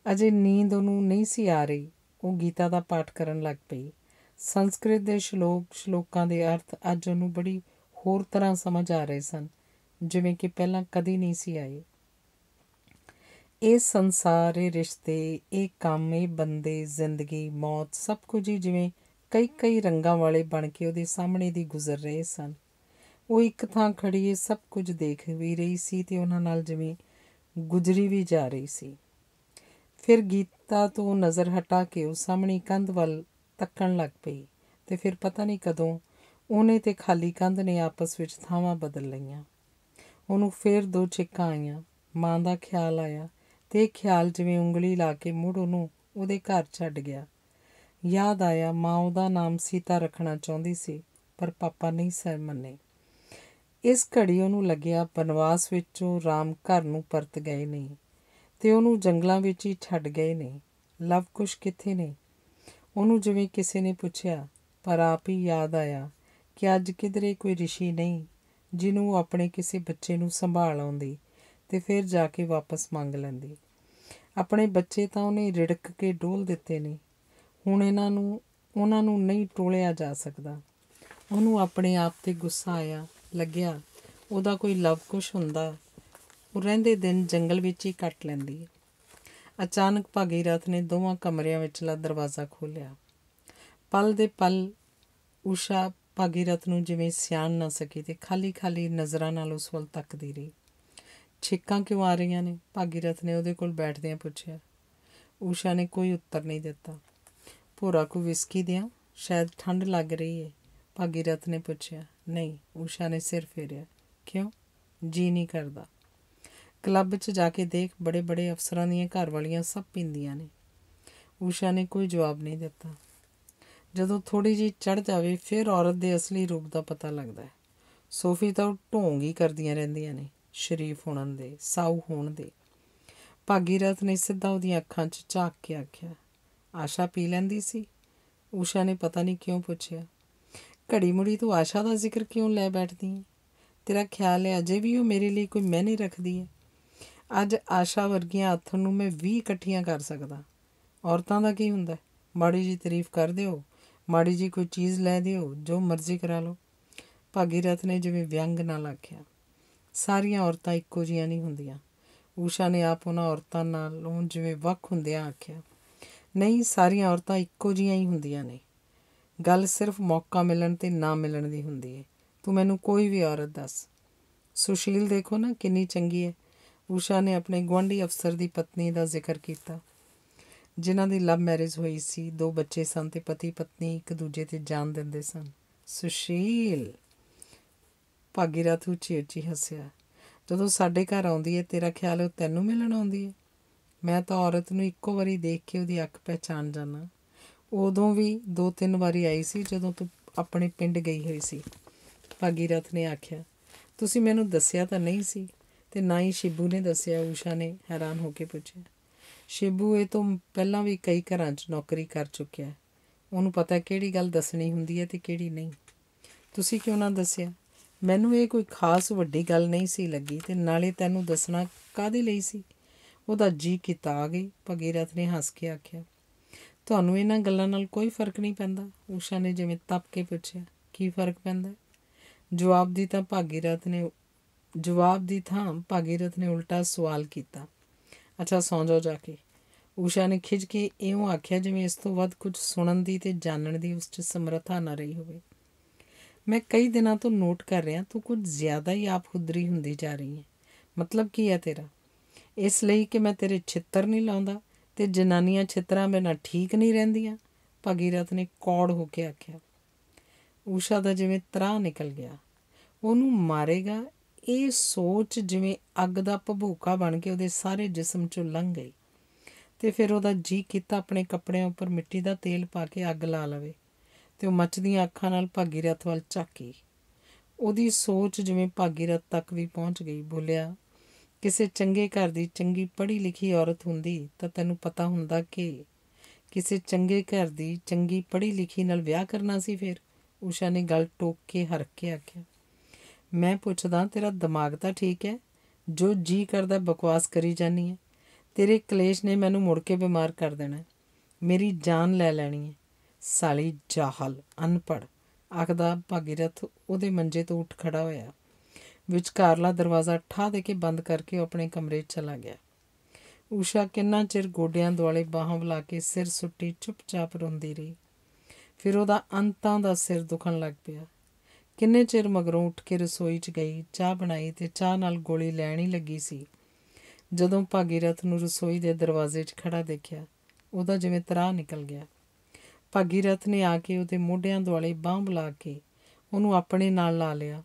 ਅਜੇ ਨੀਂਦ ਉਹਨੂੰ ਨਹੀਂ ਸੀ ਆ ਰਹੀ। ਉਹ ਗੀਤਾ ਦਾ ਪਾਠ ਕਰਨ ਲੱਗ ਪਈ। ਸੰਸਕ੍ਰਿਤ ਦੇ ਸ਼ਲੋਕਾਂ ਦੇ ਅਰਥ ਅੱਜ ਉਹਨੂੰ ਬੜੀ ਹੋਰ ਤਰ੍ਹਾਂ ਸਮਝ ਆ ਰਹੇ ਸਨ, ਜਿਵੇਂ ਕਿ ਪਹਿਲਾਂ ਕਦੀ ਨਹੀਂ ਸੀ ਆਏ। ਇਹ ਸੰਸਾਰ, ਇਹ ਰਿਸ਼ਤੇ, ਇਹ ਕੰਮ, ਇਹ ਬੰਦੇ, ਜ਼ਿੰਦਗੀ, ਮੌਤ, ਸਭ ਕੁਝ ਹੀ ਜਿਵੇਂ ਕਈ ਰੰਗਾਂ ਵਾਲੇ ਬਣ ਕੇ ਉਹਦੇ ਸਾਹਮਣੇ ਦੀ ਗੁਜ਼ਰ ਰਹੇ ਸਨ। ਉਹ ਇੱਕ ਥਾਂ ਖੜੀ ਇਹ ਸਭ ਕੁਝ ਦੇਖ ਵੀ ਰਹੀ ਸੀ ਅਤੇ ਉਹਨਾਂ ਨਾਲ ਜਿਵੇਂ ਗੁਜ਼ਰੀ ਵੀ ਜਾ ਰਹੀ ਸੀ। ਫਿਰ ਗੀਤਾ ਤੋਂ ਨਜ਼ਰ ਹਟਾ ਕੇ ਉਹ ਸਾਹਮਣੀ ਕੰਧ ਵੱਲ ਤੱਕਣ ਲੱਗ ਪਈ ਅਤੇ ਫਿਰ ਪਤਾ ਨਹੀਂ ਕਦੋਂ ਉਹਨੇ ਤੇ ਖਾਲੀ ਕੰਧ ਨੇ ਆਪਸ ਵਿੱਚ ਥਾਵਾਂ ਬਦਲ ਲਈਆਂ। ਉਹਨੂੰ ਫਿਰ 2 ਛਿੱਕਾਂ ਆਈਆਂ। ਮਾਂ ਦਾ ਖਿਆਲ ਆਇਆ ਅਤੇ ਇਹ ਖਿਆਲ ਜਿਵੇਂ ਉਂਗਲੀ ਲਾ ਕੇ ਮੁੜ ਉਹਨੂੰ ਉਹਦੇ ਘਰ ਛੱਡ ਗਿਆ। ਯਾਦ ਆਇਆ ਮਾਂ ਉਹਦਾ ਨਾਮ ਸੀਤਾ ਰੱਖਣਾ ਚਾਹੁੰਦੀ ਸੀ, ਪਰ ਪਾਪਾ ਨਹੀਂ ਸਰ ਮੰਨੇ। ਇਸ ਘੜੀ ਉਹਨੂੰ ਲੱਗਿਆ ਬਨਵਾਸ ਵਿੱਚੋਂ ਰਾਮ ਘਰ ਨੂੰ ਪਰਤ ਗਏ ਨੇ ਅਤੇ ਉਹਨੂੰ ਜੰਗਲਾਂ ਵਿੱਚ ਹੀ ਛੱਡ ਗਏ ਨੇ। ਲਵ ਕੁਸ਼ ਕਿੱਥੇ ਨੇ? ਉਹਨੂੰ ਜਿਵੇਂ ਕਿਸੇ ਨੇ ਪੁੱਛਿਆ, ਪਰ ਆਪ ਹੀ ਯਾਦ ਆਇਆ ਕਿ ਅੱਜ ਕਿਧਰੇ ਕੋਈ ਰਿਸ਼ੀ ਨਹੀਂ ਜਿਹਨੂੰ ਉਹ ਆਪਣੇ ਕਿਸੇ ਬੱਚੇ ਨੂੰ ਸੰਭਾਲ ਆਉਂਦੀ ਅਤੇ ਫਿਰ ਜਾ ਕੇ ਵਾਪਸ ਮੰਗ ਲੈਂਦੀ। ਆਪਣੇ ਬੱਚੇ ਤਾਂ ਉਹਨੇ ਰਿੜਕ ਕੇ ਡੋਲ ਦਿੱਤੇ ਨੇ, ਹੁਣ ਉਹਨਾਂ ਨੂੰ ਨਹੀਂ ਟੋਲਿਆ ਜਾ ਸਕਦਾ। ਉਹਨੂੰ ਆਪਣੇ ਆਪ 'ਤੇ ਗੁੱਸਾ ਆਇਆ। ਲੱਗਿਆ ਉਹਦਾ ਕੋਈ ਲਵ ਕੁਸ਼ ਹੁੰਦਾ, ਉਹ ਰਹਿੰਦੇ ਦਿਨ ਜੰਗਲ ਵਿੱਚ ਹੀ ਕੱਟ ਲੈਂਦੀ। ਅਚਾਨਕ ਭਾਗੀਰਥ ਨੇ ਦੋਵਾਂ ਕਮਰਿਆਂ ਵਿਚਲਾ ਦਰਵਾਜ਼ਾ ਖੋਲ੍ਹਿਆ। ਪਲ ਦੇ ਪਲ ਊਸ਼ਾ ਭਾਗੀਰਥ ਨੂੰ ਜਿਵੇਂ ਸਿਆਣ ਨਾ ਸਕੀ ਅਤੇ ਖਾਲੀ ਨਜ਼ਰਾਂ ਨਾਲ ਉਸ ਵੱਲ ਤੱਕਦੀ ਰਹੀ। ਛਿੱਕਾਂ ਕਿਉਂ ਆ ਰਹੀਆਂ ਨੇ? ਭਾਗੀਰਥ ਨੇ ਉਹਦੇ ਕੋਲ ਬੈਠਦਿਆਂ ਪੁੱਛਿਆ। ਊਸ਼ਾ ਨੇ ਕੋਈ ਉੱਤਰ ਨਹੀਂ ਦਿੱਤਾ। ਭੋਰਾ ਕੋ ਵਿਸਕੀ ਦਿਆਂ? ਸ਼ਾਇਦ ਠੰਡ ਲੱਗ ਰਹੀ ਹੈ, ਭਾਗੀਰਥ ਨੇ ਪੁੱਛਿਆ। ਨਹੀਂ, ਊਸ਼ਾ ਨੇ ਸਿਰ ਫੇਰਿਆ। ਕਿਉਂ? ਜੀ ਨਹੀਂ ਕਰਦਾ। ਕਲੱਬ 'ਚ ਜਾ ਕੇ ਦੇਖ, ਬੜੇ ਅਫਸਰਾਂ ਦੀਆਂ ਘਰਵਾਲੀਆਂ ਸਭ ਪੀਂਦੀਆਂ ਨੇ। ਊਸ਼ਾ ਨੇ ਕੋਈ ਜਵਾਬ ਨਹੀਂ ਦਿੱਤਾ। ਜਦੋਂ ਥੋੜ੍ਹੀ ਜਿਹੀ ਚੜ੍ਹ ਜਾਵੇ ਫਿਰ ਔਰਤ ਦੇ ਅਸਲੀ ਰੂਪ ਦਾ ਪਤਾ ਲੱਗਦਾ ਹੈ। ਸੋਫੀ ਤਾਂ ਉਹ ਢੋਂਗ ਹੀ ਕਰਦੀਆਂ ਰਹਿੰਦੀਆਂ ਨੇ, ਸ਼ਰੀਫ ਹੋਣ ਦੇ, ਸਾਊ ਹੋਣ ਦੇ। ਭਾਗੀਰਥ ਨੇ ਸਿੱਧਾ ਉਹਦੀਆਂ ਅੱਖਾਂ 'ਚ ਝਾਕ ਕੇ ਆਖਿਆ। ਆਸ਼ਾ ਪੀ ਲੈਂਦੀ ਸੀ? ਊਸ਼ਾ ਨੇ ਪਤਾ ਨਹੀਂ ਕਿਉਂ ਪੁੱਛਿਆ। ਘੜੀ ਮੁੜੀ ਤੂੰ ਆਸ਼ਾ ਦਾ ਜ਼ਿਕਰ ਕਿਉਂ ਲੈ ਬੈਠਦੀ ਹੈ? ਤੇਰਾ ਖਿਆਲ ਹੈ ਅਜੇ ਵੀ ਉਹ ਮੇਰੇ ਲਈ ਕੋਈ ਮਾਇਨੇ ਰੱਖਦੀ ਹੈ? ਅੱਜ ਆਸ਼ਾ ਵਰਗੀਆਂ ਆਥਣ ਨੂੰ ਮੈਂ 20 ਇਕੱਠੀਆਂ ਕਰ ਸਕਦਾ। ਔਰਤਾਂ ਦਾ ਕੀ ਹੁੰਦਾ? ਮਾੜੀ ਜਿਹੀ ਤਾਰੀਫ ਕਰ ਦਿਓ, ਮਾੜੀ ਜਿਹੀ ਕੋਈ ਚੀਜ਼ ਲੈ ਦਿਓ, ਜੋ ਮਰਜ਼ੀ ਕਰਾ ਲਓ। ਭਾਗੀਰਥ ਨੇ ਜਿਵੇਂ ਵਿਅੰਗ ਨਾਲ ਆਖਿਆ। ਸਾਰੀਆਂ ਔਰਤਾਂ ਇੱਕੋ ਜਿਹੀਆਂ ਨਹੀਂ ਹੁੰਦੀਆਂ। ਊਸ਼ਾ ਨੇ ਆਪ ਉਹਨਾਂ ਔਰਤਾਂ ਨਾਲੋਂ ਜਿਵੇਂ ਵੱਖ ਹੁੰਦਿਆਂ ਆਖਿਆ। ਨਹੀਂ, ਸਾਰੀਆਂ ਔਰਤਾਂ ਇੱਕੋ ਜਿਹੀਆਂ ਹੀ ਹੁੰਦੀਆਂ ਨੇ। ਗੱਲ ਸਿਰਫ ਮੌਕਾ ਮਿਲਣ ਤੇ ਨਾ ਮਿਲਣ ਦੀ ਹੁੰਦੀ ਹੈ। ਤੂੰ ਮੈਨੂੰ ਕੋਈ ਵੀ ਔਰਤ ਦੱਸ। ਸੁਸ਼ੀਲ ਦੇਖੋ ਨਾ ਕਿੰਨੀ ਚੰਗੀ ਹੈ। ਊਸ਼ਾ ਨੇ ਆਪਣੇ ਗੁਆਂਢੀ ਅਫਸਰ ਦੀ ਪਤਨੀ ਦਾ ਜ਼ਿਕਰ ਕੀਤਾ, ਜਿਨ੍ਹਾਂ ਦੀ ਲਵ ਮੈਰਿਜ ਹੋਈ ਸੀ, 2 ਬੱਚੇ ਸਨ ਤੇ ਪਤੀ ਪਤਨੀ ਇੱਕ ਦੂਜੇ 'ਤੇ ਜਾਨ ਦਿੰਦੇ ਸਨ। ਸੁਸ਼ੀਲ, ਭਾਗੀਰਥ ਉੱਚੀ ਉੱਚੀ ਹੱਸਿਆ। ਜਦੋਂ ਸਾਡੇ ਘਰ ਆਉਂਦੀ ਹੈ ਤੇਰਾ ਖਿਆਲ ਉਹ ਤੈਨੂੰ ਮਿਲਣ ਆਉਂਦੀ ਹੈ? ਮੈਂ ਤਾਂ ਔਰਤ ਨੂੰ ਇੱਕੋ ਵਾਰੀ ਦੇਖ ਕੇ ਉਹਦੀ ਅੱਖ ਪਹਿਚਾਣ ਜਾਣਾ। ਉਦੋਂ ਵੀ 2-3 ਵਾਰੀ ਆਈ ਸੀ ਜਦੋਂ ਤੂੰ ਆਪਣੇ ਪਿੰਡ ਗਈ ਹੋਈ ਸੀ। ਭਾਗੀਰਥ ਨੇ ਆਖਿਆ। ਤੁਸੀਂ ਮੈਨੂੰ ਦੱਸਿਆ ਤਾਂ ਨਹੀਂ ਸੀ ਤੇ ਨਾ ਹੀ ਸ਼ਿਬੂ ਨੇ ਦੱਸਿਆ, ਊਸ਼ਾ ਨੇ ਹੈਰਾਨ ਹੋ ਕੇ ਪੁੱਛਿਆ। ਸ਼ਿਬੂ ਇਹ ਤੋਂ ਪਹਿਲਾਂ ਵੀ ਕਈ ਘਰਾਂ 'ਚ ਨੌਕਰੀ ਕਰ ਚੁੱਕਿਆ, ਉਹਨੂੰ ਪਤਾ ਕਿਹੜੀ ਗੱਲ ਦੱਸਣੀ ਹੁੰਦੀ ਹੈ ਤੇ ਕਿਹੜੀ ਨਹੀਂ। ਤੁਸੀਂ ਕਿਉਂ ਨਾ ਦੱਸਿਆ? ਮੈਨੂੰ ਇਹ ਕੋਈ ਖਾਸ ਵੱਡੀ ਗੱਲ ਨਹੀਂ ਸੀ ਲੱਗੀ ਤੇ ਨਾਲੇ ਤੈਨੂੰ ਦੱਸਣਾ ਕਾਹਦੇ ਲਈ ਸੀ? ਉਹਦਾ ਜੀਅ ਕੀਤਾ ਆ ਗਈ, ਭਾਗੀਰਥ ਨੇ ਹੱਸ ਕੇ ਆਖਿਆ। ਤੁਹਾਨੂੰ ਇਹਨਾਂ ਗੱਲਾਂ ਨਾਲ ਕੋਈ ਫਰਕ ਨਹੀਂ ਪੈਂਦਾ? ਊਸ਼ਾ ਨੇ ਜਿਵੇਂ ਤੱਪ ਕੇ ਪੁੱਛਿਆ। ਕੀ ਫਰਕ ਪੈਂਦਾ? ਜਵਾਬ ਦੀ ਥਾਂ ਭਾਗੀਰਥ ਨੇ ਉਲਟਾ ਸਵਾਲ ਕੀਤਾ। ਅੱਛਾ ਸੌਂ ਜਾਓ ਜਾ ਕੇ। ਊਸ਼ਾ ਨੇ ਖਿਝ ਕੇ ਇਉਂ ਆਖਿਆ ਜਿਵੇਂ ਇਸ ਤੋਂ ਵੱਧ ਕੁਝ ਸੁਣਨ ਦੀ ਤੇ ਜਾਣਨ ਦੀ ਉਸ 'ਚ ਸਮਰੱਥਾ ਨਾ ਰਹੀ ਹੋਵੇ। ਮੈਂ ਕਈ ਦਿਨਾਂ ਤੋਂ ਨੋਟ ਕਰ ਰਿਹਾ ਤੂੰ ਕੁਝ ਜ਼ਿਆਦਾ ਹੀ ਆਪ ਹੁਦਰੀ ਹੁੰਦੀ ਜਾ ਰਹੀ ਹੈ। ਮਤਲਬ ਕੀ ਹੈ ਤੇਰਾ? ਇਸ ਲਈ ਕਿ ਮੈਂ ਤੇਰੇ ਛਿੱਤਰ ਨਹੀਂ ਲਾਉਂਦਾ ਤੇ ਜਨਾਨੀਆਂ ਛਿੱਤਰਾਂ ਬਿਨਾਂ ਠੀਕ ਨਹੀਂ ਰਹਿੰਦੀਆਂ? ਭਾਗੀਰਥ ਨੇ ਕੌੜ ਹੋ ਕੇ ਆਖਿਆ। ਊਸ਼ਾ ਦਾ ਜਿਵੇਂ ਤਰਾਹ ਨਿਕਲ ਗਿਆ। ਉਹਨੂੰ ਮਾਰੇਗਾ, ਇਹ ਸੋਚ ਜਿਵੇਂ ਅੱਗ ਦਾ ਭਭੂਕਾ ਬਣ ਕੇ ਉਹਦੇ ਸਾਰੇ ਜਿਸਮ 'ਚੋਂ ਲੰਘ ਗਈ ਤੇ ਫਿਰ ਉਹਦਾ ਜੀਅ ਕੀਤਾ ਆਪਣੇ ਕੱਪੜਿਆਂ ਉੱਪਰ ਮਿੱਟੀ ਦਾ ਤੇਲ ਪਾ ਕੇ ਅੱਗ ਲਾ ਲਵੇ ਤੇ ਉਹ ਮੱਚਦੀਆਂ ਅੱਖਾਂ ਨਾਲ ਭਾਗੀਰਥ ਵੱਲ ਝਾਕੀ। ਉਹਦੀ ਸੋਚ ਜਿਵੇਂ ਭਾਗੀਰਥ ਤੱਕ ਵੀ ਪਹੁੰਚ ਗਈ। ਬੋਲਿਆ, ਕਿਸੇ ਚੰਗੇ ਘਰ ਦੀ ਚੰਗੀ ਪੜ੍ਹੀ ਲਿਖੀ ਔਰਤ ਹੁੰਦੀ ਤਾਂ ਤੈਨੂੰ ਪਤਾ ਹੁੰਦਾ ਕਿ ਕਿਸੇ ਚੰਗੇ ਘਰ ਦੀ ਚੰਗੀ ਪੜ੍ਹੀ ਲਿਖੀ ਨਾਲ ਵਿਆਹ ਕਰਨਾ ਸੀ। ਫਿਰ ਊਸ਼ਾ ਨੇ ਗੱਲ ਟੋਕ ਕੇ ਹਰਕ ਕੇ ਆਖਿਆ। ਮੈਂ ਪੁੱਛਦਾ ਤੇਰਾ ਦਿਮਾਗ ਤਾਂ ਠੀਕ ਹੈ? ਜੋ ਜੀਅ ਕਰਦਾ ਬਕਵਾਸ ਕਰੀ ਜਾਂਦੀ ਹੈ। ਤੇਰੇ ਕਲੇਸ਼ ਨੇ ਮੈਨੂੰ ਮੁੜ ਕੇ ਬਿਮਾਰ ਕਰ ਦੇਣਾ, ਮੇਰੀ ਜਾਨ ਲੈ ਲੈਣੀ ਹੈ। ਸਾਲੀ ਜਾਹਲ, ਅਨਪੜ੍ਹ, ਆਖਦਾ ਭਾਗੀਰਥ ਉਹਦੇ ਮੰਜੇ ਤੋਂ ਉੱਠ ਖੜਾ ਹੋਇਆ। ਵਿਚਕਾਰਲਾ ਦਰਵਾਜ਼ਾ ਠਾਹ ਦੇ ਕੇ ਬੰਦ ਕਰਕੇ ਉਹ ਆਪਣੇ ਕਮਰੇ 'ਚ ਚਲਾ ਗਿਆ। ਊਸ਼ਾ ਕਿੰਨਾ ਚਿਰ ਗੋਡਿਆਂ ਦੁਆਲੇ ਬਾਹਾਂ ਬੁਲਾ ਕੇ ਸਿਰ ਸੁੱਟੀ ਚੁੱਪਚਾਪ ਰੋਂਦੀ ਰਹੀ। ਫਿਰ ਉਹਦਾ ਅੰਤਾਂ ਦਾ ਸਿਰ ਦੁਖਣ ਲੱਗ ਪਿਆ। ਕਿੰਨੇ ਚਿਰ ਮਗਰੋਂ ਉੱਠ ਕੇ ਰਸੋਈ 'ਚ ਗਈ, ਚਾਹ ਬਣਾਈ ਤੇ ਚਾਹ ਨਾਲ ਗੋਲੀ ਲੈਣ ਹੀ ਲੱਗੀ ਸੀ ਜਦੋਂ ਭਾਗੀਰਥ ਨੂੰ ਰਸੋਈ ਦੇ ਦਰਵਾਜ਼ੇ 'ਚ ਖੜਾ ਦੇਖਿਆ। ਉਹਦਾ ਜਿਵੇਂ ਤਰਾਹ ਨਿਕਲ ਗਿਆ। ਭਾਗੀਰਥ ਨੇ ਆ ਕੇ ਉਹਦੇ ਮੋਢਿਆਂ ਦੁਆਲੇ ਬਾਂਹ ਬੁਲਾ ਕੇ ਉਹਨੂੰ ਆਪਣੇ ਨਾਲ ਲਾ ਲਿਆ।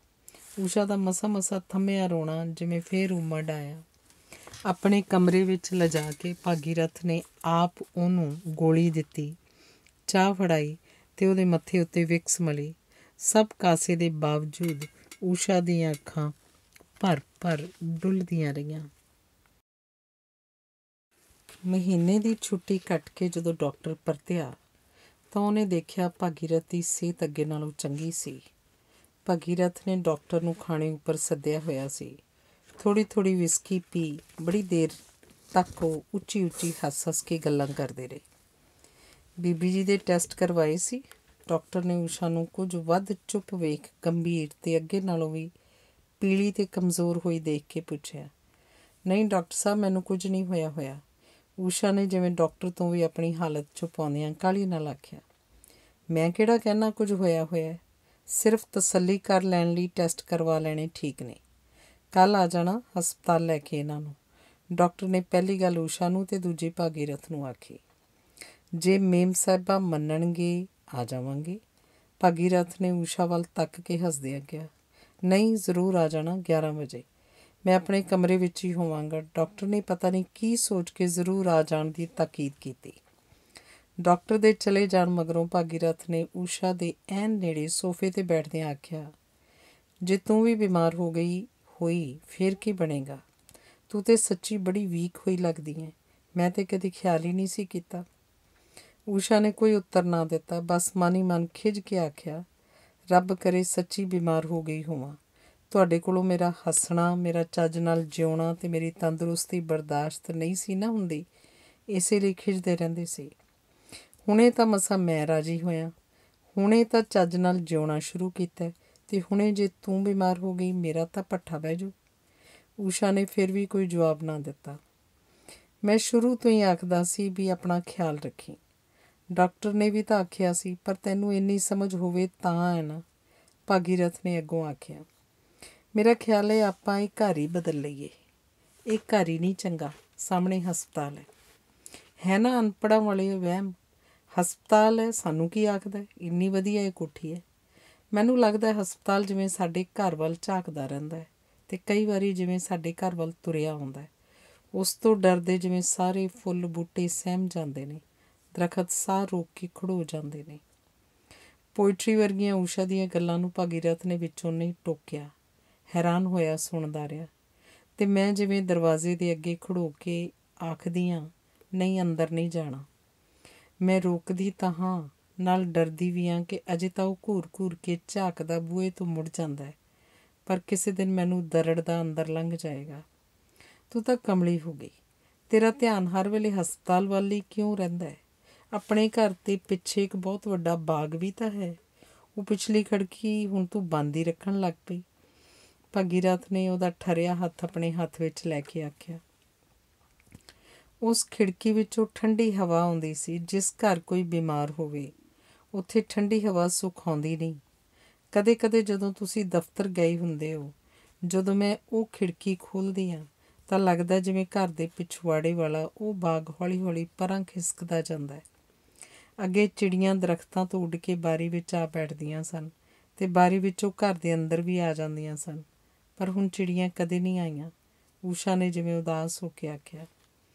ਊਸ਼ਾ ਦਾ ਮਸਾ ਥੰਮਿਆ ਰੋਣਾ ਜਿਵੇਂ ਫੇਰ ਉਮੜ ਆਇਆ। ਆਪਣੇ ਕਮਰੇ ਵਿੱਚ ਲਿਜਾ ਕੇ ਭਾਗੀਰਥ ਨੇ ਆਪ ਉਹਨੂੰ ਗੋਲੀ ਦਿੱਤੀ, ਚਾਹ ਫੜਾਈ ਤੇ ਉਹਦੇ ਮੱਥੇ ਉੱਤੇ ਵਿਕਸ ਮਲੀ। ਸਭ ਕਾਸੇ ਦੇ ਬਾਵਜੂਦ ਊਸ਼ਾ ਦੀਆਂ ਅੱਖਾਂ ਭਰ ਡੁੱਲਦੀਆਂ ਰਹੀਆਂ। ਮਹੀਨੇ ਦੀ ਛੁੱਟੀ ਕੱਟ ਕੇ ਜਦੋਂ ਡਾਕਟਰ ਪਰਤਿਆ ਤਾਂ ਉਹਨੇ ਦੇਖਿਆ ਭਾਗੀਰਥ ਦੀ ਸਿਹਤ ਅੱਗੇ ਨਾਲੋਂ ਚੰਗੀ ਸੀ। ਭਾਗੀਰਥ ਨੇ ਡਾਕਟਰ ਨੂੰ ਖਾਣੇ ਉੱਪਰ ਸੱਦਿਆ ਹੋਇਆ ਸੀ। ਥੋੜ੍ਹੀ ਵਿਸਕੀ ਪੀ ਬੜੀ ਦੇਰ ਤੱਕ ਉਹ ਉੱਚੀ ਹੱਸ ਕੇ ਗੱਲਾਂ ਕਰਦੇ ਰਹੇ। ਬੀਬੀ ਜੀ ਦੇ ਟੈਸਟ ਕਰਵਾਏ ਸੀ? ਡਾਕਟਰ ਨੇ ਊਸ਼ਾ ਨੂੰ ਕੁਝ ਵੱਧ ਚੁੱਪ ਵੇਖ ਗੰਭੀਰ ਤੇ ਅੱਗੇ ਨਾਲੋਂ ਵੀ ਪੀਲੀ ਤੇ ਕਮਜ਼ੋਰ ਹੋਈ ਦੇਖ ਕੇ ਪੁੱਛਿਆ। ਨਹੀਂ ਡਾਕਟਰ ਸਾਹਿਬ, ਮੈਨੂੰ ਕੁਝ ਨਹੀਂ ਹੋਇਆ। ਊਸ਼ਾ ਨੇ ਜਿਵੇਂ ਡਾਕਟਰ ਤੋਂ ਵੀ ਆਪਣੀ ਹਾਲਤ ਛੁਪਾਉਂਦਿਆਂ ਕਾਹਲੀ ਨਾਲ ਆਖਿਆ। ਮੈਂ ਕਿਹੜਾ ਕਹਿਣਾ ਕੁਝ ਹੋਇਆ, ਸਿਰਫ ਤਸੱਲੀ ਕਰ ਲੈਣ ਲਈ ਟੈਸਟ ਕਰਵਾ ਲੈਣੇ ਠੀਕ ਨੇ। ਕੱਲ੍ਹ ਆ ਜਾਣਾ ਹਸਪਤਾਲ ਲੈ ਕੇ ਇਹਨਾਂ ਨੂੰ। ਡਾਕਟਰ ਨੇ ਪਹਿਲੀ ਗੱਲ ਊਸ਼ਾ ਨੂੰ ਤੇ ਦੂਜੀ ਭਾਗੀਰਥ ਨੂੰ ਆਖੀ। ਜੇ ਮੇਮ ਸਾਹਿਬਾਂ ਮੰਨਣਗੇ ਆ ਜਾਵਾਂਗੇ। ਭਾਗੀਰਥ ਨੇ ਊਸ਼ਾ ਵੱਲ ਤੱਕ ਕੇ ਹੱਸਦਿਆਂ ਕਿਹਾ। ਨਹੀਂ, ਜ਼ਰੂਰ ਆ ਜਾਣਾ 11 ਵਜੇ। ਮੈਂ ਆਪਣੇ ਕਮਰੇ ਵਿੱਚ ਹੀ ਹੋਵਾਂਗਾ। ਡਾਕਟਰ ਨੇ ਪਤਾ ਨਹੀਂ ਕੀ ਸੋਚ ਕੇ ਜ਼ਰੂਰ ਆ ਜਾਣ ਦੀ ਤਾਕੀਦ ਕੀਤੀ। ਡਾਕਟਰ ਦੇ ਚਲੇ ਜਾਣ ਮਗਰੋਂ ਭਾਗੀਰਥ ਨੇ ਊਸ਼ਾ ਦੇ ਐਨ ਨੇੜੇ ਸੋਫੇ 'ਤੇ ਬੈਠਦਿਆਂ ਆਖਿਆ, ਜੇ ਤੂੰ ਵੀ ਬਿਮਾਰ ਹੋ ਗਈ ਹੋਈ ਫਿਰ ਕੀ ਬਣੇਗਾ? ਤੂੰ ਤੇ ਸੱਚੀ ਬੜੀ ਵੀਕ ਹੋਈ ਲੱਗਦੀ ਹੈ। ਮੈਂ ਤੇ ਕਦੀ ਖਿਆਲ ਹੀ ਨਹੀਂ ਸੀ ਕੀਤਾ। ਊਸ਼ਾ ਨੇ ਕੋਈ ਉੱਤਰ ਨਾ ਦਿੱਤਾ, ਬਸ ਮਨ ਹੀ ਮਨ ਖਿਝ ਕੇ ਆਖਿਆ, ਰੱਬ ਕਰੇ ਸੱਚੀ ਬਿਮਾਰ ਹੋ ਗਈ ਹੋਵਾਂ। ਤੁਹਾਡੇ ਕੋਲੋਂ ਮੇਰਾ ਹੱਸਣਾ, ਮੇਰਾ ਚੱਜ ਨਾਲ ਜਿਉਣਾ ਤੇ ਮੇਰੀ ਤੰਦਰੁਸਤੀ ਬਰਦਾਸ਼ਤ ਨਹੀਂ ਸੀ ਨਾ ਹੁੰਦੀ, ਇਸੇ ਲਈ ਖਿਝਦੇ ਰਹਿੰਦੇ ਸੀ। ਹੁਣੇ ਤਾਂ ਮਸਾਂ ਮੈਂ ਰਾਜੀ ਹੋਇਆ, ਹੁਣੇ ਤਾਂ ਚੱਜ ਨਾਲ ਜਿਉਣਾ ਸ਼ੁਰੂ ਕੀਤਾ ਤੇ ਹੁਣੇ ਜੇ ਤੂੰ ਬਿਮਾਰ ਹੋ ਗਈ ਮੇਰਾ ਤਾਂ ਭੱਠਾ ਬਹਿ ਜਾਊ। ਊਸ਼ਾ ਨੇ ਫਿਰ ਵੀ ਕੋਈ ਜਵਾਬ ਨਾ ਦਿੱਤਾ। ਮੈਂ ਸ਼ੁਰੂ ਤੋਂ ਹੀ ਆਖਦਾ ਸੀ ਵੀ ਆਪਣਾ ਖਿਆਲ ਰੱਖੀ। ਡਾਕਟਰ ਨੇ ਵੀ ਤਾਂ ਆਖਿਆ ਸੀ, ਪਰ ਤੈਨੂੰ ਇੰਨੀ ਸਮਝ ਹੋਵੇ ਤਾਂ ਹੈ ਨਾ, ਭਾਗੀਰਥ ਨੇ ਅੱਗੋਂ ਆਖਿਆ। ਮੇਰਾ ਖਿਆਲ ਹੈ ਆਪਾਂ ਇਹ ਘਰ ਹੀ ਬਦਲ ਲਈਏ। ਇਹ ਘਰ ਹੀ ਨਹੀਂ ਚੰਗਾ, ਸਾਹਮਣੇ ਹਸਪਤਾਲ ਹੈ ਨਾ, ਅਨਪੜ੍ਹਾਂ ਵਾਲੇ ਵਹਿਮ। ਹਸਪਤਾਲ ਹੈ, ਸਾਨੂੰ ਕੀ ਆਖਦਾ, ਇੰਨੀ ਵਧੀਆ ਇਹ ਕੋਠੀ ਹੈ। ਮੈਨੂੰ ਲੱਗਦਾ ਹਸਪਤਾਲ ਜਿਵੇਂ ਸਾਡੇ ਘਰ ਵੱਲ ਝਾਕਦਾ ਰਹਿੰਦਾ ਹੈ ਅਤੇ ਕਈ ਵਾਰੀ ਜਿਵੇਂ ਸਾਡੇ ਘਰ ਵੱਲ ਤੁਰਿਆ ਆਉਂਦਾ। ਉਸ ਤੋਂ ਡਰਦੇ ਜਿਵੇਂ ਸਾਰੇ ਫੁੱਲ ਬੂਟੇ ਸਹਿਮ ਜਾਂਦੇ ਨੇ, ਦਰਖਤ ਸਾਹ ਰੋਕ ਕੇ ਖੜੋ ਜਾਂਦੇ ਨੇ। ਪੋਇਟਰੀ ਵਰਗੀਆਂ ਊਸ਼ਾ ਦੀਆਂ ਗੱਲਾਂ ਨੂੰ ਭਾਗੀਰਥ ਨੇ ਵਿੱਚੋਂ ਨਹੀਂ ਟੋਕਿਆ, ਹੈਰਾਨ ਹੋਇਆ ਸੁਣਦਾ ਰਿਹਾ। ਅਤੇ ਮੈਂ ਜਿਵੇਂ ਦਰਵਾਜ਼ੇ ਦੇ ਅੱਗੇ ਖੜੋ ਕੇ ਆਖਦੀ ਹਾਂ, ਨਹੀਂ ਅੰਦਰ ਨਹੀਂ ਜਾਣਾ। ਮੈਂ ਰੋਕਦੀ ਤਾਂ ਹਾਂ, ਨਾਲ ਡਰਦੀ ਵੀ ਹਾਂ ਕਿ ਅਜੇ ਤਾਂ ਉਹ ਘੂਰ ਘੂਰ ਕੇ ਝਾਕਦਾ ਬੂਹੇ ਤੋਂ ਮੁੜ ਜਾਂਦਾ ਹੈ, ਪਰ ਕਿਸੇ ਦਿਨ ਮੈਨੂੰ ਦਰੜਦਾ ਅੰਦਰ ਲੰਘ ਜਾਏਗਾ। ਤੂੰ ਤਾਂ ਕਮਲੀ ਹੋ ਗਈ, ਤੇਰਾ ਧਿਆਨ ਹਰ ਵੇਲੇ ਹਸਪਤਾਲ ਵੱਲ ਹੀ ਕਿਉਂ ਰਹਿੰਦਾ ਹੈ? ਆਪਣੇ ਘਰ ਦੇ ਪਿੱਛੇ ਇੱਕ ਬਹੁਤ ਵੱਡਾ ਬਾਗ ਵੀ ਤਾਂ ਹੈ, ਉਹ ਪਿਛਲੀ ਖਿੜਕੀ ਹੁਣ ਤੂੰ ਬੰਦ ਹੀ ਰੱਖਣ ਲੱਗ ਪਈ। ਭਾਗੀਰਥ ਨੇ ਉਹਦਾ ਠਰਿਆ ਹੱਥ ਆਪਣੇ ਹੱਥ ਵਿੱਚ ਲੈ ਕੇ ਆਖਿਆ। ਉਸ ਖਿੜਕੀ ਵਿੱਚੋਂ ਠੰਡੀ ਹਵਾ ਆਉਂਦੀ ਸੀ। ਜਿਸ ਘਰ ਕੋਈ ਬਿਮਾਰ ਹੋਵੇ ਉੱਥੇ ਠੰਡੀ ਹਵਾ ਸੁੱਖ ਆਉਂਦੀ ਨਹੀਂ। ਕਦੇ ਕਦੇ ਜਦੋਂ ਤੁਸੀਂ ਦਫ਼ਤਰ ਗਏ ਹੁੰਦੇ ਹੋ, ਜਦੋਂ ਮੈਂ ਉਹ ਖਿੜਕੀ ਖੋਲ੍ਹਦੀ ਹਾਂ ਤਾਂ ਲੱਗਦਾ ਜਿਵੇਂ ਘਰ ਦੇ ਪਿਛਵਾੜੇ ਵਾਲਾ ਉਹ ਬਾਗ ਹੌਲੀ ਹੌਲੀ ਪਰਾਂ ਖਿਸਕਦਾ ਜਾਂਦਾ ਹੈ। ਅੱਗੇ ਚਿੜੀਆਂ ਦਰਖਤਾਂ ਤੋਂ ਉੱਡ ਕੇ ਬਾਰੀ ਵਿੱਚ ਆ ਬੈਠਦੀਆਂ ਸਨ ਅਤੇ ਬਾਰੀ ਵਿੱਚੋਂ ਘਰ ਦੇ ਅੰਦਰ ਵੀ ਆ ਜਾਂਦੀਆਂ ਸਨ, ਪਰ ਹੁਣ ਚਿੜੀਆਂ ਕਦੇ ਨਹੀਂ ਆਈਆਂ। ਊਸ਼ਾ ਨੇ ਜਿਵੇਂ ਉਦਾਸ ਹੋ ਕੇ ਆਖਿਆ।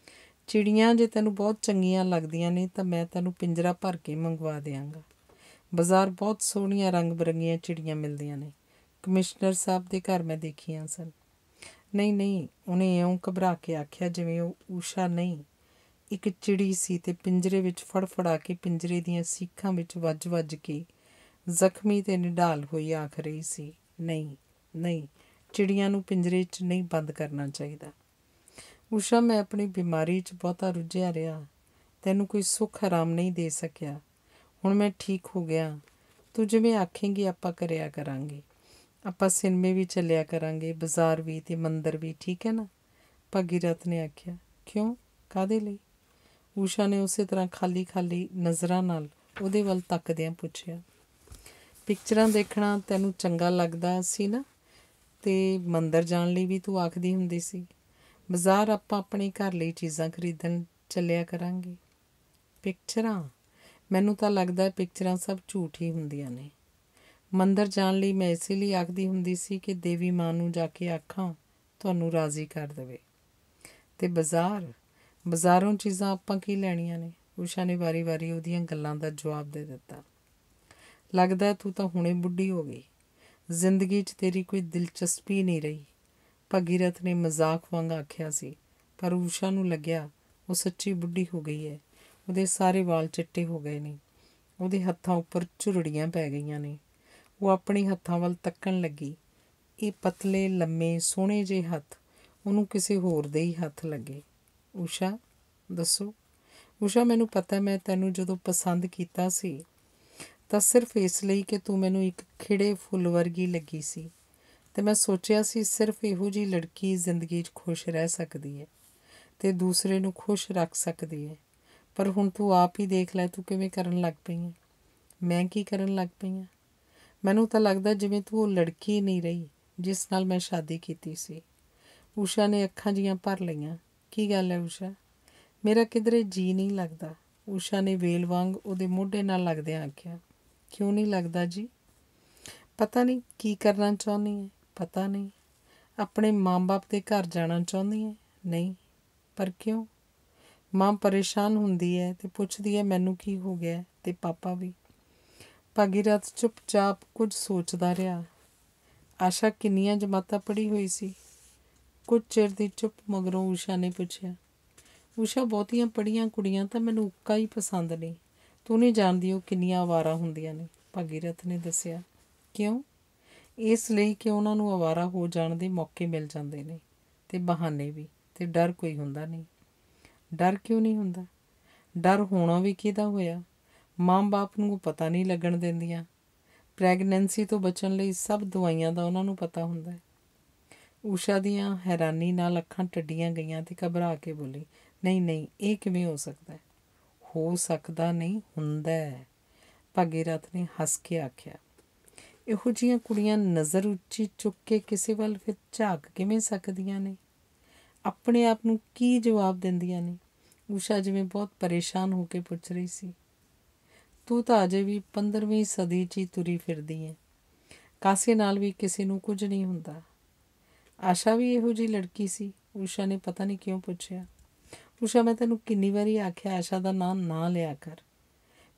ਚਿੜੀਆਂ ਜੇ ਤੈਨੂੰ ਬਹੁਤ ਚੰਗੀਆਂ ਲੱਗਦੀਆਂ ਨੇ ਤਾਂ ਮੈਂ ਤੈਨੂੰ ਪਿੰਜਰਾ ਭਰ ਕੇ ਮੰਗਵਾ ਦਿਆਂਗਾ। ਬਾਜ਼ਾਰ ਬਹੁਤ ਸੋਹਣੀਆਂ ਰੰਗ ਬਿਰੰਗੀਆਂ ਚਿੜੀਆਂ ਮਿਲਦੀਆਂ ਨੇ, ਕਮਿਸ਼ਨਰ ਸਾਹਿਬ ਦੇ ਘਰ ਮੈਂ ਦੇਖੀਆਂ ਸਨ। ਨਹੀਂ ਨਹੀਂ, ਉਹਨੇ ਇਉਂ ਘਬਰਾ ਕੇ ਆਖਿਆ ਜਿਵੇਂ ਉਹ ਊਸ਼ਾ ਨਹੀਂ, ਇੱਕ ਚਿੜੀ ਸੀ ਅਤੇ ਪਿੰਜਰੇ ਵਿੱਚ ਫੜਫੜਾ ਕੇ ਪਿੰਜਰੇ ਦੀਆਂ ਸੀਖਾਂ ਵਿੱਚ ਵੱਜ ਵੱਜ ਕੇ ਜ਼ਖਮੀ ਅਤੇ ਨਿਢਾਲ ਹੋਈ ਆਖ ਰਹੀ ਸੀ, ਨਹੀਂ ਨਹੀਂ, ਚਿੜੀਆਂ ਨੂੰ ਪਿੰਜਰੇ 'ਚ ਨਹੀਂ ਬੰਦ ਕਰਨਾ ਚਾਹੀਦਾ। ਊਸ਼ਾ, ਮੈਂ ਆਪਣੀ ਬਿਮਾਰੀ 'ਚ ਬਹੁਤਾ ਰੁੱਝਿਆ ਰਿਹਾ, ਤੈਨੂੰ ਕੋਈ ਸੁੱਖ ਆਰਾਮ ਨਹੀਂ ਦੇ ਸਕਿਆ। ਹੁਣ ਮੈਂ ਠੀਕ ਹੋ ਗਿਆ, ਤੂੰ ਜਿਵੇਂ ਆਖੇਂਗੀ ਆਪਾਂ ਕਰਿਆ ਕਰਾਂਗੇ। ਆਪਾਂ ਸਿਨੇਮੇ ਵੀ ਚੱਲਿਆ ਕਰਾਂਗੇ, ਬਾਜ਼ਾਰ ਵੀ ਅਤੇ ਮੰਦਰ ਵੀ, ਠੀਕ ਹੈ ਨਾ? ਭਾਗੀਰਥ ਨੇ ਆਖਿਆ। ਕਿਉਂ, ਕਾਹਦੇ ਲਈ? ਊਸ਼ਾ ਨੇ ਉਸੇ ਤਰ੍ਹਾਂ ਖਾਲੀ ਖਾਲੀ ਨਜ਼ਰਾਂ ਨਾਲ ਉਹਦੇ ਵੱਲ ਤੱਕਦਿਆਂ ਪੁੱਛਿਆ। ਪਿਕਚਰਾਂ ਦੇਖਣਾ ਤੈਨੂੰ ਚੰਗਾ ਲੱਗਦਾ ਸੀ ਨਾ, ਅਤੇ ਮੰਦਰ ਜਾਣ ਲਈ ਵੀ ਤੂੰ ਆਖਦੀ ਹੁੰਦੀ ਸੀ। ਬਾਜ਼ਾਰ ਆਪਾਂ ਆਪਣੇ ਘਰ ਲਈ ਚੀਜ਼ਾਂ ਖਰੀਦਣ ਚੱਲਿਆ ਕਰਾਂਗੇ। ਪਿਕਚਰਾਂ? ਮੈਨੂੰ ਤਾਂ ਲੱਗਦਾ ਪਿਕਚਰਾਂ ਸਭ ਝੂਠ ਹੀ ਹੁੰਦੀਆਂ ਨੇ। ਮੰਦਰ ਜਾਣ ਲਈ ਮੈਂ ਇਸੇ ਲਈ ਆਖਦੀ ਹੁੰਦੀ ਸੀ ਕਿ ਦੇਵੀ ਮਾਂ ਨੂੰ ਜਾ ਕੇ ਆਖਾਂ ਤੁਹਾਨੂੰ ਰਾਜ਼ੀ ਕਰ ਦੇਵੇ। ਅਤੇ ਬਾਜ਼ਾਰੋਂ ਚੀਜ਼ਾਂ ਆਪਾਂ ਕੀ ਲੈਣੀਆਂ ਨੇ? ਊਸ਼ਾ ਨੇ ਵਾਰੀ ਵਾਰੀ ਉਹਦੀਆਂ ਗੱਲਾਂ ਦਾ ਜਵਾਬ ਦੇ ਦਿੱਤਾ। ਲੱਗਦਾ ਤੂੰ ਤਾਂ ਹੁਣੇ ਬੁੱਢੀ ਹੋ ਗਈ, ਜ਼ਿੰਦਗੀ 'ਚ ਤੇਰੀ ਕੋਈ ਦਿਲਚਸਪੀ ਨਹੀਂ ਰਹੀ। ਭਾਗੀਰਥ ਨੇ ਮਜ਼ਾਕ ਵਾਂਗ ਆਖਿਆ ਸੀ, ਪਰ ਊਸ਼ਾ ਨੂੰ ਲੱਗਿਆ ਉਹ ਸੱਚੀ ਬੁੱਢੀ ਹੋ ਗਈ ਹੈ। ਉਹਦੇ ਸਾਰੇ ਵਾਲ ਚਿੱਟੇ ਹੋ ਗਏ ਨੇ, ਉਹਦੇ ਹੱਥਾਂ ਉੱਪਰ ਝੁਰੜੀਆਂ ਪੈ ਗਈਆਂ ਨੇ। ਉਹ ਆਪਣੇ ਹੱਥਾਂ ਵੱਲ ਤੱਕਣ ਲੱਗੀ। ਇਹ ਪਤਲੇ ਲੰਮੇ ਸੋਹਣੇ ਜਿਹੇ ਹੱਥ ਉਹਨੂੰ ਕਿਸੇ ਹੋਰ ਦੇ ਹੀ ਹੱਥ ਲੱਗੇ। ਊਸ਼ਾ, ਦੱਸੋ। ਊਸ਼ਾ, ਮੈਨੂੰ ਪਤਾ ਮੈਂ ਤੈਨੂੰ ਜਦੋਂ ਪਸੰਦ ਕੀਤਾ ਸੀ ਤਾਂ ਸਿਰਫ ਇਸ ਲਈ ਕਿ ਤੂੰ ਮੈਨੂੰ ਇੱਕ ਖਿੜੇ ਫੁੱਲ ਵਰਗੀ ਲੱਗੀ ਸੀ, ਅਤੇ ਮੈਂ ਸੋਚਿਆ ਸੀ ਸਿਰਫ ਇਹੋ ਜਿਹੀ ਲੜਕੀ ਜ਼ਿੰਦਗੀ 'ਚ ਖੁਸ਼ ਰਹਿ ਸਕਦੀ ਹੈ ਅਤੇ ਦੂਸਰੇ ਨੂੰ ਖੁਸ਼ ਰੱਖ ਸਕਦੀ ਹੈ। ਪਰ ਹੁਣ ਤੂੰ ਆਪ ਹੀ ਦੇਖ ਲੈ ਤੂੰ ਕਿਵੇਂ ਕਰਨ ਲੱਗ ਪਈ ਹੈ। ਮੈਂ ਕੀ ਕਰਨ ਲੱਗ ਪਈ ਹਾਂ? ਮੈਨੂੰ ਤਾਂ ਲੱਗਦਾ ਜਿਵੇਂ ਤੂੰ ਉਹ ਲੜਕੀ ਨਹੀਂ ਰਹੀ ਜਿਸ ਨਾਲ ਮੈਂ ਸ਼ਾਦੀ ਕੀਤੀ ਸੀ। ਊਸ਼ਾ ਨੇ ਅੱਖਾਂ ਜਿਹੀਆਂ ਭਰ ਲਈਆਂ। ਕੀ ਗੱਲ ਹੈ ਊਸ਼ਾ? ਮੇਰਾ ਕਿਧਰੇ ਜੀਅ ਨਹੀਂ ਲੱਗਦਾ, ਊਸ਼ਾ ਨੇ ਵੇਲ ਵਾਂਗ ਉਹਦੇ ਮੋਢੇ ਨਾਲ ਲੱਗਦਿਆਂ ਆਖਿਆ। ਕਿਉਂ ਨਹੀਂ ਲੱਗਦਾ ਜੀ? ਪਤਾ ਨਹੀਂ ਕੀ ਕਰਨਾ ਚਾਹੁੰਦੀ ਹੈ, ਪਤਾ ਨਹੀਂ। ਆਪਣੇ ਮਾਂ ਬਾਪ ਦੇ ਘਰ ਜਾਣਾ ਚਾਹੁੰਦੀ ਹੈ? ਨਹੀਂ। ਪਰ ਕਿਉਂ? ਮਾਂ ਪਰੇਸ਼ਾਨ ਹੁੰਦੀ ਹੈ ਅਤੇ ਪੁੱਛਦੀ ਹੈ ਮੈਨੂੰ ਕੀ ਹੋ ਗਿਆ, ਅਤੇ ਪਾਪਾ ਵੀ। ਭਾਗੀਰਥ ਚੁੱਪਚਾਪ ਕੁਝ ਸੋਚਦਾ ਰਿਹਾ। ਆਸ਼ਾ ਕਿੰਨੀਆਂ ਜਮਾਤਾਂ ਪੜ੍ਹੀ ਹੋਈ ਸੀ? ਕੁਝ ਚਿਰ ਦੀ ਚੁੱਪ ਮਗਰੋਂ ਊਸ਼ਾ ਨੇ ਪੁੱਛਿਆ। ਊਸ਼ਾ, ਬਹੁਤੀਆਂ ਪੜ੍ਹੀਆਂ ਕੁੜੀਆਂ ਤਾਂ ਮੈਨੂੰ ਉੱਕਾ ਹੀ ਪਸੰਦ ਨਹੀਂ। ਤੂੰ ਨਹੀਂ ਜਾਣਦੀ ਉਹ ਕਿੰਨੀਆਂ ਅਵਾਰਾ ਹੁੰਦੀਆਂ ਨੇ, ਭਾਗੀਰਥ ਨੇ ਦੱਸਿਆ। ਕਿਉਂ? ਇਸ ਲਈ ਕਿ ਉਹਨਾਂ ਨੂੰ ਅਵਾਰਾ ਹੋ ਜਾਣ ਦੇ ਮੌਕੇ ਮਿਲ ਜਾਂਦੇ ਨੇ, ਅਤੇ ਬਹਾਨੇ ਵੀ, ਅਤੇ ਡਰ ਕੋਈ ਹੁੰਦਾ ਨਹੀਂ। ਡਰ ਕਿਉਂ ਨਹੀਂ ਹੁੰਦਾ? ਡਰ ਹੋਣਾ ਵੀ ਕਿਹਦਾ ਹੋਇਆ? ਮਾਂ ਬਾਪ ਨੂੰ ਉਹ ਪਤਾ ਨਹੀਂ ਲੱਗਣ ਦਿੰਦੀਆਂ। ਪ੍ਰੈਗਨੈਂਸੀ ਤੋਂ ਬਚਣ ਲਈ ਸਭ ਦਵਾਈਆਂ ਦਾ ਉਹਨਾਂ ਨੂੰ ਪਤਾ ਹੁੰਦਾ ਹੈ। ਊਸ਼ਾ ਦੀਆਂ ਹੈਰਾਨੀ ਨਾਲ ਅੱਖਾਂ ਟੱਡੀਆਂ ਗਈਆਂ ਅਤੇ ਘਬਰਾ ਕੇ ਬੋਲੀ, ਨਹੀਂ ਨਹੀਂ, ਇਹ ਕਿਵੇਂ ਹੋ ਸਕਦਾ ਹੈ? ਹੋ ਸਕਦਾ ਨਹੀਂ, ਹੁੰਦਾ ਹੈ। ਭਾਗੀਰਥ ਨੇ ਹੱਸ ਕੇ ਆਖਿਆ। ਇਹੋ ਜਿਹੀਆਂ ਕੁੜੀਆਂ ਨਜ਼ਰ ਉੱਚੀ ਚੁੱਕ ਕੇ ਕਿਸੇ ਵੱਲ ਫਿਰ ਝਾਕ ਕਿਵੇਂ ਸਕਦੀਆਂ ਨੇ? ਆਪਣੇ ਆਪ ਨੂੰ ਕੀ ਜਵਾਬ ਦਿੰਦੀਆਂ ਨੇ? ਊਸ਼ਾ ਜਿਵੇਂ ਬਹੁਤ ਪਰੇਸ਼ਾਨ ਹੋ ਕੇ ਪੁੱਛ ਰਹੀ ਸੀ। ਤੂੰ ਤਾਂ ਅਜੇ ਵੀ 15ਵੀਂ ਸਦੀ 'ਚ ਹੀ ਤੁਰੀ ਫਿਰਦੀ ਹੈ। ਕਾਸੇ ਨਾਲ ਵੀ ਕਿਸੇ ਨੂੰ ਕੁਝ ਨਹੀਂ ਹੁੰਦਾ। ਆਸ਼ਾ ਵੀ ਇਹੋ ਜਿਹੀ ਲੜਕੀ ਸੀ? ਊਸ਼ਾ ਨੇ ਪਤਾ ਨਹੀਂ ਕਿਉਂ ਪੁੱਛਿਆ। ਊਸ਼ਾ, ਮੈਂ ਤੈਨੂੰ ਕਿੰਨੀ ਵਾਰੀ ਆਖਿਆ ਆਸ਼ਾ ਦਾ ਨਾਂ ਨਾ ਲਿਆ ਕਰ।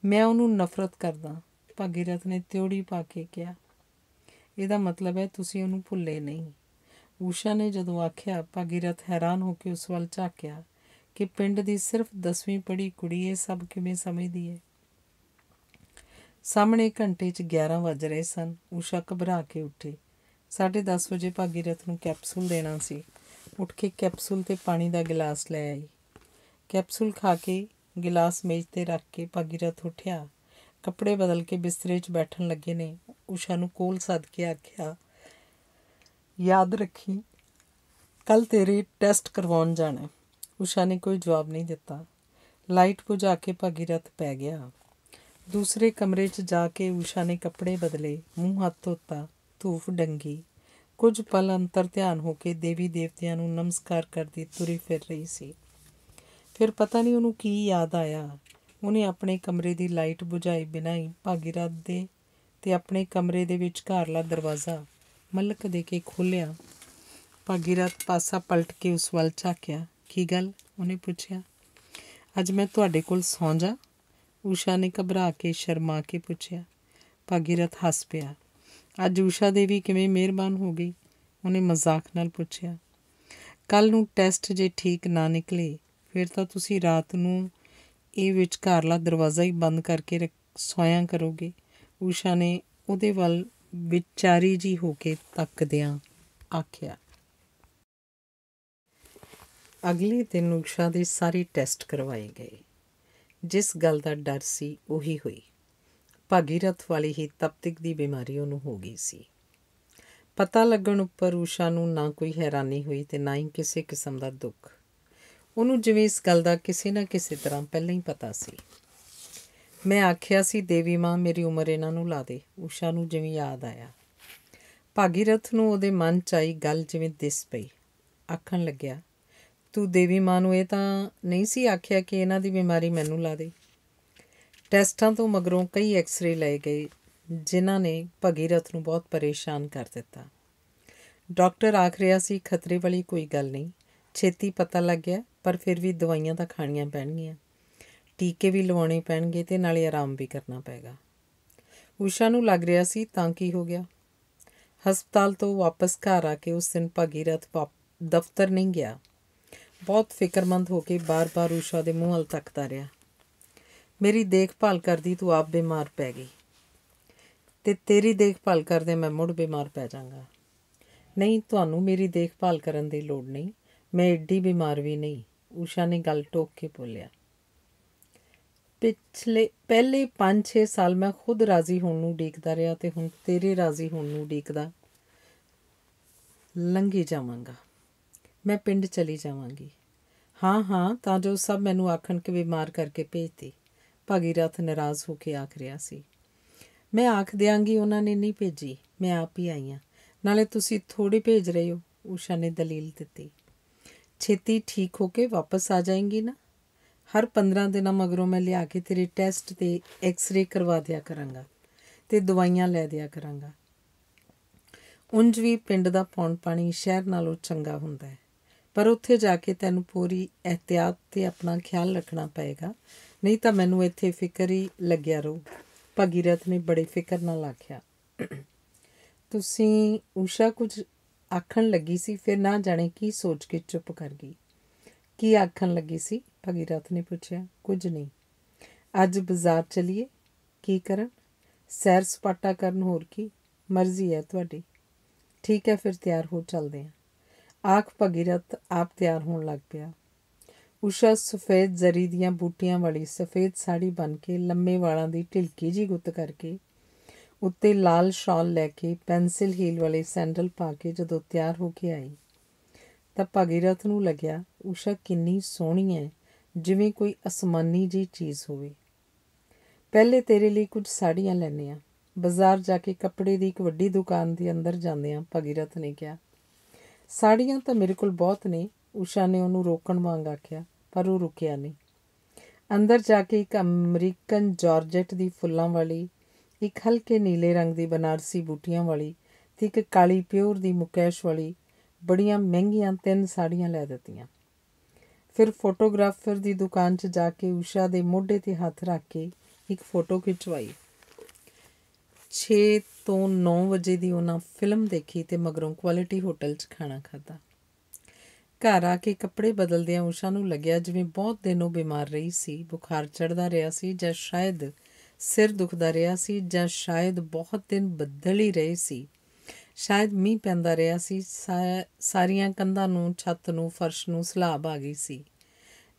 ਮੈਂ ਉਹਨੂੰ ਨਫ਼ਰਤ ਕਰਦਾ, ਭਾਗੀਰਥ ਨੇ ਤਿਉੜੀ ਪਾ ਕੇ ਕਿਹਾ। ਇਹਦਾ ਮਤਲਬ ਹੈ ਤੁਸੀਂ ਉਹਨੂੰ ਭੁੱਲੇ ਨਹੀਂ। ਊਸ਼ਾ ਨੇ ਜਦੋਂ ਆਖਿਆ, ਭਾਗੀਰਥ ਹੈਰਾਨ ਹੋ ਕੇ ਉਸ ਵੱਲ ਝਾਕਿਆ ਕਿ ਪਿੰਡ ਦੀ ਸਿਰਫ 10ਵੀਂ ਪੜ੍ਹੀ ਕੁੜੀ ਇਹ ਸਭ ਕਿਵੇਂ ਸਮਝਦੀ ਹੈ। ਸਾਹਮਣੇ ਘੰਟੇ 'ਚ 11 ਵੱਜ ਰਹੇ ਸਨ। ਊਸ਼ਾ ਘਬਰਾ ਕੇ ਉੱਠੀ। 10:30 ਵਜੇ ਭਾਗੀਰਥ ਨੂੰ ਕੈਪਸੂਲ ਦੇਣਾ ਸੀ। ਉੱਠ ਕੇ ਕੈਪਸੂਲ ਤੇ ਪਾਣੀ ਦਾ ਗਿਲਾਸ ਲੈ ਆਈ। ਕੈਪਸੂਲ ਖਾ ਕੇ ਗਿਲਾਸ ਮੇਜ਼ 'ਤੇ ਰੱਖ ਕੇ ਭਾਗੀਰਥ ਉੱਠਿਆ। ਕੱਪੜੇ ਬਦਲ ਕੇ ਬਿਸਤਰੇ 'ਚ ਬੈਠਣ ਲੱਗੇ ਨੇ ਊਸ਼ਾ ਨੂੰ ਕੋਲ ਸੱਦ ਕੇ ਆਖਿਆ, ਯਾਦ ਰੱਖੀ ਕੱਲ੍ਹ ਤੇਰੇ ਟੈਸਟ ਕਰਵਾਉਣ ਜਾਣਾ। ਊਸ਼ਾ ਨੇ ਕੋਈ ਜਵਾਬ ਨਹੀਂ ਦਿੱਤਾ। ਲਾਈਟ ਬੁਝਾ ਕੇ ਭਾਗੀਰਥ ਪੈ ਗਿਆ। ਦੂਸਰੇ ਕਮਰੇ 'ਚ ਜਾ ਕੇ ਊਸ਼ਾ ਨੇ ਕੱਪੜੇ ਬਦਲੇ, ਮੂੰਹ ਹੱਥ ਧੋਤਾ, ਧੂਫ ਡੰਗੀ। ਕੁਝ ਪਲ ਅੰਤਰ ਧਿਆਨ ਹੋ ਕੇ ਦੇਵੀ ਦੇਵਤਿਆਂ ਨੂੰ ਨਮਸਕਾਰ ਕਰਦੀ ਤੁਰੀ ਫਿਰ ਰਹੀ ਸੀ। ਫਿਰ ਪਤਾ ਨਹੀਂ ਉਹਨੂੰ ਕੀ ਯਾਦ ਆਇਆ। ਉਹਨੇ ਆਪਣੇ ਕਮਰੇ ਦੀ ਲਾਈਟ ਬੁਝਾਏ ਬਿਨਾਂ ਹੀ ਭਾਗੀਰਥ ਦੇ ਤੇ ਆਪਣੇ ਕਮਰੇ ਦੇ ਵਿਚਕਾਰਲਾ ਦਰਵਾਜ਼ਾ ਮਲਕ ਦੇ ਕੇ ਖੋਲ੍ਹਿਆ। ਭਾਗੀਰਥ ਪਾਸਾ ਪਲਟ ਕੇ ਉਸ ਵੱਲ ਝਾਕਿਆ। ਕੀ ਗੱਲ? ਉਹਨੇ ਪੁੱਛਿਆ। ਅੱਜ ਮੈਂ ਤੁਹਾਡੇ ਕੋਲ ਸੌਂ ਜਾ? ਊਸ਼ਾ ਨੇ ਘਬਰਾ ਕੇ ਸ਼ਰਮਾ ਕੇ ਪੁੱਛਿਆ। ਭਾਗੀਰਥ ਹੱਸ ਪਿਆ। ਅੱਜ ਊਸ਼ਾ ਦੇਵੀ ਕਿਵੇਂ ਮਿਹਰਬਾਨ ਹੋ ਗਈ? ਉਹਨੇ ਮਜ਼ਾਕ ਨਾਲ ਪੁੱਛਿਆ। ਕੱਲ੍ਹ ਨੂੰ ਟੈਸਟ ਜੇ ਠੀਕ ਨਾ ਨਿਕਲੇ ਫਿਰ ਤਾਂ ਤੁਸੀਂ ਰਾਤ ਨੂੰ ਇਹ ਵਿਚਕਾਰਲਾ ਦਰਵਾਜ਼ਾ ਹੀ ਬੰਦ ਕਰਕੇ ਸੌਂਇਆ ਕਰੋਗੇ। ਊਸ਼ਾ ਨੇ ਉਹਦੇ ਵੱਲ ਵਿਚਾਰੀ ਜਿਹੀ ਹੋ ਕੇ ਤੱਕਦਿਆਂ ਆਖਿਆ। ਅਗਲੇ ਦਿਨ ਊਸ਼ਾ ਦੇ ਸਾਰੇ ਟੈਸਟ ਕਰਵਾਏ ਗਏ। ਜਿਸ ਗੱਲ ਦਾ ਡਰ ਸੀ ਉਹੀ ਹੋਈ। ਭਾਗੀਰਥ ਵਾਲੀ ਹੀ ਤਪਤਿਕ ਦੀ ਬਿਮਾਰੀ ਉਹਨੂੰ ਹੋ ਗਈ ਸੀ। ਪਤਾ ਲੱਗਣ ਉੱਪਰ ਊਸ਼ਾ ਨੂੰ ਨਾ ਕੋਈ ਹੈਰਾਨੀ ਹੋਈ ਤੇ ਨਾ ਹੀ ਕਿਸੇ ਕਿਸਮ ਦਾ ਦੁੱਖ। ਉਹਨੂੰ ਜਿਵੇਂ ਇਸ ਗੱਲ ਦਾ ਕਿਸੇ ਨਾ ਕਿਸੇ ਤਰ੍ਹਾਂ ਪਹਿਲਾਂ ਹੀ ਪਤਾ ਸੀ। ਮੈਂ ਆਖਿਆ ਸੀ ਦੇਵੀ ਮਾਂ ਮੇਰੀ ਉਮਰ ਇਹਨਾਂ ਨੂੰ ਲਾ ਦੇ। ਊਸ਼ਾ ਨੂੰ ਜਿਵੇਂ ਯਾਦ ਆਇਆ। ਭਾਗੀਰਥ ਨੂੰ ਉਹਦੇ ਮਨ 'ਚ ਆਈ ਗੱਲ ਜਿਵੇਂ ਦਿਸ ਪਈ। ਆਖਣ ਲੱਗਿਆ, ਤੂੰ ਦੇਵੀ ਮਾਂ ਨੂੰ ਇਹ ਤਾਂ ਨਹੀਂ ਸੀ ਆਖਿਆ ਕਿ ਇਹਨਾਂ ਦੀ ਬਿਮਾਰੀ ਮੈਨੂੰ ਲਾ ਦੇ? ਟੈਸਟਾਂ ਤੋਂ ਮਗਰੋਂ ਕਈ ਐਕਸਰੇ ਲਏ ਗਏ ਜਿਨ੍ਹਾਂ ਨੇ ਭਗੀਰਥ ਨੂੰ ਬਹੁਤ ਪਰੇਸ਼ਾਨ ਕਰ ਦਿੱਤਾ। ਡਾਕਟਰ ਆਖ ਰਿਹਾ ਸੀ ਖਤਰੇ ਵਾਲੀ ਕੋਈ ਗੱਲ ਨਹੀਂ, ਛੇਤੀ ਪਤਾ ਲੱਗ ਗਿਆ, ਪਰ ਫਿਰ ਵੀ ਦਵਾਈਆਂ ਤਾਂ ਖਾਣੀਆਂ ਪੈਣਗੀਆਂ, ਟੀਕੇ ਵੀ ਲਵਾਉਣੇ ਪੈਣਗੇ ਤੇ ਨਾਲੇ ਆਰਾਮ ਵੀ ਕਰਨਾ ਪਏਗਾ। ਊਸ਼ਾ ਨੂੰ ਲੱਗ ਰਿਹਾ ਸੀ ਤਾਂ ਕੀ ਹੋ ਗਿਆ। ਹਸਪਤਾਲ ਤੋਂ ਵਾਪਸ ਘਰ ਆ ਕੇ ਉਸ ਦਿਨ ਭਗੀਰਥ ਦਫ਼ਤਰ ਨਹੀਂ ਗਿਆ। ਬਹੁਤ ਫਿਕਰਮੰਦ ਹੋ ਕੇ ਬਾਰ-ਬਾਰ ਊਸ਼ਾ ਦੇ ਮੂੰਹ ਵੱਲ ਤੱਕਦਾ ਰਿਹਾ। ਮੇਰੀ ਦੇਖਭਾਲ ਕਰਦੀ ਤੂੰ ਆਪ ਬਿਮਾਰ ਪੈ ਗਈ ਤੇ ਤੇਰੀ ਦੇਖਭਾਲ ਕਰਦੇ ਮੈਂ ਮੁੜ ਬਿਮਾਰ ਪੈ ਜਾਵਾਂਗਾ। ਨਹੀਂ, ਤੁਹਾਨੂੰ ਮੇਰੀ ਦੇਖਭਾਲ ਕਰਨ ਦੀ ਲੋੜ ਨਹੀਂ, ਮੈਂ ਏਡੀ ਬਿਮਾਰ ਵੀ ਨਹੀਂ। ਊਸ਼ਾ ਨੇ ਗੱਲ ਟੋਕ ਕੇ ਬੋਲਿਆ। ਪਹਿਲੇ 5-6 ਸਾਲ ਮੈਂ ਖੁਦ ਰਾਜ਼ੀ ਹੋਣ ਨੂੰ ਉਡੀਕਦਾ ਰਿਹਾ ਤੇ ਹੁਣ ਤੇਰੇ ਰਾਜ਼ੀ ਹੋਣ ਨੂੰ ਉਡੀਕਦਾ ਲੰਘੀ ਜਾਵਾਂਗਾ। ਮੈਂ ਪਿੰਡ ਚਲੀ ਜਾਵਾਂਗੀ। ਹਾਂ, ਤਾਂ ਜੋ ਸਭ ਮੈਨੂੰ ਆਖਣ ਕਿ ਬਿਮਾਰ ਕਰਕੇ ਭੇਜਤੀ। ਭਗੀਰਥ ਨਾਰਾਜ਼ ਹੋ ਕੇ ਆਖ ਰਿਹਾ ਸੀ। ਮੈਂ ਆਖ ਦਿਆਂਗੀ ਉਹਨਾਂ ਨੇ ਨਹੀਂ ਭੇਜੀ, ਮੈਂ ਆਪ ਹੀ ਆਈ ਹਾਂ। ਨਾਲੇ ਤੁਸੀਂ ਥੋੜ੍ਹੇ ਭੇਜ ਰਹੇ ਹੋ, ਊਸ਼ਾ ਨੇ ਦਲੀਲ ਦਿੱਤੀ। ਛੇਤੀ ਠੀਕ ਹੋ ਕੇ ਵਾਪਸ ਆ ਜਾਏਂਗੀ ਨਾ? ਹਰ 15 ਦਿਨਾਂ ਮਗਰੋਂ ਮੈਂ ਲਿਆ ਕੇ ਤੇਰੇ ਟੈਸਟ ਤੇ ਐਕਸਰੇ ਕਰਵਾ ਦਿਆ ਕਰਾਂਗਾ ਤੇ ਦਵਾਈਆਂ ਲੈ ਦਿਆ ਕਰਾਂਗਾ। ਉਂਝ ਵੀ ਪਿੰਡ ਦਾ ਪੌਣ ਪਾਣੀ ਸ਼ਹਿਰ ਨਾਲੋਂ ਚੰਗਾ ਹੁੰਦਾ ਹੈ, ਪਰ ਉੱਥੇ ਜਾ ਕੇ ਤੈਨੂੰ ਪੂਰੀ ਇਹਤਿਆਤ ਤੇ ਆਪਣਾ ਖਿਆਲ ਰੱਖਣਾ ਪਏਗਾ, ਨਹੀਂ ਤਾਂ ਮੈਨੂੰ ਇੱਥੇ ਫਿਕਰ ਹੀ ਲੱਗਿਆ ਰਹੂ। ਭਗੀਰਥ ਨੇ ਬੜੇ ਫਿਕਰ ਨਾਲ ਆਖਿਆ। ਤੁਸੀਂ? ਊਸ਼ਾ ਕੁਝ ਆਖਣ ਲੱਗੀ ਸੀ, ਫਿਰ ਨਾ ਜਾਣੇ ਕੀ ਸੋਚ ਕੇ ਚੁੱਪ ਕਰ ਗਈ। ਕੀ ਆਖਣ ਲੱਗੀ ਸੀ? ਭਗੀਰਥ ਨੇ ਪੁੱਛਿਆ। ਕੁਝ ਨਹੀਂ। ਅੱਜ ਬਾਜ਼ਾਰ ਚਲੀਏ? ਕੀ ਕਰਨ? ਸੈਰ ਸਪਾਟਾ ਕਰਨ, ਹੋਰ ਕੀ। ਮਰਜ਼ੀ ਹੈ ਤੁਹਾਡੀ। ਠੀਕ ਹੈ, ਫਿਰ ਤਿਆਰ ਹੋ ਚੱਲਦੇ ਹਾਂ। ਆਖ ਭਗੀਰਥ ਆਪ ਤਿਆਰ ਹੋਣ ਲੱਗ ਪਿਆ। ਊਸ਼ਾ ਸਫੇਦ ਜ਼ਰੀ ਦੀਆਂ ਬੂਟੀਆਂ ਵਾਲੀ ਸਫੇਦ ਸਾੜੀ ਬਣ ਕੇ, ਲੰਮੇ ਵਾਲਾਂ ਦੀ ਢਿਲਕੀ ਜਿਹੀ ਗੁੱਤ ਕਰਕੇ, ਉੱਤੇ ਲਾਲ ਸ਼ਾਲ ਲੈ ਕੇ, ਪੈਨਸਿਲ ਹੀਲ ਵਾਲੇ ਸੈਂਡਲ ਪਾ ਕੇ ਜਦੋਂ ਤਿਆਰ ਹੋ ਕੇ ਆਈ ਤਾਂ ਭਗੀਰਥ ਨੂੰ ਲੱਗਿਆ ਊਸ਼ਾ ਕਿੰਨੀ ਸੋਹਣੀ ਹੈ ਜਿਵੇਂ ਕੋਈ ਅਸਮਾਨੀ ਜਿਹੀ ਚੀਜ਼ ਹੋਵੇ। ਪਹਿਲੇ ਤੇਰੇ ਲਈ ਕੁਝ ਸਾੜੀਆਂ ਲੈਂਦੇ ਹਾਂ। ਬਾਜ਼ਾਰ ਜਾ ਕੇ ਕੱਪੜੇ ਦੀ ਇੱਕ ਵੱਡੀ ਦੁਕਾਨ ਦੇ ਅੰਦਰ ਜਾਂਦੇ ਹਾਂ, ਭਗੀਰਥ ਨੇ ਕਿਹਾ। ਸਾੜੀਆਂ ਤਾਂ ਮੇਰੇ ਕੋਲ ਬਹੁਤ ਨੇ, ਊਸ਼ਾ ਨੇ ਉਹਨੂੰ ਰੋਕਣ ਵਾਂਗ ਆਖਿਆ, ਪਰ ਉਹ ਰੁਕਿਆ ਨਹੀਂ। ਅੰਦਰ ਜਾ ਕੇ ਇੱਕ ਅਮਰੀਕਨ ਜਾਰਜਟ ਦੀ ਫੁੱਲਾਂ ਵਾਲੀ, ਇੱਕ ਹਲਕੇ ਨੀਲੇ ਰੰਗ ਦੀ ਬਨਾਰਸੀ ਬੂਟੀਆਂ ਵਾਲੀ ਅਤੇ ਇੱਕ ਕਾਲੀ ਪਿਓਰ ਦੀ ਮੁਕੈਸ਼ ਵਾਲੀ ਬੜੀਆਂ ਮਹਿੰਗੀਆਂ 3 ਸਾੜੀਆਂ ਲੈ ਦਿੱਤੀਆਂ। ਫਿਰ ਫੋਟੋਗ੍ਰਾਫਰ ਦੀ ਦੁਕਾਨ 'ਚ ਜਾ ਕੇ ਊਸ਼ਾ ਦੇ ਮੋਢੇ 'ਤੇ ਹੱਥ ਰੱਖ ਕੇ ਇੱਕ ਫੋਟੋ ਖਿਚਵਾਈ। 6 ਤੋਂ 9 ਵਜੇ ਦੀ ਉਹਨਾਂ ਫਿਲਮ ਦੇਖੀ ਅਤੇ ਮਗਰੋਂ ਕੁਆਲਿਟੀ ਹੋਟਲ 'ਚ ਖਾਣਾ ਖਾਧਾ। ਘਰ ਆ ਕੇ ਕੱਪੜੇ ਬਦਲਦਿਆਂ ਊਸ਼ਾ ਨੂੰ ਲੱਗਿਆ ਜਿਵੇਂ ਬਹੁਤ ਦਿਨ ਉਹ ਬਿਮਾਰ ਰਹੀ ਸੀ। ਬੁਖਾਰ ਚੜ੍ਹਦਾ ਰਿਹਾ ਸੀ, ਜਾਂ ਸ਼ਾਇਦ ਸਿਰ ਦੁਖਦਾ ਰਿਹਾ ਸੀ, ਜਾਂ ਸ਼ਾਇਦ ਬਹੁਤ ਦਿਨ ਬੱਦਲ ਹੀ ਰਹੇ ਸੀ। ਸ਼ਾਇਦ ਮੀਂਹ ਪੈਂਦਾ ਰਿਹਾ ਸੀ। ਸਾਰੀਆਂ ਕੰਧਾਂ ਨੂੰ, ਛੱਤ ਨੂੰ, ਫਰਸ਼ ਨੂੰ ਸਲਾਬ ਆ ਗਈ ਸੀ।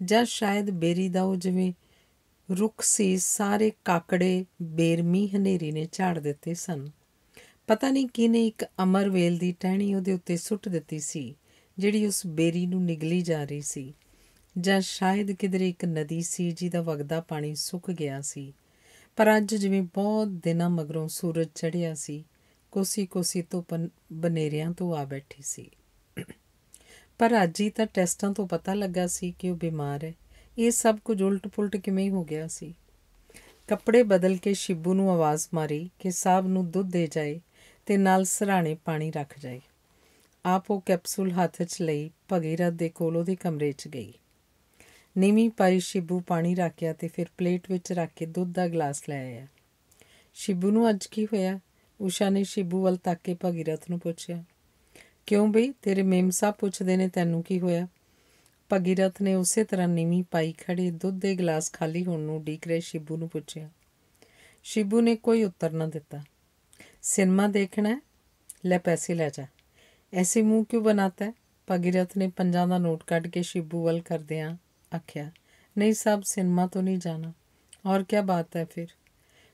ਜਾਂ ਸ਼ਾਇਦ ਬੇਰੀ ਦਾ ਉਹ ਜਿਵੇਂ ਰੁੱਖ ਸੀ, ਸਾਰੇ ਕਾਕੜੇ ਬੇਰਮੀ ਹਨੇਰੀ ਨੇ ਝਾੜ ਦਿੱਤੇ ਸਨ। ਪਤਾ ਨਹੀਂ ਕਿਹਨੇ ਇੱਕ ਅਮਰ ਵੇਲ ਦੀ ਟਹਿਣੀ ਉਹਦੇ ਉੱਤੇ ਸੁੱਟ ਦਿੱਤੀ ਸੀ, ਜਿਹੜੀ ਉਸ ਬੇਰੀ ਨੂੰ ਨਿਗਲੀ ਜਾ ਰਹੀ ਸੀ। ਜਾਂ ਸ਼ਾਇਦ ਕਿਧਰੇ ਇੱਕ ਨਦੀ ਸੀ ਜਿਹਦਾ ਵਗਦਾ ਪਾਣੀ ਸੁੱਕ ਗਿਆ ਸੀ, ਪਰ ਅੱਜ ਜਿਵੇਂ ਬਹੁਤ ਦਿਨਾਂ ਮਗਰੋਂ ਸੂਰਜ ਚੜ੍ਹਿਆ ਸੀ, ਕੋਸੀ ਧੁੱਪ ਬਨੇਰਿਆਂ ਤੋਂ ਆ ਬੈਠੀ ਸੀ। ਪਰ ਅੱਜ ਹੀ ਤਾਂ ਟੈਸਟਾਂ ਤੋਂ ਪਤਾ ਲੱਗਾ ਸੀ ਕਿ ਉਹ ਬਿਮਾਰ ਹੈ। ਇਹ ਸਭ ਕੁਝ ਉਲਟ ਪੁਲਟ ਕਿਵੇਂ ਹੋ ਗਿਆ ਸੀ? ਕੱਪੜੇ ਬਦਲ ਕੇ ਸ਼ਿਬੂ ਨੂੰ ਆਵਾਜ਼ ਮਾਰੀ ਕਿ ਸਾਹਿਬ ਨੂੰ ਦੁੱਧ ਦੇ ਜਾਏ ਅਤੇ ਨਾਲ ਸਰਾਣੇ ਪਾਣੀ ਰੱਖ ਜਾਏ। ਆਪ ਉਹ ਕੈਪਸੂਲ ਹੱਥ 'ਚ ਲਈ ਭਗੀਰਥ ਦੇ ਕੋਲ ਉਹਦੇ ਕਮਰੇ 'ਚ ਗਈ। ਨੀਵੀਂ ਪਾਈ ਸ਼ਿਬੂ ਪਾਣੀ ਰੱਖਿਆ ਅਤੇ ਫਿਰ ਪਲੇਟ ਵਿੱਚ ਰੱਖ ਕੇ ਦੁੱਧ ਦਾ ਗਲਾਸ ਲੈ ਆਇਆ। ਸ਼ਿਬੂ ਨੂੰ ਅੱਜ ਕੀ ਹੋਇਆ? ਊਸ਼ਾ ਨੇ ਸ਼ਿਬੂ ਵੱਲ ਤੱਕ ਕੇ ਭਗੀਰਥ ਨੂੰ ਪੁੱਛਿਆ। ਕਿਉਂ ਬਈ, ਤੇਰੇ ਮੇਮ ਸਾਹਿਬ ਪੁੱਛਦੇ ਨੇ ਤੈਨੂੰ ਕੀ ਹੋਇਆ? ਭਗੀਰਥ ਨੇ ਉਸੇ ਤਰ੍ਹਾਂ ਨੀਵੀਂ ਪਾਈ ਖੜੇ ਦੁੱਧ ਦੇ ਗਲਾਸ ਖਾਲੀ ਹੋਣ ਨੂੰ ਉਡੀਕ ਰਹੇ ਸ਼ਿਬੂ ਨੂੰ ਪੁੱਛਿਆ। ਸ਼ਿਬੂ ਨੇ ਕੋਈ ਉੱਤਰ ਨਾ ਦਿੱਤਾ। ਸਿਨੇਮਾ ਦੇਖਣਾ? ਲੈ ਪੈਸੇ ਲੈ ਜਾ। ਐਸੇ ਮੂੰਹ ਕਿਉਂ ਬਣਾਤਾ ਹੈ? ਭਗੀਰਥ ਨੇ 5 ਦਾ ਨੋਟ ਕੱਢ ਕੇ ਸ਼ਿਬੂ ਵੱਲ ਕਰਦਿਆਂ ਆਖਿਆ। ਨਹੀਂ ਸਾਹਿਬ, ਸਿਨੇਮਾ ਤੋਂ ਨਹੀਂ ਜਾਣਾ। ਔਰ ਕਿਆ ਬਾਤ ਹੈ ਫਿਰ?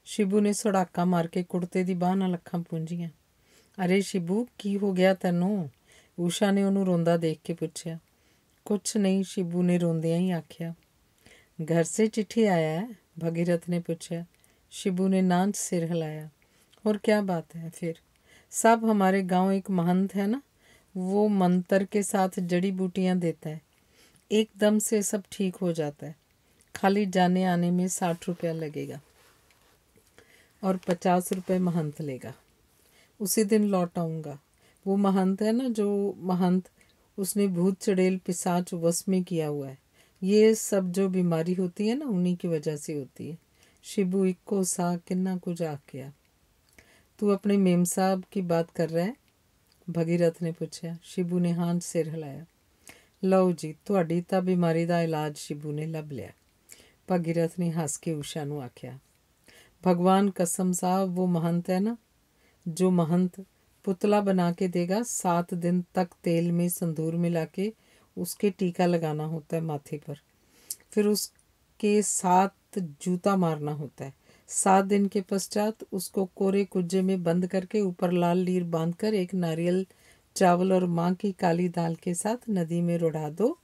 ਸ਼ਿਬੂ ਨੇ ਸੜਾਕਾ ਮਾਰ ਕੇ ਕੁੜਤੇ ਦੀ ਬਾਂਹ ਨਾਲ ਅੱਖਾਂ ਪੂੰਝੀਆਂ। ਅਰੇ ਸ਼ਿਬੂ, ਕੀ ਹੋ ਗਿਆ ਤੈਨੂੰ? ਊਸ਼ਾ ਨੇ ਉਹਨੂੰ ਰੋਂਦਾ ਦੇਖ ਕੇ ਪੁੱਛਿਆ। ਕੁਛ ਨਹੀਂ, ਸ਼ਿਬੂ ਨੇ ਰੋਂਦਿਆਂ ਹੀ ਆਖਿਆ। ਘਰ ਸੇ ਚਿੱਠੀ ਆਇਆ ਹੈ? ਭਗੀਰਥ ਨੇ ਪੁੱਛਿਆ। शिबू ने नाच सिर हिलाया। और क्या बात है फिर? साहब, हमारे गांव एक महंत है ना, वो मंत्र के साथ जड़ी बूटियां देता है, एकदम से सब ठीक हो जाता है। खाली जाने आने में 60 रुपया लगेगा और 50 रुपये महंत लेगा। उसी दिन लौट आऊँगा। वो महंत है ना, जो महंत, उसने भूत चड़ेल पिशाच वश में किया हुआ है। ये सब जो बीमारी होती है ना, उन्हीं की वजह से होती है। शिबू इक्को सा किन्ना कुछ आ गया। तू अपने मेम साहब की बात कर रहा है? भगीरथ ने पूछा। शिबू ने हाँ सिर हिलाया। लो जी, तुहाडी तां बीमारी दा इलाज शिबू ने लभ लिया। भगीरथ ने हस के उषा नूं आख्या। भगवान कसम साहब, वो महंत है ना, जो महंत पुतला बना के देगा, 7 दिन तक तेल में संदूर मिला के उसके टीका लगाना होता है माथे पर, फिर उसके 7 जूता मारना होता है। 7 दिन के पश्चात उसको कोरे कुज्जे में बंद करके ऊपर लाल लीर बांधकर एक नारियल, चावल और माँ की काली दाल के साथ नदी में रुढ़ा दो,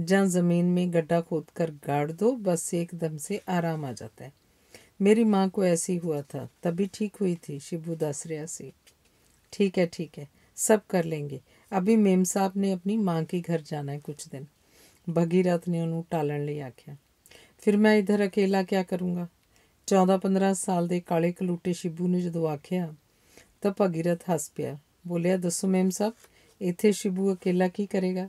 जहाँ ज़मीन में गड्ढा खोद कर गाड़ दो, बस एकदम से आराम आ जाता है। मेरी माँ को ऐसे हुआ था, तभी ठीक हुई थी। शिबू दस रहा सी। ठीक है, सब कर लेंगे। अभी मेम साहब ने अपनी माँ के घर जाना है कुछ दिन। भगीरथ ने उन्होंने टालन ਲਈ आख्या। फिर मैं इधर अकेला क्या करूँगा? 14-15 साल ਦੇ ਕਾਲੇ ਕਲੂਟੇ ਸ਼ਿਬੂ ਨੇ ਜਦੋਂ ਆਖਿਆ ਤਾਂ ਭਗੀਰਥ ਹੱਸ ਪਿਆ। ਬੋਲਿਆ, ਦੱਸੋ ਮੇਮ ਸਾਹਿਬ, ਇੱਥੇ ਸ਼ਿਬੂ ਅਕੇਲਾ ਕੀ ਕਰੇਗਾ?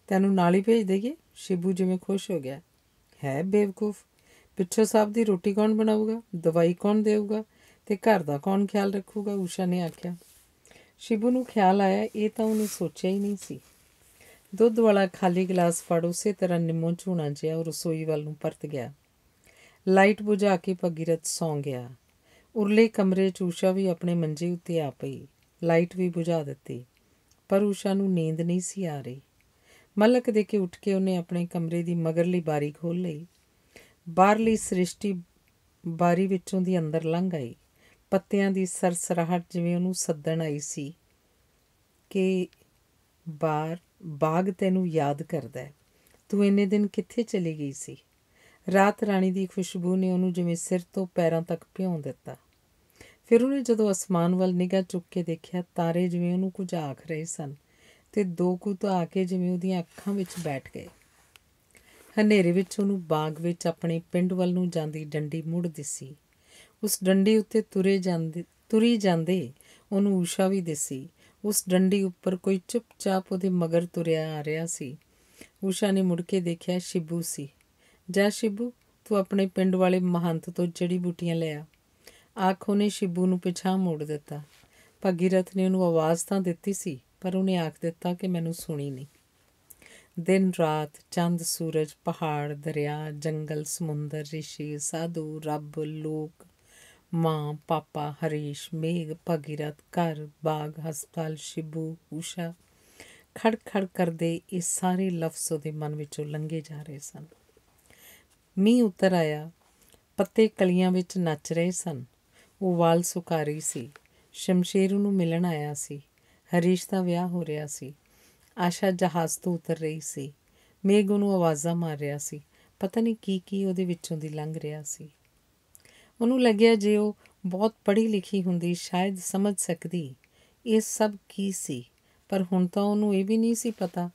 ਤੈਨੂੰ ਨਾਲ ਹੀ ਭੇਜ ਦੇਈਏ? ਸ਼ਿਬੂ ਜਿਵੇਂ ਖੁਸ਼ ਹੋ ਗਿਆ। ਹੈ ਬੇਵਕੂਫ, ਪਿੱਛੋਂ ਸਾਹਿਬ ਦੀ ਰੋਟੀ ਕੌਣ ਬਣਾਊਗਾ, ਦਵਾਈ ਕੌਣ ਦੇਊਗਾ ਅਤੇ ਘਰ ਦਾ ਕੌਣ ਖਿਆਲ ਰੱਖੂਗਾ? ਊਸ਼ਾ ਨੇ ਆਖਿਆ। ਸ਼ਿਬੂ ਨੂੰ ਖਿਆਲ ਆਇਆ, ਇਹ ਤਾਂ ਉਹਨੇ ਸੋਚਿਆ ਹੀ ਨਹੀਂ ਸੀ। ਦੁੱਧ ਵਾਲਾ ਖਾਲੀ ਗਲਾਸ ਫੜ ਉਸੇ ਤਰ੍ਹਾਂ ਨਿੰਮੋ ਝੂਣਾ ਜਿਹਾ ਉਹ ਰਸੋਈ ਵੱਲ ਨੂੰ ਪਰਤ ਗਿਆ। ਲਾਈਟ ਬੁਝਾ ਕੇ ਭਗੀਰਥ ਸੌਂ ਗਿਆ। ਉਰਲੇ ਕਮਰੇ 'ਚ ਊਸ਼ਾ ਵੀ ਆਪਣੇ ਮੰਜੇ ਉੱਤੇ ਆ ਪਈ। ਲਾਈਟ ਵੀ ਬੁਝਾ ਦਿੱਤੀ, ਪਰ ਊਸ਼ਾ ਨੂੰ ਨੀਂਦ ਨਹੀਂ ਸੀ ਆ ਰਹੀ। ਮਲਕ ਦੇ ਕੇ ਉੱਠ ਕੇ ਉਹਨੇ ਆਪਣੇ ਕਮਰੇ ਦੀ ਮਗਰਲੀ ਬਾਰੀ ਖੋਲ੍ਹ ਲਈ। ਬਾਹਰਲੀ ਸ੍ਰਿਸ਼ਟੀ ਬਾਰੀ ਵਿੱਚੋਂ ਦੀ ਅੰਦਰ ਲੰਘ ਆਈ। ਪੱਤਿਆਂ ਦੀ ਸਰਸਰਾਹਟ ਜਿਵੇਂ ਉਹਨੂੰ ਸੱਦਣ ਆਈ ਸੀ ਕਿ ਬਾਗ ਤੈਨੂੰ ਯਾਦ ਕਰਦਾ ਹੈ, ਤੂੰ ਇੰਨੇ ਦਿਨ ਕਿੱਥੇ ਚਲੀ ਗਈ ਸੀ? ਰਾਤ ਰਾਣੀ ਦੀ ਖੁਸ਼ਬੂ ਨੇ ਉਹਨੂੰ ਜਿਵੇਂ ਸਿਰ ਤੋਂ ਪੈਰਾਂ ਤੱਕ ਭਿਉਂ ਦਿੱਤਾ। ਫਿਰ ਉਹਨੇ ਜਦੋਂ ਅਸਮਾਨ ਵੱਲ ਨਿਗਾਹ ਚੁੱਕ ਕੇ ਦੇਖਿਆ, ਤਾਰੇ ਜਿਵੇਂ ਉਹਨੂੰ ਕੁਝ ਆਖ ਰਹੇ ਸਨ ਅਤੇ ਦੋ ਕੁ ਤਾਂ ਆ ਕੇ ਜਿਵੇਂ ਉਹਦੀਆਂ ਅੱਖਾਂ ਵਿੱਚ ਬੈਠ ਗਏ। ਹਨੇਰੇ ਵਿੱਚ ਉਹਨੂੰ ਬਾਗ ਵਿੱਚ ਆਪਣੇ ਪਿੰਡ ਵੱਲ ਨੂੰ ਜਾਂਦੀ ਡੰਡੀ ਮੁੜ ਦਿਸੀ। ਉਸ ਡੰਡੀ ਉੱਤੇ ਤੁਰੀ ਜਾਂਦੇ ਉਹਨੂੰ ਊਸ਼ਾ ਵੀ ਦਿਸੀ। ਉਸ ਡੰਡੀ ਉੱਪਰ ਕੋਈ ਚੁੱਪਚਾਪ ਉਹਦੇ ਮਗਰ ਤੁਰਿਆ ਆ ਰਿਹਾ ਸੀ। ਊਸ਼ਾ ਨੇ ਮੁੜ ਕੇ ਦੇਖਿਆ, ਸ਼ਿਬੂ ਸੀ। ਜਾ ਸ਼ਿਬੂ, ਤੂੰ ਆਪਣੇ ਪਿੰਡ ਵਾਲੇ ਮਹੰਤ ਤੋਂ ਜੜੀ ਬੂਟੀਆਂ ਲੈ ਆ, ਆਖ। ਉਹਨੇ ਸ਼ਿਬੂ ਨੂੰ ਪਿਛਾਂਹ ਮੋੜ ਦਿੱਤਾ। ਭਗੀਰਥ ਨੇ ਉਹਨੂੰ ਆਵਾਜ਼ ਤਾਂ ਦਿੱਤੀ ਸੀ, ਪਰ ਉਹਨੇ ਆਖ ਦਿੱਤਾ ਕਿ ਮੈਨੂੰ ਸੁਣੀ ਨਹੀਂ। ਦਿਨ ਰਾਤ, ਚੰਦ ਸੂਰਜ, ਪਹਾੜ, ਦਰਿਆ, ਜੰਗਲ, ਸਮੁੰਦਰ, ਰਿਸ਼ੀ, ਸਾਧੂ, ਰੱਬ, ਲੋਕ, ਮਾਂ, ਪਾਪਾ, ਹਰੀਸ਼, ਮੇਘ, ਭਗੀਰਥ, ਘਰ, ਬਾਗ, ਹਸਪਤਾਲ, ਸ਼ਿਬੂ, ਊਸ਼ਾ, ਖੜ ਖੜ ਕਰਦੇ ਇਹ ਸਾਰੇ ਲਫ਼ਜ਼ ਉਹਦੇ ਮਨ ਵਿੱਚੋਂ ਲੰਘੇ ਜਾ ਰਹੇ ਸਨ। ਮੀਂਹ ਉਤਰ ਆਇਆ, ਪੱਤੇ ਕਲੀਆਂ ਵਿੱਚ ਨੱਚ ਰਹੇ ਸਨ। ਉਹ ਵਾਲ ਸੁਕਾ ਰਹੀ ਸੀ। ਸ਼ਮਸ਼ੇਰ ਉਹਨੂੰ ਮਿਲਣ ਆਇਆ ਸੀ। ਹਰੀਸ਼ ਦਾ ਵਿਆਹ ਹੋ ਰਿਹਾ ਸੀ। ਆਸ਼ਾ ਜਹਾਜ਼ ਤੋਂ ਉਤਰ ਰਹੀ ਸੀ। ਮੇਘ ਉਹਨੂੰ ਆਵਾਜ਼ਾਂ ਮਾਰ ਰਿਹਾ ਸੀ। ਪਤਾ ਨਹੀਂ ਕੀ ਉਹਦੇ ਵਿੱਚੋਂ ਦੀ ਲੰਘ ਰਿਹਾ ਸੀ। ਉਹਨੂੰ ਲੱਗਿਆ ਜੇ ਉਹ ਬਹੁਤ ਪੜ੍ਹੀ ਲਿਖੀ ਹੁੰਦੀ ਸ਼ਾਇਦ ਸਮਝ ਸਕਦੀ ਇਹ ਸਭ ਕੀ ਸੀ, ਪਰ ਹੁਣ ਤਾਂ ਉਹਨੂੰ ਇਹ ਵੀ ਨਹੀਂ ਸੀ ਪਤਾ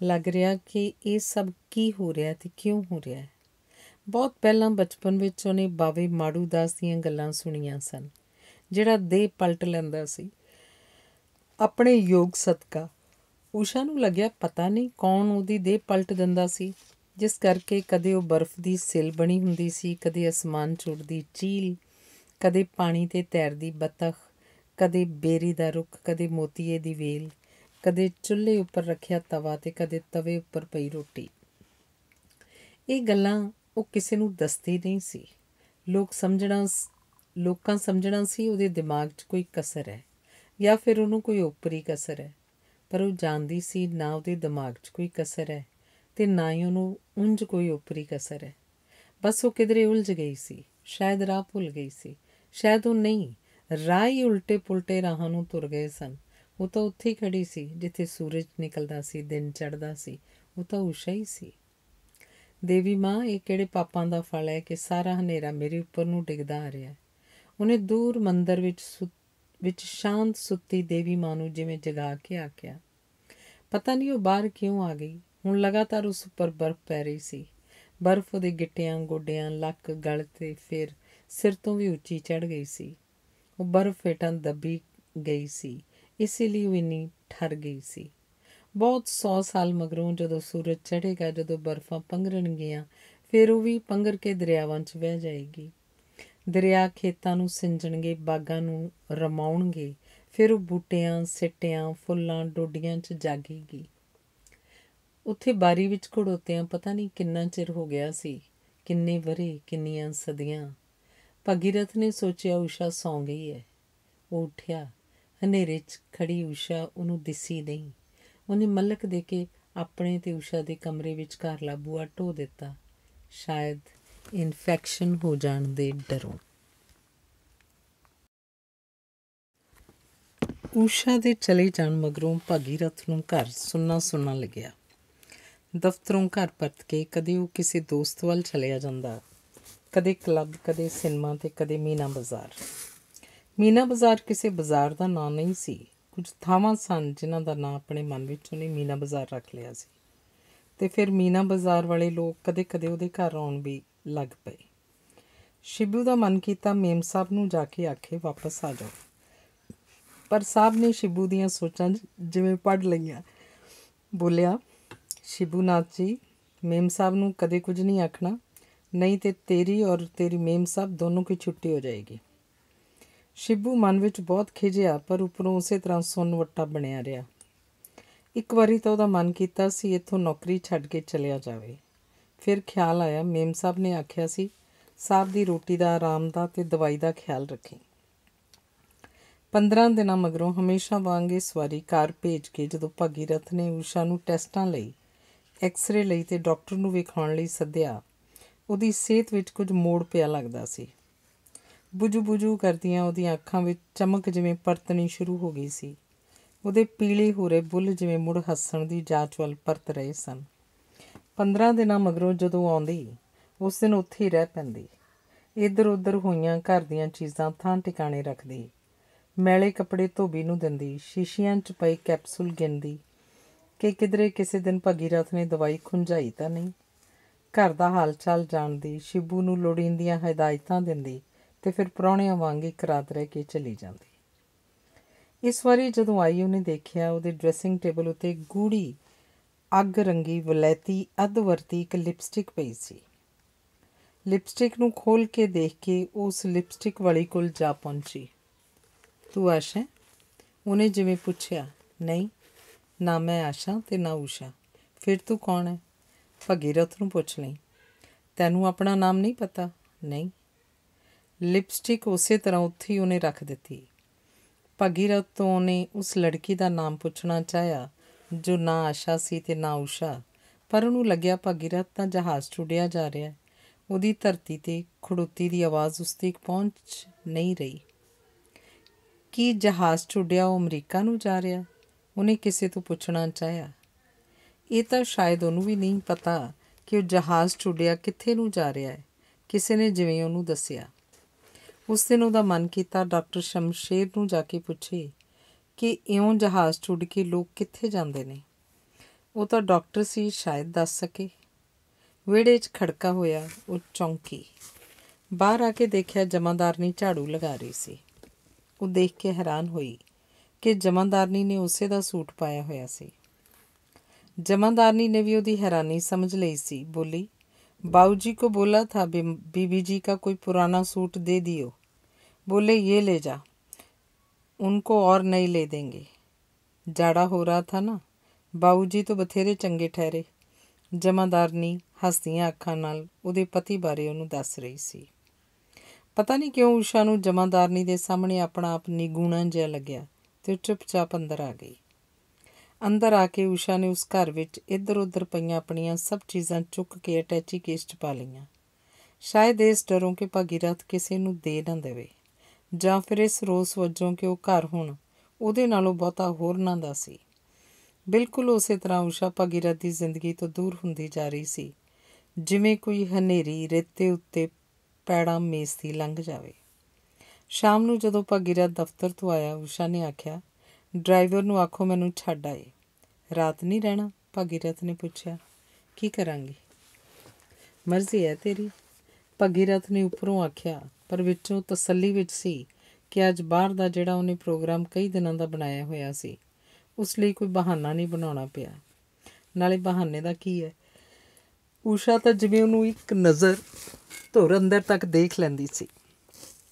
ਲੱਗ ਰਿਹਾ ਕਿ ਇਹ ਸਭ ਕੀ ਹੋ ਰਿਹਾ ਅਤੇ ਕਿਉਂ ਹੋ ਰਿਹਾ ਹੈ। ਬਹੁਤ ਪਹਿਲਾਂ ਬਚਪਨ ਵਿੱਚ ਉਹਨੇ ਬਾਵੇ ਮਾੜੂ ਦਾਸ ਦੀਆਂ ਗੱਲਾਂ ਸੁਣੀਆਂ ਸਨ, ਜਿਹੜਾ ਦੇਹ ਪਲਟ ਲੈਂਦਾ ਸੀ ਆਪਣੇ ਯੋਗ ਸਦਕਾ। ਊਸ਼ਾ ਨੂੰ ਲੱਗਿਆ ਪਤਾ ਨਹੀਂ ਕੌਣ ਉਹਦੀ ਦੇਹ ਪਲਟ ਦਿੰਦਾ ਸੀ, ਜਿਸ ਕਰਕੇ ਕਦੇ ਉਹ ਬਰਫ਼ ਦੀ ਸਿਲ ਬਣੀ ਹੁੰਦੀ ਸੀ, ਕਦੇ ਅਸਮਾਨ 'ਚ ਉੱਡਦੀ ਚੀਲ, ਕਦੇ ਪਾਣੀ 'ਤੇ ਤੈਰਦੀ ਬੱਤਖ, ਕਦੇ ਬੇਰੀ ਦਾ ਰੁੱਖ, ਕਦੇ ਮੋਤੀਏ ਦੀ ਵੇਲ, ਕਦੇ ਚੁੱਲ੍ਹੇ ਉੱਪਰ ਰੱਖਿਆ ਤਵਾ ਅਤੇ ਕਦੇ ਤਵੇ ਉੱਪਰ ਪਈ ਰੋਟੀ। ਇਹ ਗੱਲਾਂ ਉਹ ਕਿਸੇ ਨੂੰ ਦੱਸਦੀ ਨਹੀਂ ਸੀ। ਲੋਕਾਂ ਸਮਝਣਾ ਸੀ ਉਹਦੇ ਦਿਮਾਗ 'ਚ ਕੋਈ ਕਸਰ ਹੈ ਜਾਂ ਫਿਰ ਉਹਨੂੰ ਕੋਈ ਓਪਰੀ ਕਸਰ ਹੈ, ਪਰ ਉਹ ਜਾਣਦੀ ਸੀ ਨਾ ਉਹਦੇ ਦਿਮਾਗ 'ਚ ਕੋਈ ਕਸਰ ਹੈ ਅਤੇ ਨਾ ਹੀ ਉਹਨੂੰ ਉਂਝ ਕੋਈ ਓਪਰੀ ਕਸਰ ਹੈ। ਬਸ ਉਹ ਕਿਧਰੇ ਉਲਝ ਗਈ ਸੀ। ਸ਼ਾਇਦ ਰਾਹ ਭੁੱਲ ਗਈ ਸੀ, ਸ਼ਾਇਦ ਉਹ ਨਹੀਂ, ਰਾਹ ਹੀ ਉਲਟੇ ਪੁਲਟੇ ਰਾਹਾਂ ਨੂੰ ਤੁਰ ਗਏ ਸਨ। ਉਹ ਤਾਂ ਉੱਥੇ ਹੀ ਖੜੀ ਸੀ ਜਿੱਥੇ ਸੂਰਜ ਨਿਕਲਦਾ ਸੀ, ਦਿਨ ਚੜ੍ਹਦਾ ਸੀ। ਉਹ ਤਾਂ ਊਸ਼ਾ ਹੀ ਸੀ। ਦੇਵੀ ਮਾਂ, ਇਹ ਕਿਹੜੇ ਪਾਪਾਂ ਦਾ ਫਲ ਹੈ ਕਿ ਸਾਰਾ ਹਨੇਰਾ ਮੇਰੇ ਉੱਪਰ ਨੂੰ ਡਿੱਗਦਾ ਆ ਰਿਹਾ ਹੈ। ਉਹਨੇ ਦੂਰ ਮੰਦਰ ਵਿੱਚ ਸ਼ਾਂਤ ਸੁੱਤੀ ਦੇਵੀ ਮਾਂ ਨੂੰ ਜਿਵੇਂ ਜਗਾ ਕੇ ਆਖਿਆ। ਪਤਾ ਨਹੀਂ ਉਹ ਬਾਹਰ ਕਿਉਂ ਆ ਗਈ। ਹੁਣ ਲਗਾਤਾਰ ਉਸ ਉੱਪਰ ਬਰਫ਼ ਪੈ ਰਹੀ ਸੀ। ਬਰਫ਼ ਉਹਦੇ ਗਿੱਟਿਆਂ, ਗੋਡਿਆਂ, ਲੱਕ, ਗਲ 'ਤੇ ਫਿਰ ਸਿਰ ਤੋਂ ਵੀ ਉੱਚੀ ਚੜ੍ਹ ਗਈ ਸੀ। ਉਹ ਬਰਫ਼ ਹੇਠਾਂ ਦੱਬੀ ਗਈ ਸੀ, ਇਸੇ ਲਈ ਉਹ ਇੰਨੀ ਠਰ ਗਈ ਸੀ। ਬਹੁਤ 100 ਸਾਲ ਮਗਰੋਂ ਜਦੋਂ ਸੂਰਜ ਚੜ੍ਹੇਗਾ, ਜਦੋਂ ਬਰਫ਼ਾਂ ਪੰਘਰਨਗੀਆਂ, ਫਿਰ ਉਹ ਵੀ ਪੰਘਰ ਕੇ ਦਰਿਆਵਾਂ 'ਚ ਵਹਿ ਜਾਏਗੀ। ਦਰਿਆ ਖੇਤਾਂ ਨੂੰ ਸਿੰਜਣਗੇ, ਬਾਗਾਂ ਨੂੰ ਰਮਾਉਣਗੇ, ਫਿਰ ਉਹ ਬੂਟਿਆਂ, ਸਿੱਟਿਆਂ, ਫੁੱਲਾਂ, ਡੋਡੀਆਂ 'ਚ ਜਾਗੇਗੀ। ਉੱਥੇ ਬਾਰੀ ਵਿੱਚ ਖੜੋਤਿਆਂ ਪਤਾ ਨਹੀਂ ਕਿੰਨਾ ਚਿਰ ਹੋ ਗਿਆ ਸੀ, ਕਿੰਨੇ ਵਰ੍ਹੇ, ਕਿੰਨੀਆਂ ਸਦੀਆਂ। ਭਗੀਰਥ ਨੇ ਸੋਚਿਆ ਊਸ਼ਾ ਸੌਂ ਗਈ ਹੈ। ਉਹ ਉੱਠਿਆ। ਹਨੇਰੇ 'ਚ ਖੜੀ ਊਸ਼ਾ ਉਹਨੂੰ ਦਿਸੀ ਨਹੀਂ। ਉਹਨੇ ਮਲਕ ਦੇ ਕੇ ਆਪਣੇ ਤੇ ਊਸ਼ਾ ਦੇ ਕਮਰੇ ਵਿਚਕਾਰਲਾ ਬੂਹਾ ਢੋ ਦਿੱਤਾ, ਸ਼ਾਇਦ ਇਨਫੈਕਸ਼ਨ ਹੋ ਜਾਣ ਦੇ ਡਰੋਂ। ਊਸ਼ਾ ਦੇ ਚਲੇ ਜਾਣ ਮਗਰੋਂ ਭਗੀਰਥ ਨੂੰ ਘਰ ਸੁੰਨਾ ਸੁੰਨਾ ਲੱਗਿਆ। ਦਫ਼ਤਰੋਂ ਘਰ ਪਰਤ ਕੇ ਕਦੇ ਉਹ ਕਿਸੇ ਦੋਸਤ ਵੱਲ ਚਲਿਆ ਜਾਂਦਾ, ਕਦੇ ਕਲੱਬ, ਕਦੇ ਸਿਨੇਮਾ ਅਤੇ ਕਦੇ ਮੀਨਾ ਬਾਜ਼ਾਰ। ਮੀਨਾ ਬਾਜ਼ਾਰ ਕਿਸੇ ਬਾਜ਼ਾਰ ਦਾ ਨਾਂ ਨਹੀਂ ਸੀ। ਕੁਝ ਥਾਵਾਂ ਸਨ ਜਿਨ੍ਹਾਂ ਦਾ ਨਾਂ ਆਪਣੇ ਮਨ ਵਿੱਚ ਉਹਨੇ ਮੀਨਾ ਬਾਜ਼ਾਰ ਰੱਖ ਲਿਆ ਸੀ, ਅਤੇ ਫਿਰ ਮੀਨਾ ਬਾਜ਼ਾਰ ਵਾਲੇ ਲੋਕ ਕਦੇ ਕਦੇ ਉਹਦੇ ਘਰ ਆਉਣ ਵੀ ਲੱਗ ਪਏ। ਸ਼ਿਬੂ ਦਾ ਮਨ ਕੀਤਾ ਮੇਮ ਸਾਹਿਬ ਨੂੰ ਜਾ ਕੇ ਆਖੇ ਵਾਪਸ ਆ ਜਾਓ, ਪਰ ਸਾਹਿਬ ਨੇ ਸ਼ਿਬੂ ਦੀਆਂ ਸੋਚਾਂ ਜਿਵੇਂ ਪੜ੍ਹ ਲਈਆਂ। ਬੋਲਿਆ, ਸ਼ਿਬੂ ਨਾਥ ਜੀ, ਮੇਮ ਸਾਹਿਬ ਨੂੰ ਕਦੇ ਕੁਝ ਨਹੀਂ ਆਖਣਾ, ਨਹੀਂ ਤੇ ਤੇਰੀ ਔਰ ਤੇਰੀ ਮੇਮ ਸਾਹਿਬ ਦੋਨੋਂ ਕੀ ਛੁੱਟੀ ਹੋ ਜਾਏਗੀ। ਸ਼ਿਬੂ ਮਨ ਵਿੱਚ ਬਹੁਤ ਖਿਝਿਆ, ਪਰ ਉੱਪਰੋਂ ਉਸੇ ਤਰ੍ਹਾਂ ਸੁੰਨ ਵੱਟਾ ਬਣਿਆ ਰਿਹਾ। ਇੱਕ ਵਾਰੀ ਤਾਂ ਉਹਦਾ ਮਨ ਕੀਤਾ ਸੀ ਇੱਥੋਂ ਨੌਕਰੀ ਛੱਡ ਕੇ ਚਲਿਆ ਜਾਵੇ। ਫਿਰ ਖਿਆਲ ਆਇਆ ਮੇਮ ਸਾਹਿਬ ਨੇ ਆਖਿਆ ਸੀ, ਸਾਹਿਬ ਦੀ ਰੋਟੀ ਦਾ, ਆਰਾਮ ਦਾ ਅਤੇ ਦਵਾਈ ਦਾ ਖਿਆਲ ਰੱਖੀ। 15 ਦਿਨਾਂ ਮਗਰੋਂ ਹਮੇਸ਼ਾ ਵਾਂਗ ਇਸ ਵਾਰੀ ਕਾਰ ਭੇਜ ਕੇ ਜਦੋਂ ਭਗੀਰਥ ਨੇ ਊਸ਼ਾ ਨੂੰ ਟੈਸਟਾਂ ਲਈ, ਐਕਸਰੇ ਲਈ ਅਤੇ ਡਾਕਟਰ ਨੂੰ ਵਿਖਾਉਣ ਲਈ ਸੱਦਿਆ, ਉਹਦੀ ਸਿਹਤ ਵਿੱਚ ਕੁਝ ਮੋੜ ਪਿਆ ਲੱਗਦਾ ਸੀ। ਬੁਝੂ ਕਰਦੀਆਂ ਉਹਦੀਆਂ ਅੱਖਾਂ ਵਿੱਚ ਚਮਕ ਜਿਵੇਂ ਪਰਤਣੀ ਸ਼ੁਰੂ ਹੋ ਗਈ ਸੀ। ਉਹਦੇ ਪੀਲੇ ਹੋ ਰਹੇ ਬੁੱਲ੍ਹ ਜਿਵੇਂ ਮੁੜ ਹੱਸਣ ਦੀ ਜਾਂਚ ਵੱਲ ਪਰਤ ਰਹੇ ਸਨ। 15 ਦਿਨਾਂ ਮਗਰੋਂ ਜਦੋਂ ਆਉਂਦੀ ਉਸ ਦਿਨ ਉੱਥੇ ਹੀ ਰਹਿ ਪੈਂਦੀ। ਇੱਧਰ ਉੱਧਰ ਹੋਈਆਂ ਘਰ ਦੀਆਂ ਚੀਜ਼ਾਂ ਥਾਂ ਟਿਕਾਣੇ ਰੱਖਦੀ, ਮੈਲੇ ਕੱਪੜੇ ਧੋਬੀ ਨੂੰ ਦਿੰਦੀ, ਸ਼ੀਸ਼ੀਆਂ 'ਚ ਪਏ ਕੈਪਸੂਲ ਗਿਣਦੀ ਕਿ ਕਿਧਰੇ ਕਿਸੇ ਦਿਨ ਭਗੀਰਥ ਨੇ ਦਵਾਈ ਖੁੰਝਾਈ ਤਾਂ ਨਹੀਂ। ਘਰ ਦਾ ਹਾਲ ਚਾਲ ਜਾਣਦੀ, ਸ਼ਿਬੂ ਨੂੰ ਲੋੜੀਂਦੀਆਂ ਹਦਾਇਤਾਂ ਦਿੰਦੀ ਤੇ ਫਿਰ ਪ੍ਰਾਹੁਣਿਆਂ ਵਾਂਗ ਇੱਕ ਰਾਤ ਰਹਿ ਕੇ ਚਲੀ ਜਾਂਦੀ। ਇਸ ਵਾਰੀ ਜਦੋਂ ਆਈ ਉਹਨੇ ਦੇਖਿਆ ਉਹਦੇ ਡਰੈਸਿੰਗ ਟੇਬਲ ਉੱਤੇ ਗੂੜੀ ਅੱਗ ਰੰਗੀ ਵਲੈਤੀ ਅੱਧ ਵਰਤੀ ਇੱਕ ਲਿਪਸਟਿਕ ਪਈ ਸੀ। ਲਿਪਸਟਿਕ ਨੂੰ ਖੋਲ੍ਹ ਕੇ ਦੇਖ ਕੇ ਉਸ ਲਿਪਸਟਿਕ ਵਾਲੀ ਕੋਲ ਜਾ ਪਹੁੰਚੀ। ਤੂੰ ਆਸ਼ਾ? ਉਹਨੇ ਜਿਵੇਂ ਪੁੱਛਿਆ। ਨਹੀਂ, ਨਾ ਮੈਂ ਆਸ਼ਾ ਤੇ ਨਾ ਊਸ਼ਾ। ਫਿਰ ਤੂੰ ਕੌਣ ਹੈ? ਭਗੀਰਥ ਨੂੰ ਪੁੱਛ ਲਈ। ਤੈਨੂੰ ਆਪਣਾ ਨਾਮ ਨਹੀਂ ਪਤਾ? ਨਹੀਂ। ਲਿਪਸਟਿਕ ਉਸੇ ਤਰ੍ਹਾਂ ਉੱਥੇ ਹੀ ਉਹਨੇ ਰੱਖ ਦਿੱਤੀ। ਭਗੀਰਥ ਤੋਂ ਉਹਨੇ ਉਸ ਲੜਕੀ ਦਾ ਨਾਮ ਪੁੱਛਣਾ ਚਾਹਿਆ ਜੋ ਨਾ ਆਸ਼ਾ ਸੀ ਤੇ ਨਾ ਊਸ਼ਾ, ਪਰ ਉਹਨੂੰ ਲੱਗਿਆ ਭਗੀਰਥ ਤਾਂ ਜਹਾਜ਼ 'ਚ ਉੱਡਿਆ ਜਾ ਰਿਹਾ। ਉਹਦੀ ਧਰਤੀ 'ਤੇ ਖੜੋਤੀ ਦੀ ਆਵਾਜ਼ ਉਸ ਤੱਕ ਪਹੁੰਚ ਨਹੀਂ ਰਹੀ। ਕੀ ਜਹਾਜ਼ 'ਚ ਉੱਡਿਆ ਉਹ ਅਮਰੀਕਾ ਨੂੰ ਜਾ ਰਿਹਾ? ਉਹਨੇ ਕਿਸੇ ਤੋਂ ਪੁੱਛਣਾ ਚਾਹਿਆ। ਇਹ ਤਾਂ ਸ਼ਾਇਦ ਉਹਨੂੰ ਵੀ ਨਹੀਂ ਪਤਾ ਕਿ ਉਹ ਜਹਾਜ਼ 'ਚ ਉੱਡਿਆ ਕਿੱਥੇ ਨੂੰ ਜਾ ਰਿਹਾ ਹੈ। ਕਿਸੇ ਨੇ ਜਿਵੇਂ ਉਹਨੂੰ ਦੱਸਿਆ। ਉਸ ਦਿਨ ਉਹਦਾ ਮਨ ਕੀਤਾ ਡਾਕਟਰ ਸ਼ਮਸ਼ੇਰ ਨੂੰ ਜਾ ਕੇ ਪੁੱਛੇ ਕਿ ਇਉਂ ਜਹਾਜ਼ 'ਚ ਉੱਡ ਕੇ ਲੋਕ ਕਿੱਥੇ ਜਾਂਦੇ ਨੇ। ਉਹ ਤਾਂ ਡਾਕਟਰ ਸੀ, ਸ਼ਾਇਦ ਦੱਸ ਸਕੇ। ਵਿਹੜੇ 'ਚ ਖੜਕਾ ਹੋਇਆ। ਉਹ ਚੌਂਕੀ। ਬਾਹਰ ਆ ਕੇ ਦੇਖਿਆ ਜਮਾਂਦਾਰਨੀ ਝਾੜੂ ਲਗਾ ਰਹੀ ਸੀ। ਉਹ ਦੇਖ ਕੇ ਹੈਰਾਨ ਹੋਈ ਕਿ ਜਮਾਂਦਾਰਨੀ ਨੇ ਉਸੇ ਦਾ ਸੂਟ ਪਾਇਆ ਹੋਇਆ ਸੀ। जमादारनी ने भी ਉਹਦੀ हैरानी समझ ली सी। बोली, बाबूजी को बोला था बीबी जी का कोई पुराना सूट दे दियो। बोले ये ले जा, उनको और नई ले देंगे। जाड़ा हो रहा था ना, बाबूजी तो बथेरे चंगे ठहरे। जमादारनी हसदियां ਅੱਖਾਂ ਨਾਲ ਉਹਦੇ ਪਤੀ ਬਾਰੇ ਉਹਨੂੰ ਦੱਸ ਰਹੀ ਸੀ। ਪਤਾ ਨਹੀਂ ਕਿਉਂ ਊਸ਼ਾ ਨੂੰ ਜਮਾਦਾਰਨੀ ਦੇ ਸਾਹਮਣੇ ਆਪਣਾ ਆਪ ਨਿਗੂਣਾ ਜਿਹਾ ਲੱਗਿਆ ਤੇ ਉਹ ਚੁੱਪਚਾਪ ਅੰਦਰ ਆ ਗਈ। ਅੰਦਰ ਆ ਕੇ ਊਸ਼ਾ ਨੇ ਉਸ ਘਰ ਵਿੱਚ ਇੱਧਰ ਉੱਧਰ ਪਈਆਂ ਆਪਣੀਆਂ ਸਭ ਚੀਜ਼ਾਂ ਚੁੱਕ ਕੇ ਅਟੈਚੀ ਕੇਸ 'ਚ ਪਾ ਲਈਆਂ। ਸ਼ਾਇਦ ਇਸ ਡਰੋਂ ਕਿ ਭਗੀਰਥ ਕਿਸੇ ਨੂੰ ਦੇ ਨਾ ਦੇਵੇ, ਜਾਂ ਫਿਰ ਇਸ ਰੋਸ ਵਜੋਂ ਕਿ ਉਹ ਘਰ ਹੁਣ ਉਹਦੇ ਨਾਲੋਂ ਬਹੁਤਾ ਹੋਰਨਾਂ ਦਾ ਸੀ। ਬਿਲਕੁਲ ਉਸੇ ਤਰ੍ਹਾਂ ਊਸ਼ਾ ਭਗੀਰਥ ਦੀ ਜ਼ਿੰਦਗੀ ਤੋਂ ਦੂਰ ਹੁੰਦੀ ਜਾ ਰਹੀ ਸੀ, ਜਿਵੇਂ ਕੋਈ ਹਨੇਰੀ ਰੇਤੇ ਉੱਤੇ ਪੈੜਾਂ ਮੇਸਦੀ ਲੰਘ ਜਾਵੇ। ਸ਼ਾਮ ਨੂੰ ਜਦੋਂ ਭਗੀਰਥ ਦਫ਼ਤਰ ਤੋਂ ਆਇਆ, ਊਸ਼ਾ ਨੇ ਆਖਿਆ, ਡਰਾਈਵਰ ਨੂੰ ਆਖੋ ਮੈਨੂੰ ਛੱਡ ਆਏ। ਰਾਤ ਨਹੀਂ ਰਹਿਣਾ? ਭਗੀਰਥ ਨੇ ਪੁੱਛਿਆ। ਕੀ ਕਰਾਂਗੀ? ਮਰਜ਼ੀ ਹੈ ਤੇਰੀ, ਭਗੀਰਥ ਨੇ ਉੱਪਰੋਂ ਆਖਿਆ, ਪਰ ਵਿੱਚੋਂ ਤਸੱਲੀ ਵਿੱਚ ਸੀ ਕਿ ਅੱਜ ਬਾਹਰ ਦਾ ਜਿਹੜਾ ਉਹਨੇ ਪ੍ਰੋਗਰਾਮ ਕਈ ਦਿਨਾਂ ਦਾ ਬਣਾਇਆ ਹੋਇਆ ਸੀ, ਉਸ ਲਈ ਕੋਈ ਬਹਾਨਾ ਨਹੀਂ ਬਣਾਉਣਾ ਪਿਆ। ਨਾਲੇ ਬਹਾਨੇ ਦਾ ਕੀ ਹੈ? ਊਸ਼ਾ ਤਾਂ ਜਿਵੇਂ ਉਹਨੂੰ ਇੱਕ ਨਜ਼ਰ ਧੁਰ ਅੰਦਰ ਤੱਕ ਦੇਖ ਲੈਂਦੀ ਸੀ।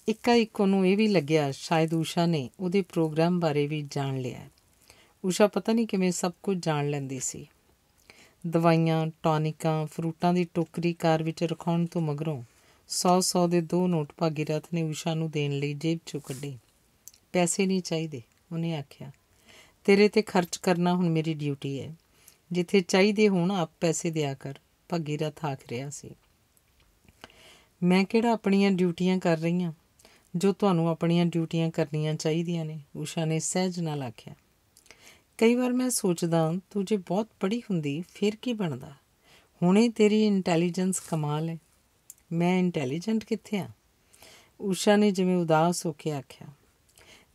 ਇੱਕ ਉਹਨੂੰ ਇਹ ਵੀ ਲੱਗਿਆ ਸ਼ਾਇਦ ਊਸ਼ਾ ਨੇ ਉਹਦੇ ਪ੍ਰੋਗਰਾਮ ਬਾਰੇ ਵੀ ਜਾਣ ਲਿਆ। ਊਸ਼ਾ ਪਤਾ ਨਹੀਂ ਕਿਵੇਂ ਸਭ ਕੁਝ ਜਾਣ ਲੈਂਦੀ ਸੀ। ਦਵਾਈਆਂ, ਟੌਨਿਕਾਂ, ਫਰੂਟਾਂ ਦੀ ਟੋਕਰੀ ਕਾਰ ਵਿੱਚ ਰਖਾਉਣ ਤੋਂ ਮਗਰੋਂ 100 ਦੇ 2 ਨੋਟ ਭਗੀਰਥ ਨੇ ਊਸ਼ਾ ਨੂੰ ਦੇਣ ਲਈ ਜੇਬ 'ਚੋਂ ਕੱਢੇ। ਪੈਸੇ ਨਹੀਂ ਚਾਹੀਦੇ, ਉਹਨੇ ਆਖਿਆ। ਤੇਰੇ 'ਤੇ ਖਰਚ ਕਰਨਾ ਹੁਣ ਮੇਰੀ ਡਿਊਟੀ ਹੈ। ਜਿੱਥੇ ਚਾਹੀਦੇ ਹੋਣ ਆਪ ਪੈਸੇ ਦਿਆ ਕਰ, ਭਗੀਰਥ ਆਖ ਰਿਹਾ ਸੀ। ਮੈਂ ਕਿਹੜਾ ਆਪਣੀਆਂ ਡਿਊਟੀਆਂ ਕਰ ਰਹੀ ਹਾਂ ਜੋ ਤੁਹਾਨੂੰ ਆਪਣੀਆਂ ਡਿਊਟੀਆਂ ਕਰਨੀਆਂ ਚਾਹੀਦੀਆਂ ਨੇ, ਊਸ਼ਾ ਨੇ ਸਹਿਜ ਨਾਲ ਆਖਿਆ। ਕਈ ਵਾਰ ਮੈਂ ਸੋਚਦਾ ਤੂੰ ਜੇ ਬਹੁਤ ਪੜ੍ਹੀ ਹੁੰਦੀ ਫਿਰ ਕੀ ਬਣਦਾ। ਹੁਣੇ ਤੇਰੀ ਇੰਟੈਲੀਜੈਂਸ ਕਮਾਲ ਹੈ। ਮੈਂ ਇੰਟੈਲੀਜੈਂਟ ਕਿੱਥੇ ਹਾਂ? ਊਸ਼ਾ ਨੇ ਜਿਵੇਂ ਉਦਾਸ ਹੋ ਕੇ ਆਖਿਆ।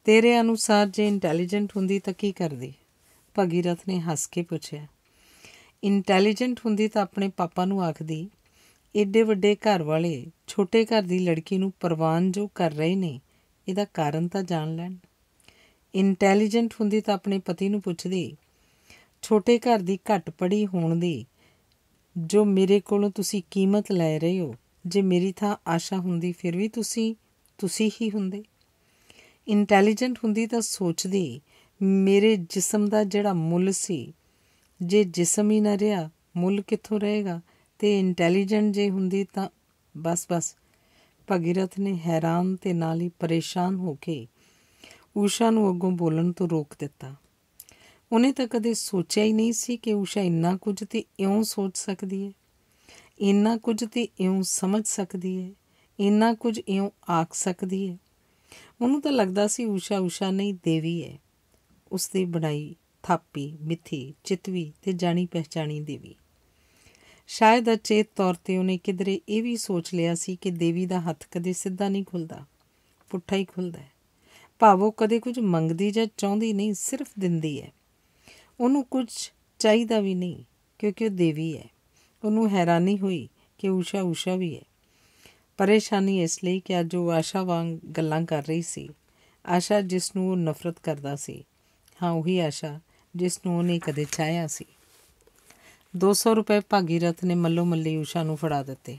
ਤੇਰੇ ਅਨੁਸਾਰ ਜੇ ਇੰਟੈਲੀਜੈਂਟ ਹੁੰਦੀ ਤਾਂ ਕੀ ਕਰਦੀ? ਭਗੀਰਥ ਨੇ ਹੱਸ ਕੇ ਪੁੱਛਿਆ। ਇੰਟੈਲੀਜੈਂਟ ਹੁੰਦੀ ਤਾਂ ਆਪਣੇ ਪਾਪਾ ਨੂੰ ਆਖਦੀ, ਏਡੇ ਵੱਡੇ ਘਰ ਵਾਲੇ ਛੋਟੇ ਘਰ ਦੀ ਲੜਕੀ ਨੂੰ ਪ੍ਰਵਾਨ ਜੋ ਕਰ ਰਹੇ ਨੇ, ਇਹਦਾ ਕਾਰਨ ਤਾਂ ਜਾਣ ਲੈਣ। ਇੰਟੈਲੀਜੈਂਟ ਹੁੰਦੀ ਤਾਂ ਆਪਣੇ ਪਤੀ ਨੂੰ ਪੁੱਛਦੀ, ਛੋਟੇ ਘਰ ਦੀ ਘੱਟ ਪੜ੍ਹੀ ਹੋਣ ਦੀ ਜੋ ਮੇਰੇ ਕੋਲੋਂ ਤੁਸੀਂ ਕੀਮਤ ਲੈ ਰਹੇ ਹੋ, ਜੇ ਮੇਰੀ ਥਾਂ ਆਸ਼ਾ ਹੁੰਦੀ ਫਿਰ ਵੀ ਤੁਸੀਂ ਹੀ ਹੁੰਦੇ। ਇੰਟੈਲੀਜੈਂਟ ਹੁੰਦੀ ਤਾਂ ਸੋਚਦੀ, ਮੇਰੇ ਜਿਸਮ ਦਾ ਜਿਹੜਾ ਮੁੱਲ ਸੀ, ਜੇ ਜਿਸਮ ਹੀ ਨਾ ਰਿਹਾ ਮੁੱਲ ਕਿੱਥੋਂ ਰਹੇਗਾ। ਅਤੇ ਇੰਟੈਲੀਜੈਂਟ ਜੇ ਹੁੰਦੀ ਤਾਂ ਬਸ। ਭਗੀਰਥ ਨੇ ਹੈਰਾਨ ਅਤੇ ਨਾਲ ਹੀ ਪਰੇਸ਼ਾਨ ਹੋ ਕੇ ਊਸ਼ਾ ਨੂੰ ਅੱਗੋਂ ਬੋਲਣ ਤੋਂ ਰੋਕ ਦਿੱਤਾ। ਉਹਨੇ ਤਾਂ ਕਦੇ ਸੋਚਿਆ ਹੀ ਨਹੀਂ ਸੀ ਕਿ ਊਸ਼ਾ ਇੰਨਾ ਕੁਝ ਤੇ ਇਉਂ ਸੋਚ ਸਕਦੀ ਹੈ, ਇੰਨਾ ਕੁਝ ਤੇ ਇਉਂ ਸਮਝ ਸਕਦੀ ਹੈ, ਇੰਨਾ ਕੁਝ ਇਉਂ ਆਖ ਸਕਦੀ ਹੈ। ਉਹਨੂੰ ਤਾਂ ਲੱਗਦਾ ਸੀ ਊਸ਼ਾ ਨਹੀਂ ਦੇਵੀ ਹੈ, ਉਸਦੀ ਬਣਾਈ ਥਾਪੀ ਮਿੱਥੀ ਚਿਤਵੀ ਅਤੇ ਜਾਣੀ ਪਹਿਚਾਣੀ ਦੇਵੀ। ਸ਼ਾਇਦ ਅਚੇਤ ਤੌਰ 'ਤੇ ਉਹਨੇ ਕਿਧਰੇ ਇਹ ਵੀ ਸੋਚ ਲਿਆ ਸੀ ਕਿ ਦੇਵੀ ਦਾ ਹੱਥ ਕਦੇ ਸਿੱਧਾ ਨਹੀਂ ਖੁੱਲ੍ਹਦਾ, ਪੁੱਠਾ ਹੀ ਖੁੱਲ੍ਹਦਾ ਹੈ। ਭਾਵ ਉਹ ਕਦੇ ਕੁਝ ਮੰਗਦੀ ਜਾਂ ਚਾਹੁੰਦੀ ਨਹੀਂ, ਸਿਰਫ ਦਿੰਦੀ ਹੈ। ਉਹਨੂੰ ਕੁਝ ਚਾਹੀਦਾ ਵੀ ਨਹੀਂ, ਕਿਉਂਕਿ ਉਹ ਦੇਵੀ ਹੈ। ਉਹਨੂੰ ਹੈਰਾਨੀ ਹੋਈ ਕਿ ਊਸ਼ਾ ਵੀ ਹੈ। ਪਰੇਸ਼ਾਨੀ ਇਸ ਲਈ ਕਿ ਅੱਜ ਉਹ ਆਸ਼ਾ ਵਾਂਗ ਗੱਲਾਂ ਕਰ ਰਹੀ ਸੀ। ਆਸ਼ਾ ਜਿਸ ਨੂੰ ਉਹ ਨਫ਼ਰਤ ਕਰਦਾ ਸੀ, ਹਾਂ ਉਹੀ ਆਸ਼ਾ ਜਿਸ ਨੂੰ ਉਹਨੇ ਕਦੇ ਚਾਹਿਆ ਸੀ। 200 ਰੁਪਏ ਭਾਗੀਰਥ ਨੇ ਮੱਲੋ ਮੱਲੀ ਊਸ਼ਾ ਨੂੰ ਫੜਾ ਦਿੱਤੇ।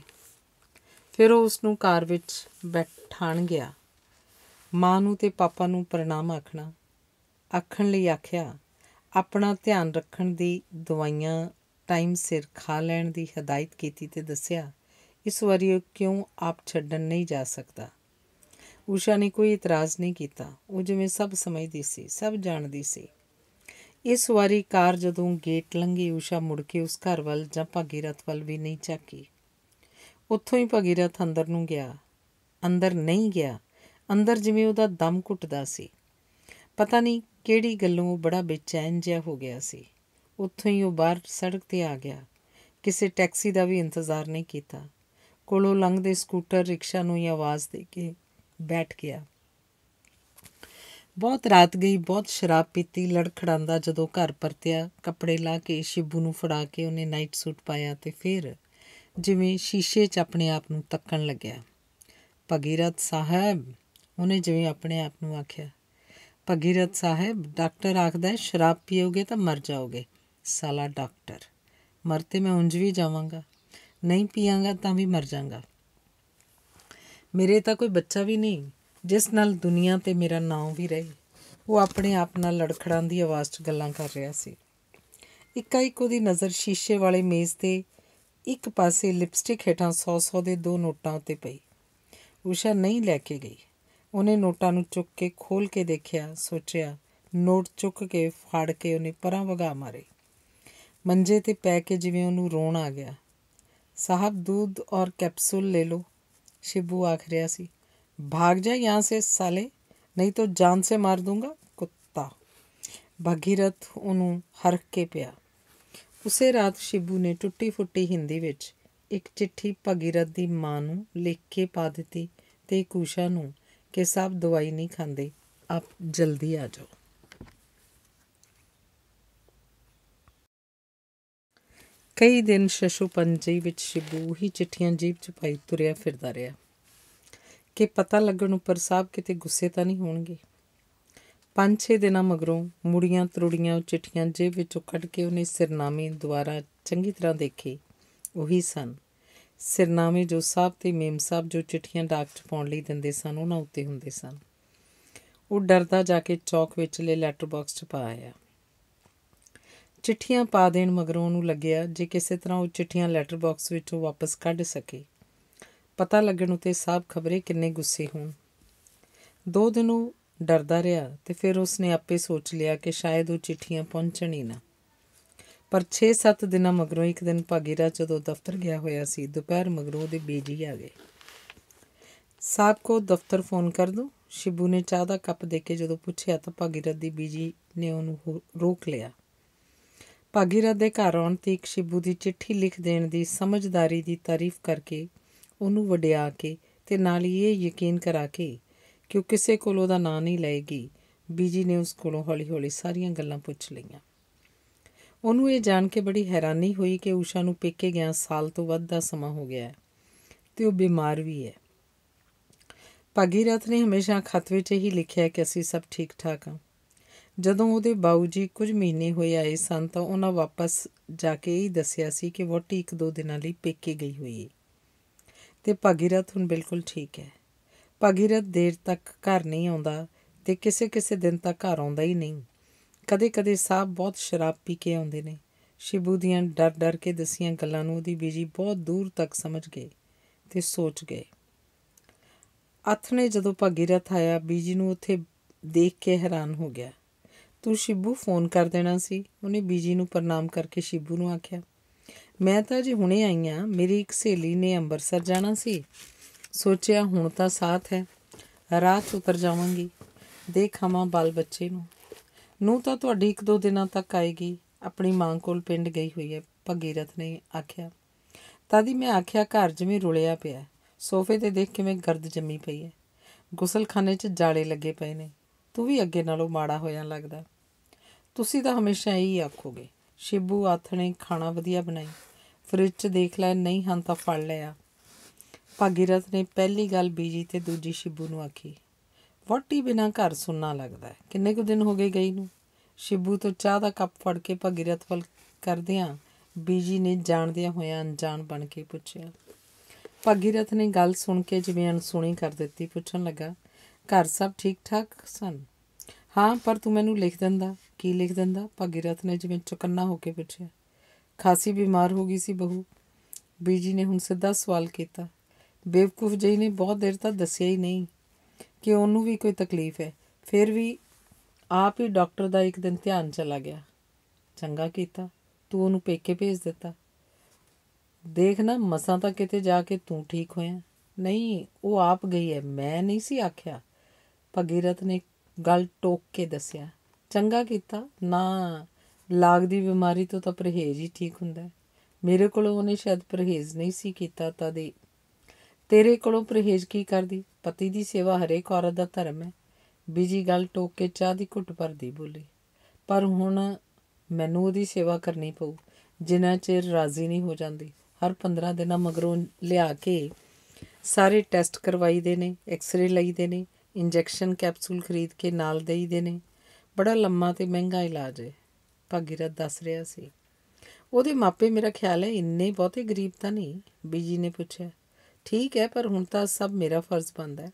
ਫਿਰ ਉਹ ਉਸਨੂੰ ਕਾਰ ਵਿੱਚ ਬੈਠਾਣ ਗਿਆ। ਮਾਂ ਨੂੰ ਅਤੇ ਪਾਪਾ ਨੂੰ ਪ੍ਰਣਾਮ ਆਖਣ ਲਈ ਆਖਿਆ। ਆਪਣਾ ਧਿਆਨ ਰੱਖਣ ਦੀ, ਦਵਾਈਆਂ ਟਾਈਮ ਸਿਰ ਖਾ ਲੈਣ ਦੀ ਹਦਾਇਤ ਕੀਤੀ ਅਤੇ ਦੱਸਿਆ ਇਸ ਵਾਰੀ ਉਹ ਕਿਉਂ ਆਪ ਛੱਡਣ ਨਹੀਂ ਜਾ ਸਕਦਾ। ਊਸ਼ਾ ਨੇ ਕੋਈ ਇਤਰਾਜ਼ ਨਹੀਂ ਕੀਤਾ। ਉਹ ਜਿਵੇਂ ਸਭ ਸਮਝਦੀ ਸੀ, ਸਭ ਜਾਣਦੀ ਸੀ। ਇਸ ਵਾਰੀ ਕਾਰ ਜਦੋਂ ਗੇਟ ਲੰਘੀ, ਊਸ਼ਾ ਮੁੜ ਕੇ ਉਸ ਘਰ ਵੱਲ ਜਾਂ ਭਾਗੀਰਥ ਵੱਲ ਵੀ ਨਹੀਂ ਝਾਕੀ। ਉੱਥੋਂ ਹੀ ਭਾਗੀਰਥ ਅੰਦਰ ਨਹੀਂ ਗਿਆ। ਅੰਦਰ ਜਿਵੇਂ ਉਹਦਾ ਦਮ ਘੁੱਟਦਾ ਸੀ। ਪਤਾ ਨਹੀਂ ਕਿਹੜੀ ਗੱਲੋਂ ਉਹ ਬੜਾ ਬੇਚੈਨ ਜਿਹਾ ਹੋ ਗਿਆ ਸੀ। ਉੱਥੋਂ ਹੀ ਉਹ ਬਾਹਰ ਸੜਕ 'ਤੇ ਆ ਗਿਆ। ਕਿਸੇ ਟੈਕਸੀ ਦਾ ਵੀ ਇੰਤਜ਼ਾਰ ਨਹੀਂ ਕੀਤਾ। ਕੋਲੋਂ ਲੰਘਦੇ ਸਕੂਟਰ ਰਿਕਸ਼ਾ ਨੂੰ ਹੀ ਆਵਾਜ਼ ਦੇ ਕੇ ਬੈਠ ਗਿਆ। ਬਹੁਤ ਰਾਤ ਗਈ, ਬਹੁਤ ਸ਼ਰਾਬ ਪੀਤੀ। ਲੜਖੜਾਉਂਦਾ ਜਦੋਂ ਘਰ ਪਰਤਿਆ, ਕੱਪੜੇ ਲਾ ਕੇ ਸ਼ਿਬੂ ਨੂੰ ਫੜਾ ਕੇ ਉਹਨੇ ਨਾਈਟ ਸੂਟ ਪਾਇਆ ਅਤੇ ਫਿਰ ਜਿਵੇਂ ਸ਼ੀਸ਼ੇ 'ਚ ਆਪਣੇ ਆਪ ਨੂੰ ਤੱਕਣ ਲੱਗਿਆ। ਭਗੀਰਥ ਸਾਹਿਬ, ਉਹਨੇ ਜਿਵੇਂ ਆਪਣੇ ਆਪ ਨੂੰ ਆਖਿਆ। ਭਗੀਰਥ ਸਾਹਿਬ, ਡਾਕਟਰ ਆਖਦਾ ਸ਼ਰਾਬ ਪੀਓਗੇ ਤਾਂ ਮਰ ਜਾਓਗੇ। ਸਾਲਾ ਡਾਕਟਰ, ਮਰ ਤੇ ਮੈਂ ਉਂਝ ਵੀ ਜਾਵਾਂਗਾ, ਨਹੀਂ ਪੀਆਂਗਾ ਤਾਂ ਵੀ ਮਰ ਜਾਵਾਂਗਾ। ਮੇਰੇ ਤਾਂ ਕੋਈ ਬੱਚਾ ਵੀ ਨਹੀਂ ਜਿਸ ਨਾਲ ਦੁਨੀਆ 'ਤੇ ਮੇਰਾ ਨਾਂ ਵੀ ਰਹੇ। ਉਹ ਆਪਣੇ ਆਪ ਨਾਲ ਲੜਖੜਾਉਂਦੀ ਆਵਾਜ਼ 'ਚ ਗੱਲਾਂ ਕਰ ਰਿਹਾ ਸੀ। ਇੱਕ ਉਹਦੀ ਨਜ਼ਰ ਸ਼ੀਸ਼ੇ ਵਾਲੇ ਮੇਜ਼ 'ਤੇ ਇੱਕ ਪਾਸੇ ਲਿਪਸਟਿਕ ਹੇਠਾਂ 100 ਦੇ 2 ਨੋਟਾਂ ਉੱਤੇ ਪਈ। ਊਸ਼ਾ ਨਹੀਂ ਲੈ ਕੇ ਗਈ। ਉਹਨੇ ਨੋਟਾਂ ਨੂੰ ਚੁੱਕ ਕੇ ਖੋਲ੍ਹ ਕੇ ਦੇਖਿਆ, ਸੋਚਿਆ। ਨੋਟ ਚੁੱਕ ਕੇ ਫਾੜ ਕੇ ਉਹਨੇ ਪਰਾਂ ਵਗਾ ਮਾਰੇ। ਮੰਜੇ 'ਤੇ ਪੈ ਕੇ ਜਿਵੇਂ ਉਹਨੂੰ ਰੋਣ ਆ ਗਿਆ। ਸਾਹਬ, दूध और कैप्सूल ले लो, शिबू आख रहा सी। भाग जा यहाँ से साले, नहीं तो जान से मार दूंगा, कुत्ता। भागीरथ ਉਹਨੂੰ ਹਰਖ ਕੇ ਪਿਆ। ਉਸੇ ਰਾਤ ਸ਼ਿਬੂ ਨੇ ਟੁੱਟੀ ਫੁੱਟੀ ਹਿੰਦੀ ਵਿੱਚ ਇੱਕ ਚਿੱਠੀ ਭਾਗੀਰਥ ਦੀ ਮਾਂ ਨੂੰ ਲਿਖ ਕੇ ਪਾ ਦਿੱਤੀ ਅਤੇ ਇੱਕ ਊਸ਼ਾ ਨੂੰ ਕਿ ਸਭ ਦਵਾਈ ਨਹੀਂ ਖਾਂਦੇ, ਆਪ ਜਲਦੀ ਆ ਜਾਓ। ਕਈ ਦਿਨ ਸ਼ਸ਼ੂ ਪੰਜਈ ਵਿੱਚ ਸ਼ਿਬੂ ਹੀ ਚਿੱਠੀਆਂ ਜੇਬ 'ਚ ਪਾਈ ਤੁਰਿਆ ਫਿਰਦਾ ਰਿਹਾ ਕਿ ਪਤਾ ਲੱਗਣ ਉੱਪਰ ਸਾਹਿਬ ਕਿਤੇ ਗੁੱਸੇ ਤਾਂ ਨਹੀਂ ਹੋਣਗੇ। 5-6 ਦਿਨਾਂ ਮਗਰੋਂ ਮੁੜੀਆਂ ਤਰੁੜੀਆਂ ਉਹ ਚਿੱਠੀਆਂ ਜੇਬ ਵਿੱਚੋਂ ਕੱਢ ਕੇ ਉਹਨੇ ਸਿਰਨਾਮੇ ਦੁਆਰਾ ਚੰਗੀ ਤਰ੍ਹਾਂ ਦੇਖੇ। ਉਹੀ ਸਨ ਸਿਰਨਾਮੇ ਜੋ ਸਾਹਿਬ ਤੇ ਮੇਮ ਸਾਹਿਬ ਜੋ ਚਿੱਠੀਆਂ ਡਾਕ 'ਚ ਪਾਉਣ ਲਈ ਦਿੰਦੇ ਸਨ, ਉਹਨਾਂ ਉੱਤੇ ਹੁੰਦੇ ਸਨ। ਉਹ ਡਰਦਾ ਜਾ ਕੇ ਚੌਕ ਵਿਚਲੇ ਲੈਟਰ ਬਾਕਸ 'ਚ ਪਾ ਆਇਆ। ਚਿੱਠੀਆਂ ਪਾ ਦੇਣ ਮਗਰੋਂ ਉਹਨੂੰ ਲੱਗਿਆ ਜੇ ਕਿਸੇ ਤਰ੍ਹਾਂ ਉਹ ਚਿੱਠੀਆਂ ਲੈਟਰ ਬਾਕਸ ਵਿੱਚੋਂ ਵਾਪਸ ਕੱਢ ਸਕੇ। ਪਤਾ ਲੱਗਣ ਉੱਤੇ ਸਾਹਿਬ ਖਬਰੇ ਕਿੰਨੇ ਗੁੱਸੇ ਹੋਣ। 2 ਦਿਨ ਉਹ ਡਰਦਾ ਰਿਹਾ ਅਤੇ ਫਿਰ ਉਸਨੇ ਆਪੇ ਸੋਚ ਲਿਆ ਕਿ ਸ਼ਾਇਦ ਉਹ ਚਿੱਠੀਆਂ ਪਹੁੰਚਣ ਹੀ ਨਾ। ਪਰ 6-7 ਦਿਨਾਂ ਮਗਰੋਂ ਇੱਕ ਦਿਨ ਭਾਗੀਰਥ ਜਦੋਂ ਦਫ਼ਤਰ ਗਿਆ ਹੋਇਆ ਸੀ, ਦੁਪਹਿਰ ਮਗਰੋਂ ਉਹਦੇ ਬੀਜੀ ਆ ਗਏ। ਸਾਹਿਬ ਕੋ ਦਫ਼ਤਰ ਫ਼ੋਨ ਕਰ ਦੂੰ? ਸ਼ਿਬੂ ਨੇ ਚਾਹ ਦਾ ਕੱਪ ਦੇ ਕੇ ਜਦੋਂ ਪੁੱਛਿਆ ਤਾਂ ਭਾਗੀਰਥ ਦੀ ਬੀਜੀ ਨੇ ਉਹਨੂੰ ਰੋਕ ਲਿਆ। ਭਾਗੀਰਥ ਦੇ ਘਰ ਆਉਣ 'ਤੇ ਇੱਕ ਸ਼ਿਬੂ ਦੀ ਚਿੱਠੀ ਲਿਖ ਦੇਣ ਦੀ ਸਮਝਦਾਰੀ ਦੀ ਤਾਰੀਫ ਕਰਕੇ, ਉਹਨੂੰ ਵਡਿਆ ਕੇ ਅਤੇ ਨਾਲ ਹੀ ਇਹ ਯਕੀਨ ਕਰਾ ਕੇ ਕਿ ਉਹ ਕਿਸੇ ਕੋਲ ਉਹਦਾ ਨਾਂ ਨਹੀਂ ਲਏਗੀ, ਬੀਜੀ ਨੇ ਉਸ ਕੋਲੋਂ ਹੌਲੀ ਹੌਲੀ ਸਾਰੀਆਂ ਗੱਲਾਂ ਪੁੱਛ ਲਈਆਂ। ਉਹਨੂੰ ਇਹ ਜਾਣ ਕੇ ਬੜੀ ਹੈਰਾਨੀ ਹੋਈ ਕਿ ਊਸ਼ਾ ਨੂੰ ਪੇਕੇ ਗਿਆ ਸਾਲ ਤੋਂ ਵੱਧ ਦਾ ਸਮਾਂ ਹੋ ਗਿਆ ਹੈ ਅਤੇ ਉਹ ਬਿਮਾਰ ਵੀ ਹੈ। ਭਾਗੀਰਥ ਨੇ ਹਮੇਸ਼ਾ ਖਤ ਵਿੱਚ ਇਹੀ ਲਿਖਿਆ ਕਿ ਅਸੀਂ ਸਭ ਠੀਕ ਠਾਕ ਹਾਂ। ਜਦੋਂ ਉਹਦੇ ਬਾਊ ਜੀ ਕੁਝ ਮਹੀਨੇ ਹੋਏ ਆਏ ਸਨ ਤਾਂ ਉਹਨਾਂ ਵਾਪਸ ਜਾ ਕੇ ਇਹੀ ਦੱਸਿਆ ਸੀ ਕਿ ਵਹੁਟੀ 1-2 ਦਿਨਾਂ ਲਈ ਪੇਕੇ ਗਈ ਹੋਈ ਹੈ ਅਤੇ ਭਾਗੀਰਥ ਹੁਣ ਬਿਲਕੁਲ ਠੀਕ ਹੈ। ਭਾਗੀਰਥ ਦੇਰ ਤੱਕ ਘਰ ਨਹੀਂ ਆਉਂਦਾ ਅਤੇ ਕਿਸੇ ਦਿਨ ਤੱਕ ਘਰ ਆਉਂਦਾ ਹੀ ਨਹੀਂ। ਕਦੇ ਸਾਹਿਬ ਬਹੁਤ ਸ਼ਰਾਬ ਪੀ ਕੇ ਆਉਂਦੇ ਨੇ। ਸ਼ਿਬੂ ਦੀਆਂ ਡਰ ਕੇ ਦੱਸੀਆਂ ਗੱਲਾਂ ਨੂੰ ਉਹਦੀ ਬੀਜੀ ਬਹੁਤ ਦੂਰ ਤੱਕ ਸਮਝ ਗਏ ਅਤੇ ਸੋਚ ਗਏ। ਆਥਣੇ ਜਦੋਂ ਭਾਗੀਰਥ ਆਇਆ, ਬੀਜੀ ਨੂੰ ਉੱਥੇ ਦੇਖ ਕੇ ਹੈਰਾਨ ਹੋ ਗਿਆ। ਤੂੰ ਸ਼ਿਬੂ ਫ਼ੋਨ ਕਰ ਦੇਣਾ ਸੀ, ਉਹਨੇ ਬੀਜੀ ਨੂੰ ਪ੍ਰਣਾਮ ਕਰਕੇ ਸ਼ਿਬੂ ਨੂੰ ਆਖਿਆ। ਮੈਂ ਤਾਂ ਅਜੇ ਹੁਣੇ ਆਈ ਹਾਂ। ਮੇਰੀ ਇੱਕ ਸਹੇਲੀ ਨੇ ਅੰਮ੍ਰਿਤਸਰ ਜਾਣਾ ਸੀ, ਸੋਚਿਆ ਹੁਣ ਤਾਂ ਸਾਥ ਹੈ, ਰਾਤ ਉਤਰ ਜਾਵਾਂਗੀ, ਦੇਖ ਆਵਾਂ ਬਾਲ ਬੱਚੇ ਨੂੰ ਤਾਂ ਤੁਹਾਡੀ 1-2 ਦਿਨਾਂ ਤੱਕ ਆਏਗੀ, ਆਪਣੀ ਮਾਂ ਕੋਲ ਪਿੰਡ ਗਈ ਹੋਈ ਹੈ, ਭਾਗੀਰਥ ਨੇ ਆਖਿਆ। ਤਦ ਹੀ ਮੈਂ ਆਖਿਆ, ਘਰ ਜਿਵੇਂ ਰੁਲਿਆ ਪਿਆ। ਸੋਫੇ 'ਤੇ ਦੇਖ ਕਿਵੇਂ ਗਰਦ ਜੰਮੀ ਪਈ ਹੈ। ਗੁਸਲਖਾਨੇ 'ਚ ਜਾਲੇ ਲੱਗੇ ਪਏ ਨੇ। ਤੂੰ ਵੀ ਅੱਗੇ ਨਾਲੋਂ ਮਾੜਾ ਹੋਇਆ ਲੱਗਦਾ। ਤੁਸੀਂ ਤਾਂ ਹਮੇਸ਼ਾ ਇਹੀ ਆਖੋਗੇ। ਸ਼ਿਬੂ ਆਥਣੇ ਖਾਣਾ ਵਧੀਆ ਬਣਾਈ, ਫਰਿੱਜ 'ਚ ਦੇਖ ਲੈ, ਨਹੀਂ ਹਨ ਤਾਂ ਫੜ ਲਿਆ। ਭਾਗੀਰਥ ਨੇ ਪਹਿਲੀ ਗੱਲ ਬੀਜੀ ਤੇ ਦੂਜੀ ਸ਼ਿਬੂ ਨੂੰ ਆਖੀ। ਵਹੁਟੀ ਬਿਨਾਂ ਘਰ ਸੁੰਨਾ ਲੱਗਦਾ। ਕਿੰਨੇ ਕੁ ਦਿਨ ਹੋ ਗਏ ਗਈ ਨੂੰ? ਸ਼ਿਬੂ ਤੋਂ ਚਾਹ ਦਾ ਕੱਪ ਫੜ ਕੇ ਭਾਗੀਰਥ ਵੱਲ ਕਰਦਿਆਂ ਬੀਜੀ ਨੇ ਜਾਣਦਿਆਂ ਹੋਇਆਂ ਅਣਜਾਣ ਬਣ ਕੇ ਪੁੱਛਿਆ। ਭਾਗੀਰਥ ਨੇ ਗੱਲ ਸੁਣ ਕੇ ਜਿਵੇਂ ਅਣਸੁਣੀ ਕਰ ਦਿੱਤੀ। ਪੁੱਛਣ ਲੱਗਾ, ਘਰ ਸਭ ਠੀਕ ਠਾਕ ਸਨ? ਹਾਂ, ਪਰ ਤੂੰ ਮੈਨੂੰ ਲਿਖ ਦਿੰਦਾ। ਕੀ ਲਿਖ ਦਿੰਦਾ? ਭਾਗੀਰਥ ਨੇ ਜਿਵੇਂ ਚੁਕੰਨਾ ਹੋ ਕੇ ਪੁੱਛਿਆ। ਖਾਸੀ ਬਿਮਾਰ ਹੋ ਗਈ ਸੀ ਬਹੂ? ਬੀਜੀ ਨੇ ਹੁਣ ਸਿੱਧਾ ਸਵਾਲ ਕੀਤਾ। ਬੇਵਕੂਫ ਜਿਹੀ ਨੇ ਬਹੁਤ ਦੇਰ ਤੱਕ ਦੱਸਿਆ ਹੀ ਨਹੀਂ ਕਿ ਉਹਨੂੰ ਵੀ ਕੋਈ ਤਕਲੀਫ ਹੈ। ਫਿਰ ਵੀ ਆਪ ਹੀ ਡਾਕਟਰ ਦਾ ਇੱਕ ਦਿਨ ਧਿਆਨ ਚਲਾ ਗਿਆ। ਚੰਗਾ ਕੀਤਾ, ਤੂੰ ਉਹਨੂੰ ਪੇਕੇ ਭੇਜ ਦਿੱਤਾ। ਦੇਖ ਨਾ, ਮਸਾਂ ਤਾਂ ਕਿਤੇ ਜਾ ਕੇ ਤੂੰ ਠੀਕ ਹੋਇਆ। ਨਹੀਂ, ਉਹ ਆਪ ਗਈ ਹੈ, ਮੈਂ ਨਹੀਂ ਸੀ ਆਖਿਆ। ਭਾਗੀਰਥ ਨੇ ਗੱਲ ਟੋਕ ਕੇ ਦੱਸਿਆ। ਚੰਗਾ ਕੀਤਾ ਨਾ, ਲਾਗ ਦੀ ਬਿਮਾਰੀ ਤੋਂ ਤਾਂ ਪਰਹੇਜ਼ ਹੀ ਠੀਕ ਹੁੰਦਾ। ਮੇਰੇ ਕੋਲੋਂ ਉਹਨੇ ਸ਼ਾਇਦ ਪਰਹੇਜ਼ ਨਹੀਂ ਸੀ ਕੀਤਾ। ਤਦੇ ਤੇਰੇ ਕੋਲੋਂ ਪਰਹੇਜ਼ ਕੀ ਕਰਦੀ? ਪਤੀ ਦੀ ਸੇਵਾ ਹਰੇਕ ਔਰਤ ਦਾ ਧਰਮ ਹੈ। ਬੀਜੀ ਗੱਲ ਟੋਕ ਕੇ ਚਾਹ ਦੀ ਘੁੱਟ ਭਰਦੀ ਬੋਲੀ। ਪਰ ਹੁਣ ਮੈਨੂੰ ਉਹਦੀ ਸੇਵਾ ਕਰਨੀ ਪਊ ਜਿੰਨਾ ਚਿਰ ਰਾਜ਼ੀ ਨਹੀਂ ਹੋ ਜਾਂਦੀ। ਹਰ 15 ਦਿਨਾਂ ਮਗਰੋਂ ਲਿਆ ਕੇ ਸਾਰੇ ਟੈਸਟ ਕਰਵਾਈ ਦੇ ਨੇ, ਐਕਸਰੇ ਲਈ ਦੇ ਨੇ, ਇੰਜੈਕਸ਼ਨ ਕੈਪਸੂਲ ਖਰੀਦ ਕੇ ਨਾਲ ਦੇਈ ਦੇ ਨੇ। ਬੜਾ ਲੰਮਾ ਅਤੇ ਮਹਿੰਗਾ ਇਲਾਜ ਹੈ, ਭਾਗੀਰਥ ਦੱਸ ਰਿਹਾ ਸੀ। ਉਹਦੇ ਮਾਪੇ ਮੇਰਾ ਖਿਆਲ ਹੈ ਇੰਨੇ ਬਹੁਤੇ ਗਰੀਬ ਤਾਂ ਨਹੀਂ? ਬੀਜੀ ਨੇ ਪੁੱਛਿਆ। ਠੀਕ ਹੈ, ਪਰ ਹੁਣ ਤਾਂ ਸਭ ਮੇਰਾ ਫਰਜ਼ ਬਣਦਾ।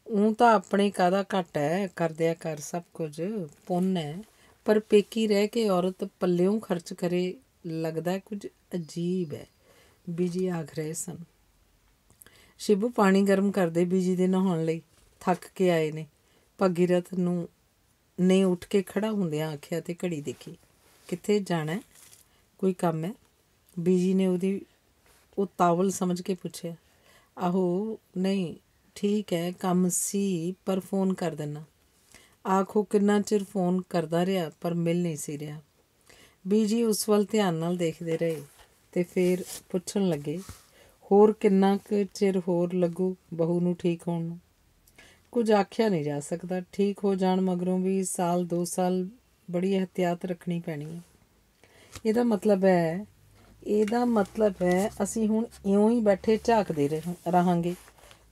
ਊਂ ਤਾਂ ਆਪਣੇ ਕਾਹਦਾ ਘੱਟ ਹੈ, ਕਰਦਿਆ ਕਰ ਸਭ ਕੁਝ ਪੁੰਨ ਹੈ। ਪਰ ਪੇਕੀ ਰਹਿ ਕੇ ਔਰਤ ਪੱਲਿਓਂ ਖਰਚ ਕਰੇ, ਲੱਗਦਾ ਕੁਝ ਅਜੀਬ ਹੈ, ਬੀਜੀ ਆਖ ਰਹੇ ਸਨ। ਸ਼ਿਬੂ ਪਾਣੀ ਗਰਮ ਕਰਦੇ ਬੀਜੀ ਦੇ ਨਹਾਉਣ ਲਈ। ਥੱਕ ਕੇ ਆਏ ਨੇ। ਭਾਗੀਰਥ ਨੇ ਉੱਠ ਕੇ ਖੜਾ ਹੁੰਦਿਆਂ ਆਖਿਆ ਤੇ ਘੜੀ ਦੇਖੀ। ਕਿੱਥੇ ਜਾਣਾ? ਕੋਈ ਕੰਮ ਹੈ? ਬੀਜੀ ਨੇ ਉਹਦੀ ਉਤਾਵਲ ਸਮਝ ਕੇ ਪੁੱਛਿਆ। ਆਹੋ, ਨਹੀਂ, ਠੀਕ ਹੈ, ਕੰਮ ਸੀ, ਪਰ ਫੋਨ ਕਰ ਦਿੰਦਾ। ਆਖੋ ਕਿੰਨਾ ਚਿਰ ਫੋਨ ਕਰਦਾ ਰਿਹਾ ਪਰ ਮਿਲ ਨਹੀਂ ਸੀ ਰਿਹਾ। ਬੀਜੀ ਉਸ ਵੱਲ ਧਿਆਨ ਨਾਲ ਦੇਖਦੇ ਰਹੇ ਤੇ ਫਿਰ ਪੁੱਛਣ ਲੱਗੇ, ਹੋਰ ਕਿੰਨਾ ਕੁ ਚਿਰ ਹੋਰ ਲੱਗੂ ਬਹੂ ਨੂੰ ਠੀਕ ਹੋਣ ਨੂੰ? ਕੁਝ ਆਖਿਆ ਨਹੀਂ ਜਾ ਸਕਦਾ। ਠੀਕ ਹੋ ਜਾਣ ਮਗਰੋਂ ਵੀ 1-2 ਸਾਲ ਬੜੀ ਇਹਤਿਆਤ ਰੱਖਣੀ ਪੈਣੀ ਹੈ। ਇਹਦਾ ਮਤਲਬ ਹੈ ਅਸੀਂ ਹੁਣ ਇਉਂ ਹੀ ਬੈਠੇ ਝਾਕਦੇ ਰਹਾਂਗੇ।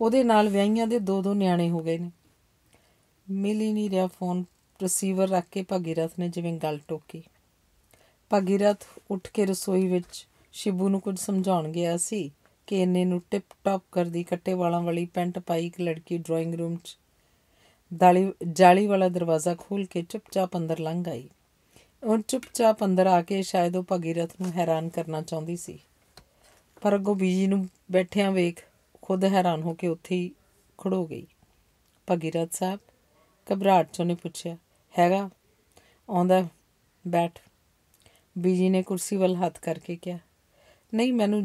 ਉਹਦੇ ਨਾਲ ਵਿਆਹੀਆਂ ਦੇ 2-2 ਨਿਆਣੇ ਹੋ ਗਏ ਨੇ। ਮਿਲ ਹੀ ਨਹੀਂ ਰਿਹਾ ਫੋਨ। ਰਿਸੀਵਰ ਰੱਖ ਕੇ ਭਾਗੀਰਥ ਨੇ ਜਿਵੇਂ ਗੱਲ ਟੋਕੀ। ਭਾਗੀਰਥ ਉੱਠ ਕੇ ਰਸੋਈ ਵਿੱਚ ਸ਼ਿਬੂ ਨੂੰ ਕੁਝ ਸਮਝਾਉਣ ਗਿਆ ਸੀ ਕਿ ਇੰਨੇ ਨੂੰ ਟਿਪ ਟਾਪ ਕਰਦੀ ਕੱਟੇ ਵਾਲਾਂ ਵਾਲੀ ਪੈਂਟ ਪਾਈ ਇੱਕ ਲੜਕੀ ਡਰਾਇੰਗ ਰੂਮ 'ਚ ਜਾਲੀ ਵਾਲਾ ਦਰਵਾਜ਼ਾ ਖੋਲ੍ਹ ਕੇ ਚੁੱਪਚਾਪ ਅੰਦਰ ਲੰਘ ਆਈ। ਉਹ ਚੁੱਪਚਾਪ ਅੰਦਰ ਆ ਕੇ ਸ਼ਾਇਦ ਉਹ ਭਾਗੀਰਥ ਨੂੰ ਹੈਰਾਨ ਕਰਨਾ ਚਾਹੁੰਦੀ ਸੀ, ਪਰ ਅੱਗੋਂ ਬੀਜੀ ਨੂੰ ਬੈਠਿਆਂ ਵੇਖ ਖੁਦ ਹੈਰਾਨ ਹੋ ਕੇ ਉੱਥੇ ਹੀ ਖੜੋ ਗਈ। ਭਾਗੀਰਥ ਸਾਹਿਬ? ਘਬਰਾਹਟ 'ਚ ਉਹਨੇ ਪੁੱਛਿਆ। ਹੈਗਾ, ਆਉਂਦਾ, ਬੈਠ। ਬੀਜੀ ਨੇ ਕੁਰਸੀ ਵੱਲ ਹੱਥ ਕਰਕੇ ਕਿਹਾ। नहीं, मैंने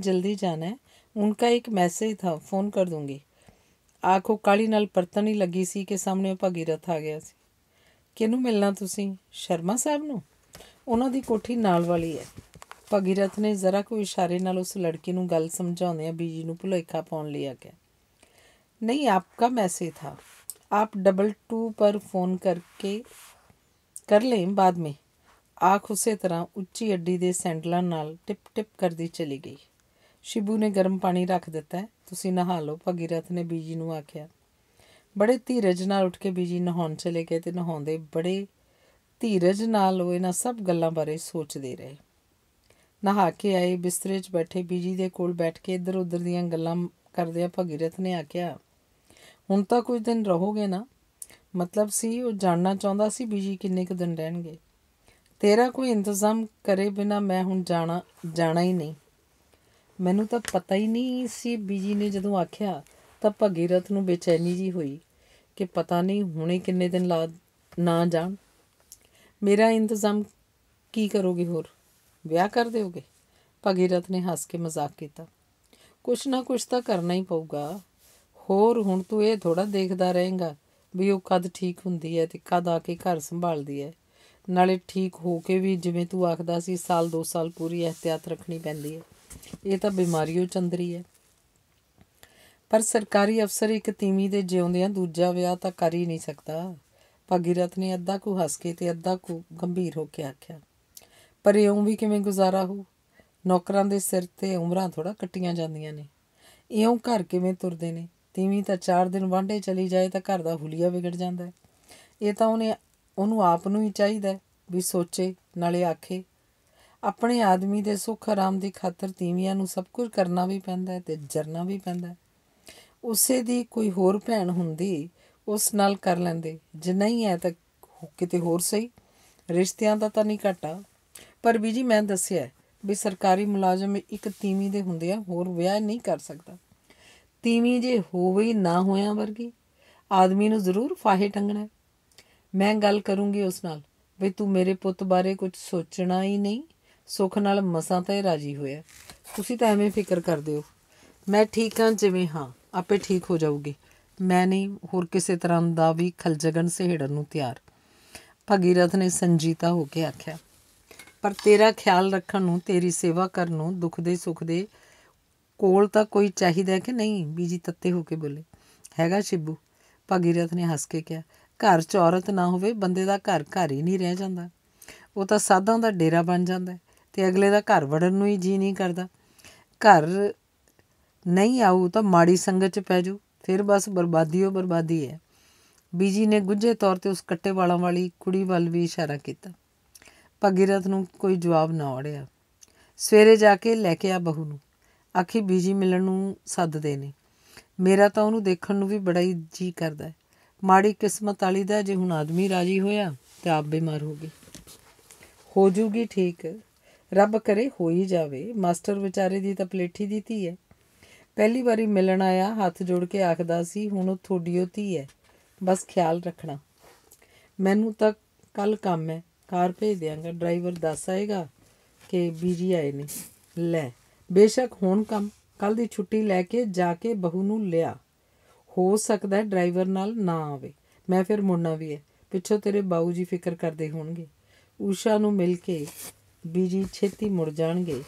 जल्दी जाना है। उनका एक मैसेज था, फ़ोन कर दूँगी। आखो काली नाल परतन ही लगी सी कि सामने भागीरथ आ गया सी। किहनूं मिलना तुसीं? शर्मा साहब नूं? उन्हां दी कोठी नाल वाली है। भागीरथ ने ज़रा को इशारे नाल उस लड़की नूं गल समझाउंदिआं बीजी नूं भुलेखा पाउण लई आख्या। नहीं, आपका मैसेज था, आप 22 पर फ़ोन करके कर लें बाद में। आख उसे तरह ਉੱਚੀ ਅੱਡੀ ਦੇ ਸੈਂਡਲਾਂ ਨਾਲ ਟਿਪ ਟਿਪ ਕਰਦੀ ਚਲੀ ਗਈ। ਸ਼ਿਬੂ ਨੇ ਗਰਮ ਪਾਣੀ ਰੱਖ ਦਿੱਤਾ ਹੈ, ਤੁਸੀਂ ਨਹਾ ਲਓ, ਭਾਗੀਰਥ ਨੇ ਬੀਜੀ ਨੂੰ ਆਖਿਆ। ਬੜੇ ਧੀਰਜ ਨਾਲ ਉੱਠ ਕੇ ਬੀਜੀ ਨਹਾਉਣ ਚਲੇ ਗਏ ਤੇ ਨਹਾਉਂਦੇ ਬੜੇ ਧੀਰਜ ਨਾਲ ਉਹ ਇਹਨਾਂ ਸਭ ਗੱਲਾਂ ਬਾਰੇ ਸੋਚਦੇ ਰਹੇ। ਨਹਾ ਕੇ ਆਏ, ਬਿਸਤਰੇ 'ਚ ਬੈਠੇ ਬੀਜੀ ਦੇ ਕੋਲ ਬੈਠ ਕੇ ਇੱਧਰ ਉੱਧਰ ਦੀਆਂ ਗੱਲਾਂ ਕਰਦਿਆਂ ਭਾਗੀਰਥ ਨੇ ਆਖਿਆ, ਹੁਣ ਤਾਂ ਕੁਝ ਦਿਨ ਰਹੋਗੇ ਨਾ? ਮਤਲਬ ਸੀ ਉਹ ਜਾਣਨਾ ਚਾਹੁੰਦਾ ਸੀ ਬੀਜੀ ਕਿੰਨੇ ਕੁ ਦਿਨ ਰਹਿਣਗੇ। ਤੇਰਾ ਕੋਈ ਇੰਤਜ਼ਾਮ ਕਰੇ ਬਿਨਾਂ ਮੈਂ ਹੁਣ ਜਾਣਾ ਹੀ ਨਹੀਂ। ਮੈਨੂੰ ਤਾਂ ਪਤਾ ਹੀ ਨਹੀਂ ਸੀ। ਬੀਜੀ ਨੇ ਜਦੋਂ ਆਖਿਆ ਤਾਂ ਭਾਗੀਰਥ ਨੂੰ ਬੇਚੈਨੀ ਜੀ ਹੋਈ ਕਿ ਪਤਾ ਨਹੀਂ ਹੁਣੇ ਕਿੰਨੇ ਦਿਨ ਨਾ ਜਾਣ। ਮੇਰਾ ਇੰਤਜ਼ਾਮ ਕੀ ਕਰੋਗੇ? ਹੋਰ ਵਿਆਹ ਕਰ ਦਿਓਗੇ? ਭਾਗੀਰਥ ਨੇ ਹੱਸ ਕੇ ਮਜ਼ਾਕ ਕੀਤਾ। ਕੁਛ ਨਾ ਕੁਛ ਤਾਂ ਕਰਨਾ ਹੀ ਪਊਗਾ। ਹੋਰ ਹੁਣ ਤੂੰ ਇਹ ਥੋੜ੍ਹਾ ਦੇਖਦਾ ਰਹੇਂਗਾ ਵੀ ਉਹ ਕਦ ਠੀਕ ਹੁੰਦੀ ਹੈ ਅਤੇ ਕਦ ਆ ਕੇ ਘਰ ਸੰਭਾਲਦੀ ਹੈ। ਨਾਲੇ ਠੀਕ ਹੋ ਕੇ ਵੀ ਜਿਵੇਂ ਤੂੰ ਆਖਦਾ ਸੀ ਸਾਲ 2 ਸਾਲ ਪੂਰੀ ਇਹਤਿਆਤ ਰੱਖਣੀ ਪੈਂਦੀ ਹੈ। ਇਹ ਤਾਂ ਬਿਮਾਰੀਓ ਚੰਦਰੀ ਹੈ। ਪਰ ਸਰਕਾਰੀ ਅਫਸਰ ਇੱਕ ਤੀਵੀਂ ਦੇ ਜਿਉਂਦਿਆਂ ਦੂਜਾ ਵਿਆਹ ਤਾਂ ਕਰ ਹੀ ਨਹੀਂ ਸਕਦਾ। ਭਾਗੀਰਥ ਨੇ ਅੱਧਾ ਕੁ ਹੱਸ ਕੇ ਤੇ ਅੱਧਾ ਕੁ ਗੰਭੀਰ ਹੋ ਕੇ ਆਖਿਆ। ਪਰ ਇਉਂ ਵੀ ਕਿਵੇਂ ਗੁਜ਼ਾਰਾ ਹੋ? ਨੌਕਰਾਂ ਦੇ ਸਿਰ 'ਤੇ ਉਮਰਾਂ ਥੋੜ੍ਹਾ ਕੱਟੀਆਂ ਜਾਂਦੀਆਂ ਨੇ। ਇਉਂ ਘਰ ਕਿਵੇਂ ਤੁਰਦੇ ਨੇ? ਤੀਵੀਂ ਤਾਂ 4 ਦਿਨ ਵਾਂਢੇ ਚਲੀ ਜਾਏ ਤਾਂ ਘਰ ਦਾ ਹੁਲੀਆ ਵਿਗੜ ਜਾਂਦਾ। ਇਹ ਤਾਂ ਉਹਨੂੰ ਆਪ ਨੂੰ ਹੀ ਚਾਹੀਦਾ ਵੀ ਸੋਚੇ ਨਾਲੇ ਆਖੇ। ਆਪਣੇ ਆਦਮੀ ਦੇ ਸੁੱਖ ਆਰਾਮ ਦੀ ਖਾਤਰ ਤੀਵੀਆਂ ਨੂੰ ਸਭ ਕੁਝ ਕਰਨਾ ਵੀ ਪੈਂਦਾ ਅਤੇ ਜਰਨਾ ਵੀ ਪੈਂਦਾ। ਉਸੇ ਦੀ ਕੋਈ ਹੋਰ ਭੈਣ ਹੁੰਦੀ ਉਸ ਨਾਲ ਕਰ ਲੈਂਦੇ। ਜੇ ਨਹੀਂ ਹੈ ਤਾਂ ਕਿਤੇ ਹੋਰ ਸਹੀ, ਰਿਸ਼ਤਿਆਂ ਦਾ ਤਾਂ ਨਹੀਂ ਘਾਟਾ। ਪਰ ਬੀਜੀ ਮੈਂ ਦੱਸਿਆ ਵੀ ਸਰਕਾਰੀ ਮੁਲਾਜ਼ਮ ਇੱਕ ਤੀਵੀਂ ਦੇ ਹੁੰਦਿਆਂ ਹੋਰ ਵਿਆਹ ਨਹੀਂ ਕਰ ਸਕਦਾ। ਤੀਵੀਂ ਜੇ ਹੋਵੇ ਨਾ ਹੋਇਆਂ ਵਰਗੀ, ਆਦਮੀ ਨੂੰ ਜ਼ਰੂਰ ਫਾਹੇ ਟੰਗਣਾ। ਮੈਂ ਗੱਲ ਕਰੂੰਗੀ ਉਸ ਨਾਲ ਵੀ ਤੂੰ ਮੇਰੇ ਪੁੱਤ ਬਾਰੇ ਕੁਝ ਸੋਚਣਾ ਹੀ ਨਹੀਂ, ਸੁੱਖ ਨਾਲ ਮਸਾਂ ਤਾਂ ਇਹ ਰਾਜੀ ਹੋਇਆ। ਤੁਸੀਂ ਤਾਂ ਐਵੇਂ ਫਿਕਰ ਕਰਦੇ ਹੋ। ਮੈਂ ਠੀਕ ਹਾਂ ਜਿਵੇਂ ਹਾਂ, ਆਪੇ ਠੀਕ ਹੋ ਜਾਊਗੀ। ਮੈਂ ਨਹੀਂ ਹੋਰ ਕਿਸੇ ਤਰ੍ਹਾਂ ਦਾ ਵੀ ਖਲਜਗਨ ਸਹੇੜਨ ਨੂੰ ਤਿਆਰ। ਭਗੀਰਥ ਨੇ ਸੰਜੀਤਾ ਹੋ ਕੇ ਆਖਿਆ। ਪਰ ਤੇਰਾ ਖਿਆਲ ਰੱਖਣ ਨੂੰ, ਤੇਰੀ ਸੇਵਾ ਕਰਨ ਨੂੰ, ਦੁੱਖ ਦੇ ਸੁੱਖ ਦੇ ਕੋਲ ਤਾਂ ਕੋਈ ਚਾਹੀਦਾ ਕਿ ਨਹੀਂ? ਬੀਜੀ ਤੱਤੇ ਹੋ ਕੇ ਬੋਲੇ। ਹੈਗਾ ਸ਼ਿਬੂ, ਭਗੀਰਥ ਨੇ ਹੱਸ ਕੇ ਕਿਹਾ। ਘਰ 'ਚ ਔਰਤ ਨਾ ਹੋਵੇ ਬੰਦੇ ਦਾ ਘਰ ਘਰ ਹੀ ਨਹੀਂ ਰਹਿ ਜਾਂਦਾ। ਉਹ ਤਾਂ ਸਾਧਾਂ ਦਾ ਡੇਰਾ ਬਣ ਜਾਂਦਾ ਅਤੇ ਅਗਲੇ ਦਾ ਘਰ ਵੜਨ ਨੂੰ ਹੀ ਜੀਅ ਨਹੀਂ ਕਰਦਾ। ਘਰ ਨਹੀਂ ਆਊ ਤਾਂ ਮਾੜੀ ਸੰਗਤ 'ਚ ਪੈ ਜਾਊ, ਫਿਰ ਬਸ ਬਰਬਾਦੀ ਓ ਬਰਬਾਦੀ ਹੈ। ਬੀਜੀ ਨੇ ਗੁੱਝੇ ਤੌਰ 'ਤੇ ਉਸ ਕੱਟੇ ਵਾਲਾਂ ਵਾਲੀ ਕੁੜੀ ਵੱਲ ਵੀ ਇਸ਼ਾਰਾ ਕੀਤਾ। ਭਗੀਰਥ ਨੂੰ ਕੋਈ ਜਵਾਬ ਨਾ ਔੜਿਆ। ਸਵੇਰੇ ਜਾ ਕੇ ਲੈ ਕੇ ਆ ਬਹੂ ਨੂੰ, ਆਖੀ ਬੀਜੀ ਮਿਲਣ ਨੂੰ ਸੱਦਦੇ ਨੇ। ਮੇਰਾ ਤਾਂ ਉਹਨੂੰ ਦੇਖਣ ਨੂੰ ਵੀ ਬੜਾ ਹੀ ਜੀਅ ਕਰਦਾ। ਮਾੜੀ ਕਿਸਮਤ ਵਾਲੀ ਦਾ ਜੇ ਹੁਣ ਆਦਮੀ ਰਾਜੀ ਹੋਇਆ ਅਤੇ ਆਪ ਬਿਮਾਰ ਹੋ ਗਈ। ਹੋ ਜੂਗੀ ਠੀਕ, ਰੱਬ ਕਰੇ ਹੋ ਹੀ ਜਾਵੇ। ਮਾਸਟਰ ਵਿਚਾਰੇ ਦੀ ਤਾਂ ਪਲੇਠੀ ਦੀ ਧੀ ਹੈ। ਪਹਿਲੀ ਵਾਰੀ ਮਿਲਣ ਆਇਆ ਹੱਥ ਜੋੜ ਕੇ ਆਖਦਾ ਸੀ ਹੁਣ ਉਹ ਤੁਹਾਡੀ ਓ ਧੀ ਹੈ, ਬਸ ਖਿਆਲ ਰੱਖਣਾ। ਮੈਨੂੰ ਤਾਂ ਕੱਲ੍ਹ ਕੰਮ ਹੈ, ਕਾਰ ਭੇਜ ਦਿਆਂਗਾ। ਡਰਾਈਵਰ ਦੱਸ ਆਏਗਾ ਕਿ ਬੀਜੀ ਆਏ ਨੇ। ਲੈ ਬੇਸ਼ੱਕ ਹੁਣ ਕੰਮ, ਕੱਲ੍ਹ ਦੀ ਛੁੱਟੀ ਲੈ ਕੇ ਜਾ ਕੇ ਬਹੂ ਨੂੰ ਲਿਆ। ਹੋ ਸਕਦਾ ਡਰਾਈਵਰ ਨਾਲ ਨਾ ਆਵੇ, ਮੈਂ ਫਿਰ ਮੁੜਨਾ ਵੀ ਹੈ। ਪਿੱਛੋਂ ਤੇਰੇ ਬਾਊ ਜੀ ਫਿਕਰ ਕਰਦੇ ਹੋਣਗੇ। ਊਸ਼ਾ ਨੂੰ ਮਿਲ ਕੇ ਬੀਜੀ ਛੇਤੀ ਮੁੜ ਜਾਣਗੇ।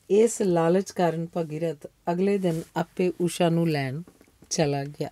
ਇਸ ਲਾਲਚ ਕਾਰਨ ਭਗੀਰਥ ਅਗਲੇ ਦਿਨ ਆਪੇ ਊਸ਼ਾ ਨੂੰ ਲੈਣ ਚਲਾ ਗਿਆ।